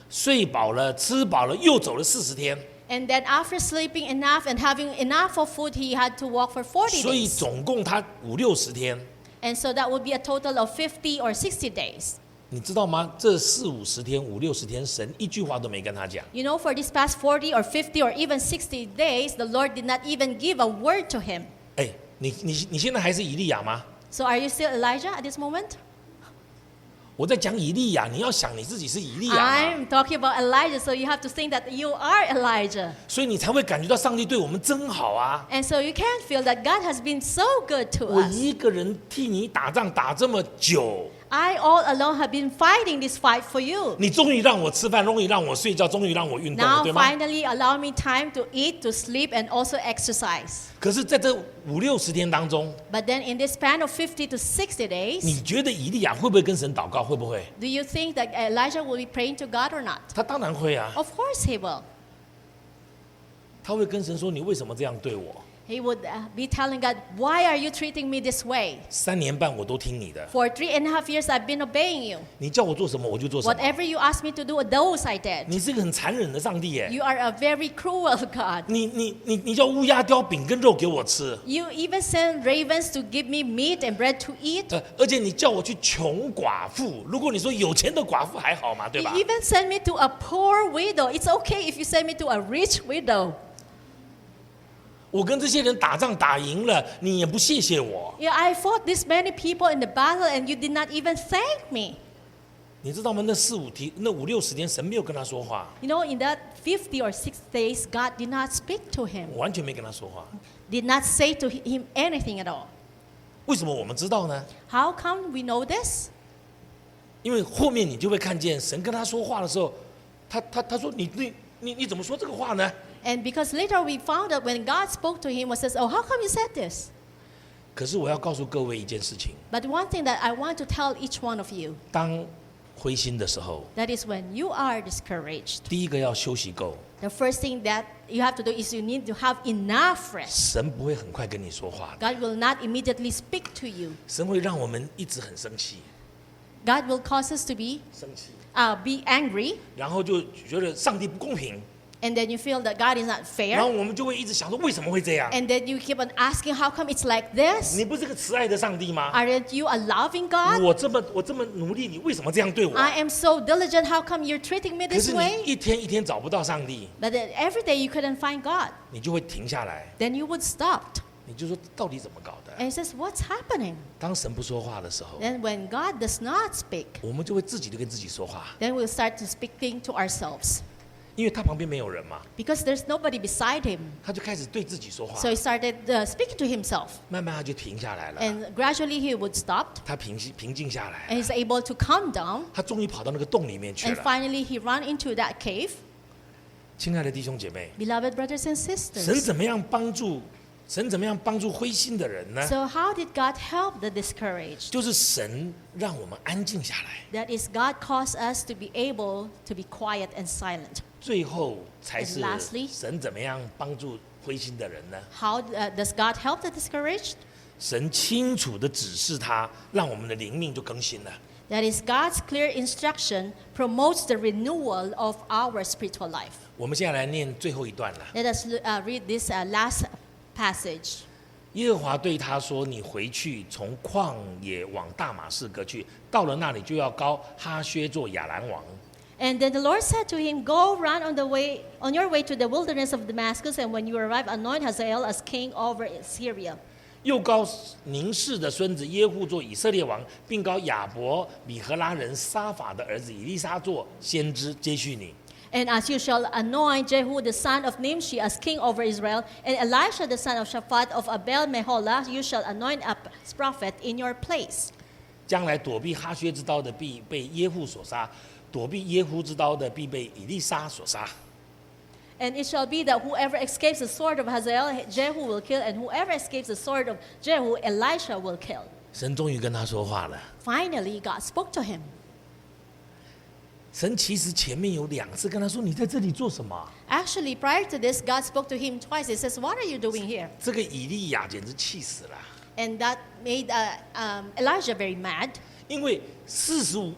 睡饱了，吃饱了，又走了40天。And then after sleeping enough and having enough of food, he had to walk for 40所以 days. 总共他50-60天。And so that would be a total of 50 or 60 days. 你知道吗？这40-50天、50-60天，神一句话都没跟他讲。You know, for this past 40 or 50 or even 60 days, the Lord did not even give a word to him. 哎，你现在还是以利亚吗？ So are you still Elijah at this moment? 我在讲以利亚，你要想你自己是以利亚嘛， I'm talking about Elijah, so you have to think that you are Elijah. 所以你才会感觉到上帝对我们真好啊！ And so you can feel that God has been so good to 我 us. 一个人替你打仗打这么久， I all alone have been fighting this fight for you. 你终于让我吃饭，终于让我睡觉，终于让我运动了， Now 对吗？ finally allow me time to eat, to sleep, and also exercise. 可是在这50-60天当中， But then in this span of 50 to 60 days, 你觉得以利亚会不会跟神祷告？会不会？ do you think that Elijah will be praying to God or not? 他当然会啊， Of course he will. 他会跟神说：“你为什么这样对我？ He would be telling God, why are you treating me this way? 3年半我都听你的， For 3.5 years I've been obeying you. 你叫我做什么我就做什么。 Whatever you ask me to do, those I did. 你是一个很残忍的上帝耶！ You are a very cruel God. 你叫乌鸦叼饼跟肉给我吃， You even send ravens to give me meat and bread to eat. 而且你叫我去穷寡妇。如果你说有钱的寡妇还好嘛，对 You 吧？ even send me to a poor widow. It's okay if you send me to a rich widow. 我跟这些人打仗打赢了，你也不谢谢我。 Yeah, I fought this many people in the battle and you did not even thank me. 你知道吗？那50-60天，神没有跟他说话， You know, in that 50 or 60 days, God did not speak to him, 完全没跟他说话。 did not say to him anything at all. 为什么我们知道呢？ How come we know this? 因为后面你就会看见神跟他说话的时候，他说你怎么说这个话呢？ And because later we found out when God spoke to him, was says, "Oh, how come you said this?" 可是我要告诉各位一件事情： But one thing that I want to tell each one of you, 当灰心的时候， that is when you are discouraged. 第一个要休息够， The first thing that you have to do is you need to have enough rest. 神不会很快跟你说话的， God will not immediately speak to you. 神会让我们一直很生气， God will cause us to be 生气， be angry, 然后就觉得上帝不公平， and then you feel that God is not 然后 fair, 我们就会一直想说为什么会这样？ and then you keep on asking, how come it's like this? 你不是个慈爱的上帝吗？ Aren't you a loving God? 我这么努力，你为什么这样对我？ I am so diligent, how come you're treating me 可 this 是 way? 你一天一天找不到上帝， But then every day you couldn't find God. 你就会停下来， Then you would stop. 你就说到底怎么搞的？ And he says, what's happening? 当神不说话的时候， Then when God does not speak, 我们就会自己就跟自己说话， then we'll start to speaking to ourselves. 因为他旁边没有人嘛， Because there's nobody beside him. 他就开始对自己说话 So，he started speaking to himself. 慢慢他就停下来了， And gradually he would stop 他平静下来 and 了， he's able to calm down. 他终于跑到那个洞里面去 And 了。 finally he ran into that cave. 亲爱的弟兄姐妹， Beloved brothers and 神 sisters. 怎么样帮助灰心的人呢？ So how did God help the discouraged? 就是神让我们安静下来， That is, God caused us to be able to be quiet and silent. 最后才 And 是 lastly，神怎么样帮助灰心的人呢？ How does God help the discouraged? 神清楚的指示他，让我们的灵命就更新了。 That is, God's clear instruction promotes the renewal of our spiritual life. 我们现在来念最后一段了。 Let us read this last passage. 耶和华对他说：“你回去，从旷野往大马士革去，到了那里就要膏哈薛做亚兰王。” And then the Lord said to him, "Go run on your way to the wilderness of Damascus, and when you arrive, anoint Hazael as king over Syria." 又膏宁氏的孙子耶户做以色列王，并膏亚伯米和拉人沙法的儿子以利沙做先知，接续你。 And as you shall anoint Jehu the son of Nimshi as king over Israel, and Elisha the son of Shaphat of Abel Meholah, you shall anoint as prophet in your place. 将来躲避哈薛之刀的必被耶户所杀，躲避耶户之刀的必被以利沙所杀。 And it shall be that whoever escapes the sword of Hazael, Jehu will kill, and whoever escapes the sword of Jehu, Elisha will kill. 神终于跟他说话了。 Finally, God spoke to him. 神其实前面有2次跟他说：“你在这里做什么？” Actually, prior to this, God spoke to him twice. He says, "What are you doing here?" 这个以利亚简直气死了。And that made Elijah very mad. 因为50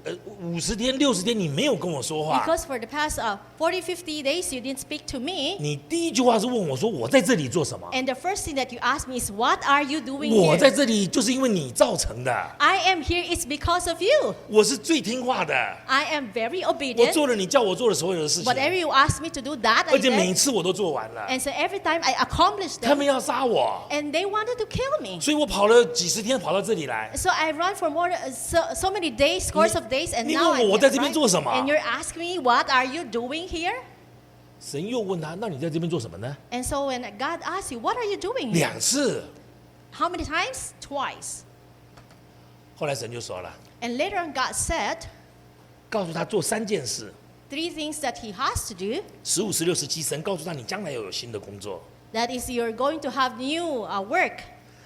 天60天你没有跟我说话， Because for the past 40, 50 days you didn't speak to me. 你第一句话是问我说我在这里做什么？ And the first thing that you asked me is, what are you doing 我 here? 在这里就是因为你造成的， I am here, it's because of you. 我是最听话的， I am very 我 obedient. 做了你叫我做的所有的事情， Whatever you ask me to do, that I 而且每一 did. 次我都做完了。 And so every time I accomplished 他 them, 们要杀我， and they wanted to kill me. 所以我跑了几十天跑到这里来。 So I run for so many days, scores of days, and 你 now 问 I 我在 can 这边 run. 做什么？ And you're asking me, what are you doing here? 神又问他，那你在这边做什么呢？ And so when God asks you, what are you doing here? 两次， How many times? Twice. 后来神就说了， And later on, God said 告诉他做3件事。 3 things that he has to do. 15、16、17，神告诉他你将来要有新的工作。 That is, you're going to have new work.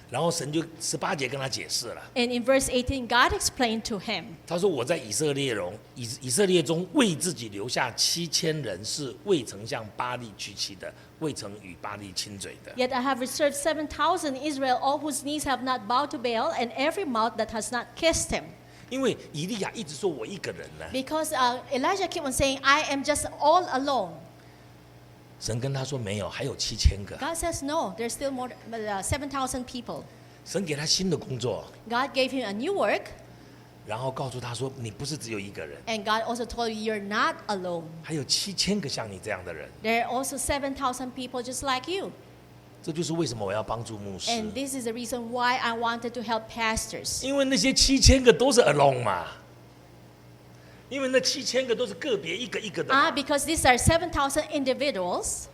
然后神就18节跟他解释了， And in verse 18, God explained to him 他说我在以色列中为自己留下7000人是未曾向巴力屈膝的，未曾与巴力亲嘴的。 Yet I have reserved 7,000 in Israel, all whose knees have not bowed to Baal, and every mouth that has not kissed him. 因为以利亚一直说我一个人呢， Because Elijah kept on saying, I am just all alone. 神跟他说没有，还有7000个。 God says, no, there's still more, 7,000 people. 神给他新的工作， God gave him a new work, 然后告诉他说你不是只有一个人， and God also told you, you're not alone. 还有7000个像你这样的人。 There are also 7,000 people just like you. 这就是为什么我要帮助牧师， And this is the reason why I wanted to help pastors. 因为那些7000个都是 alone 嘛，因为那7000个都是个别一个一个的嘛， Because these are 7,000 individuals,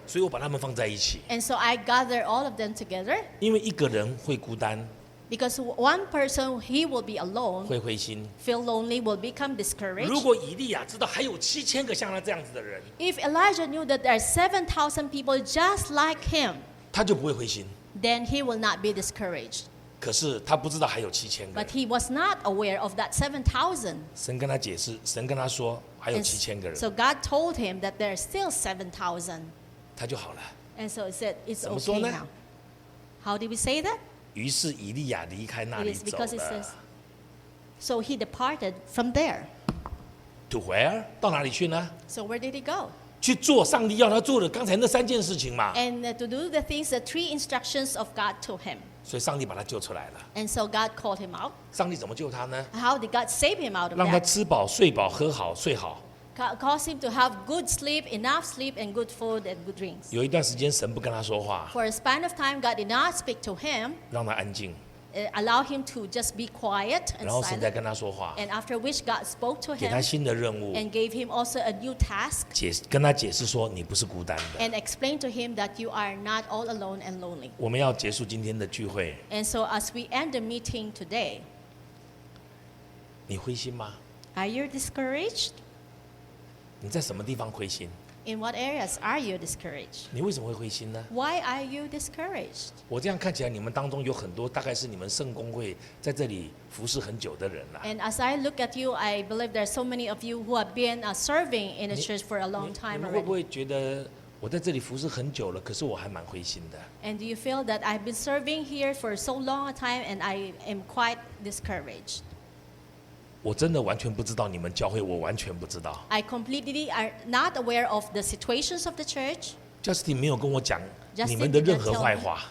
所以我把他们放在一起。 and so I gather all of them together. 因为一个人会孤单， Because one person, he will be alone, 会灰心。 feel lonely, will become 如 discouraged. 果以利亚知道还有7000个像他这样子的人， If Elijah knew that there are 7,000 people just like him, 他就不会灰心。 then he will not be discouraged. 可是他不知道还有7000个 But he was not aware of that 7,000. 神跟他解释，神跟他说还有 And 7000个人， so God told him that there are still 7,000. 他就好了。 And so he said, it's 怎么说 okay 呢？ now. How did we say that? 于是以利亚离开那 It 里 is 走 because it 了 says,。So he departed from there. To where？到哪里去呢？ So where did he go? 去做上帝要他做的刚才那3件事情嘛。 And to do the things, the 3 instructions of God to him. 所以上帝把他救出来了。 And so God called him out. 上帝怎么救他呢？ How did God save him out of 让他 that? 吃饱、睡饱、喝好、睡好。 Cause him to have good sleep, enough sleep, and good food and good drinks. 有一段时间神不跟他说话， For a span of time, God did not speak to him, 让他安静， allow him to just be quiet and 然后神再 silent. 跟他说话， And after which God spoke to 给他 him 新的任务， and gave him also a new task 跟他解释说你不是孤单的。 and explained to him that you are not all alone and lonely. 我们要结束今天的聚会， And so as we end the meeting today, 你灰心吗？ are you discouraged? 你在什么地方灰心？ In what areas are you discouraged? 你为什么会灰心呢？ Why are you discouraged? 我这样看起来，你们当中有很多大概是你们圣公会在这里服侍很久的人啦。 And as I look at you, I believe there are so many of you who have been serving in the church for a 你 long time 们会不 already. 会觉得我在这里服侍很久了，可是我还蛮灰心的？ And do you feel that I've been serving here for so long a time and I am quite discouraged? 我真的完全不知道你们教会，我完全不知道。 I completely are not aware of the situations of the church, Justin 没有跟我讲 Justin 你们的 did 任 not 何 tell 坏 me 话，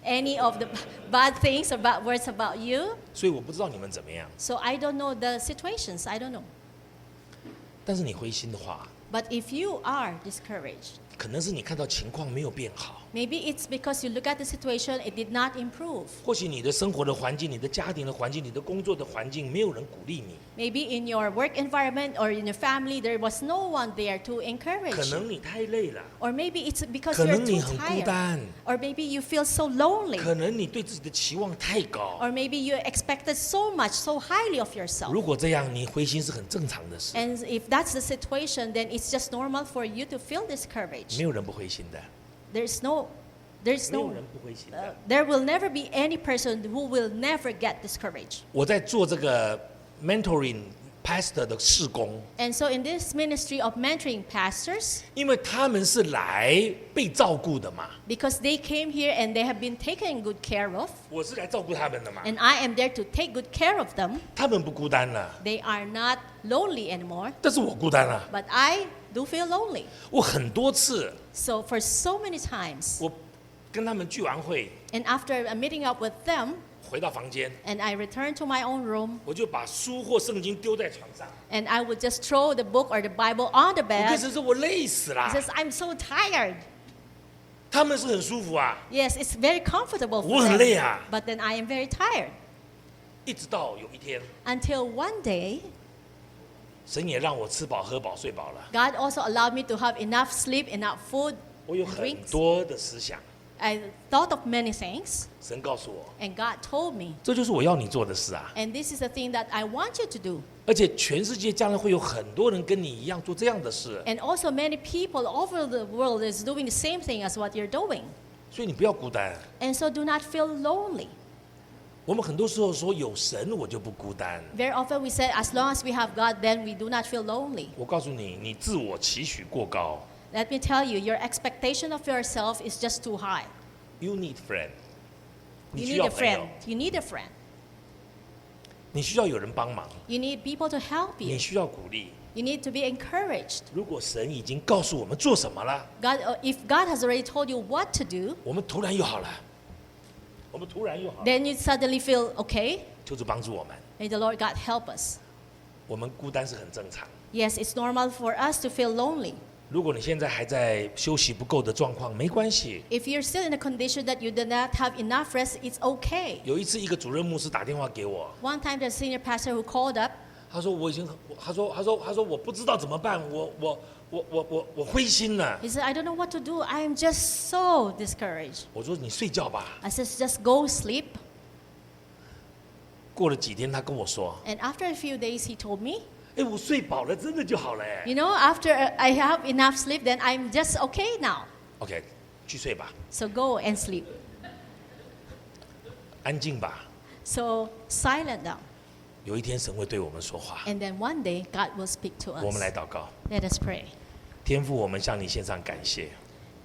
any of the bad things or bad words about you. 所以我不知道你们怎么样。 So I don't know the situations. I don't know. 但是你灰心的话， But if you are discouraged, 可能是你看到情况没有变好， maybe it's because you look at the situation, it did not improve. 或许你的生活的环境、你的家庭的环境、你的工作的环境，没有人鼓励你， Maybe in your work environment or in your family, there was no one there to 可 encourage you. 能你太累了， Or maybe it's because 可 you're 能你 too 很孤 tired. 单， Or maybe you feel so lonely. 可能你对自己的期望太高。 Or maybe you expected so much, so highly of yourself. 如果这样，你灰心是很正常的事， And if that's the situation, then it's just normal for you to feel 没 discouraged. 有人不灰心的， There's 没有 no, 人不灰心的。 there will never be any person who will never get discouraged. 我在做这个 mentoring pastor 的事工， And so in this ministry of mentoring pastors, 因为他们是来被照顾的嘛， because they came here and they have been taken good care of, 我是来照顾他们的嘛， and I am there to take good care of them, 他们不孤单了， they are not lonely anymore, 但是我孤单了。 but I do feel lonely. 我很多次， So for so many times, 我跟他们聚完会， and after meeting up with them, 回到房间， and I return to my own room, 我就把书或圣经丢在床上。 and I would just throw the book or the Bible on the 我跟 bed. 神说，我累死了 He。says, I'm so tired. 他们是很舒服啊， Yes, it's very comfortable 我 for 很 them, 累啊。 but then I am very tired. 一直到有一天， Until one day, 神也让我吃饱喝饱睡饱了。 God also allowed me to have enough sleep, enough food, 我有 and 很 drinks. 多的思想， I thought of many things, 神告诉我， and God told me, 这就是我要你做的事啊。 and this is the thing that I want you to do. 而且全世界将来会有很多人跟你一样做这样的事， And also many people over the world is doing the same thing as what you're doing. 所以你不要孤单。 And so do not feel lonely. 我们很多时候说有神我就不孤单， Very often we say, as long as we have God, then we do not feel lonely. 我告诉你，你自我期许过高。 Let me tell you, your expectation of yourself is just too high. You need friend， 你 You 需 need 要 a 朋友 friend.，You need a friend. 你需要有人帮忙， You need people to help 你 you. 需要鼓励。 You need to be encouraged. 如果神已经告诉我们做什么了， If God has already told you what to do, 我们突然又好了，我们突然又好了， then you suddenly feel okay. 求主帮助我们。 May the Lord God help us. 我们孤单是很正常。 Yes, it's normal for us to feel lonely. 如果你现在还在休息不够的状况，没关系。 If you're still in a condition that you do not have enough rest, it's okay. 有一次，一个主任牧师打电话给我， One time, the senior pastor who called up, 他说我已经，他说我不知道怎么办，我灰心了。 he said, I don't know what to do. I am just so discouraged. 我说你睡觉吧。 I said, just go sleep. 过了几天，他跟我说， And after a few days, he told me, 哎，我睡饱了，真的就好了哎。 you know, after I have enough sleep, then I'm just okay now. OK，去睡吧， So go and sleep. 安静吧。 So silent down. 有一天神会对我们说话。 And then one day, God will speak to 我们 us. 来祷告， Let us pray. 天父，我们向你献上感谢，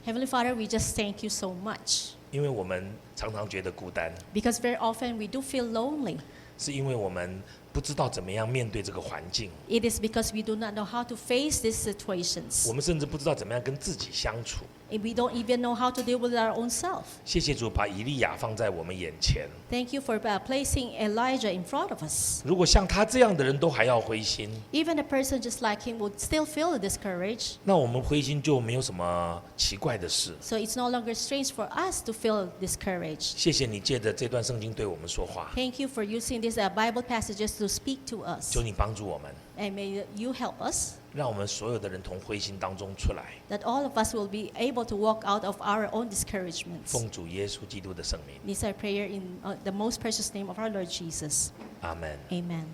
Heavenly Father, we just thank you so much. 因为我们常常觉得孤单， Because very often we do feel lonely. 是因为我们不知道怎么样面对这个环境， It is because we do not know how to face these 我 situations. 们甚至不知道怎么样跟自己相处。 And we don't even know how to deal with our own self. 谢谢主把以利亚放在我们眼前。 Thank you for placing Elijah in front of us. 如果像他这样的人都还要灰心， Even a person just like him would still feel discouraged. 那我们灰心就没有什么奇怪的事。 So it's no longer strange for us to feel discouraged. 谢谢你借着这段圣经对我们说话， Thank you for using these Bible passages to speak to us. 求你帮助我们， And may you help us 让我们所有的人从灰心当中出来。 that all of us will be able to walk out of our own discouragements. 奉主耶稣基督的圣名， This is our prayer in the most precious name of our Lord Jesus. 阿门。 Amen.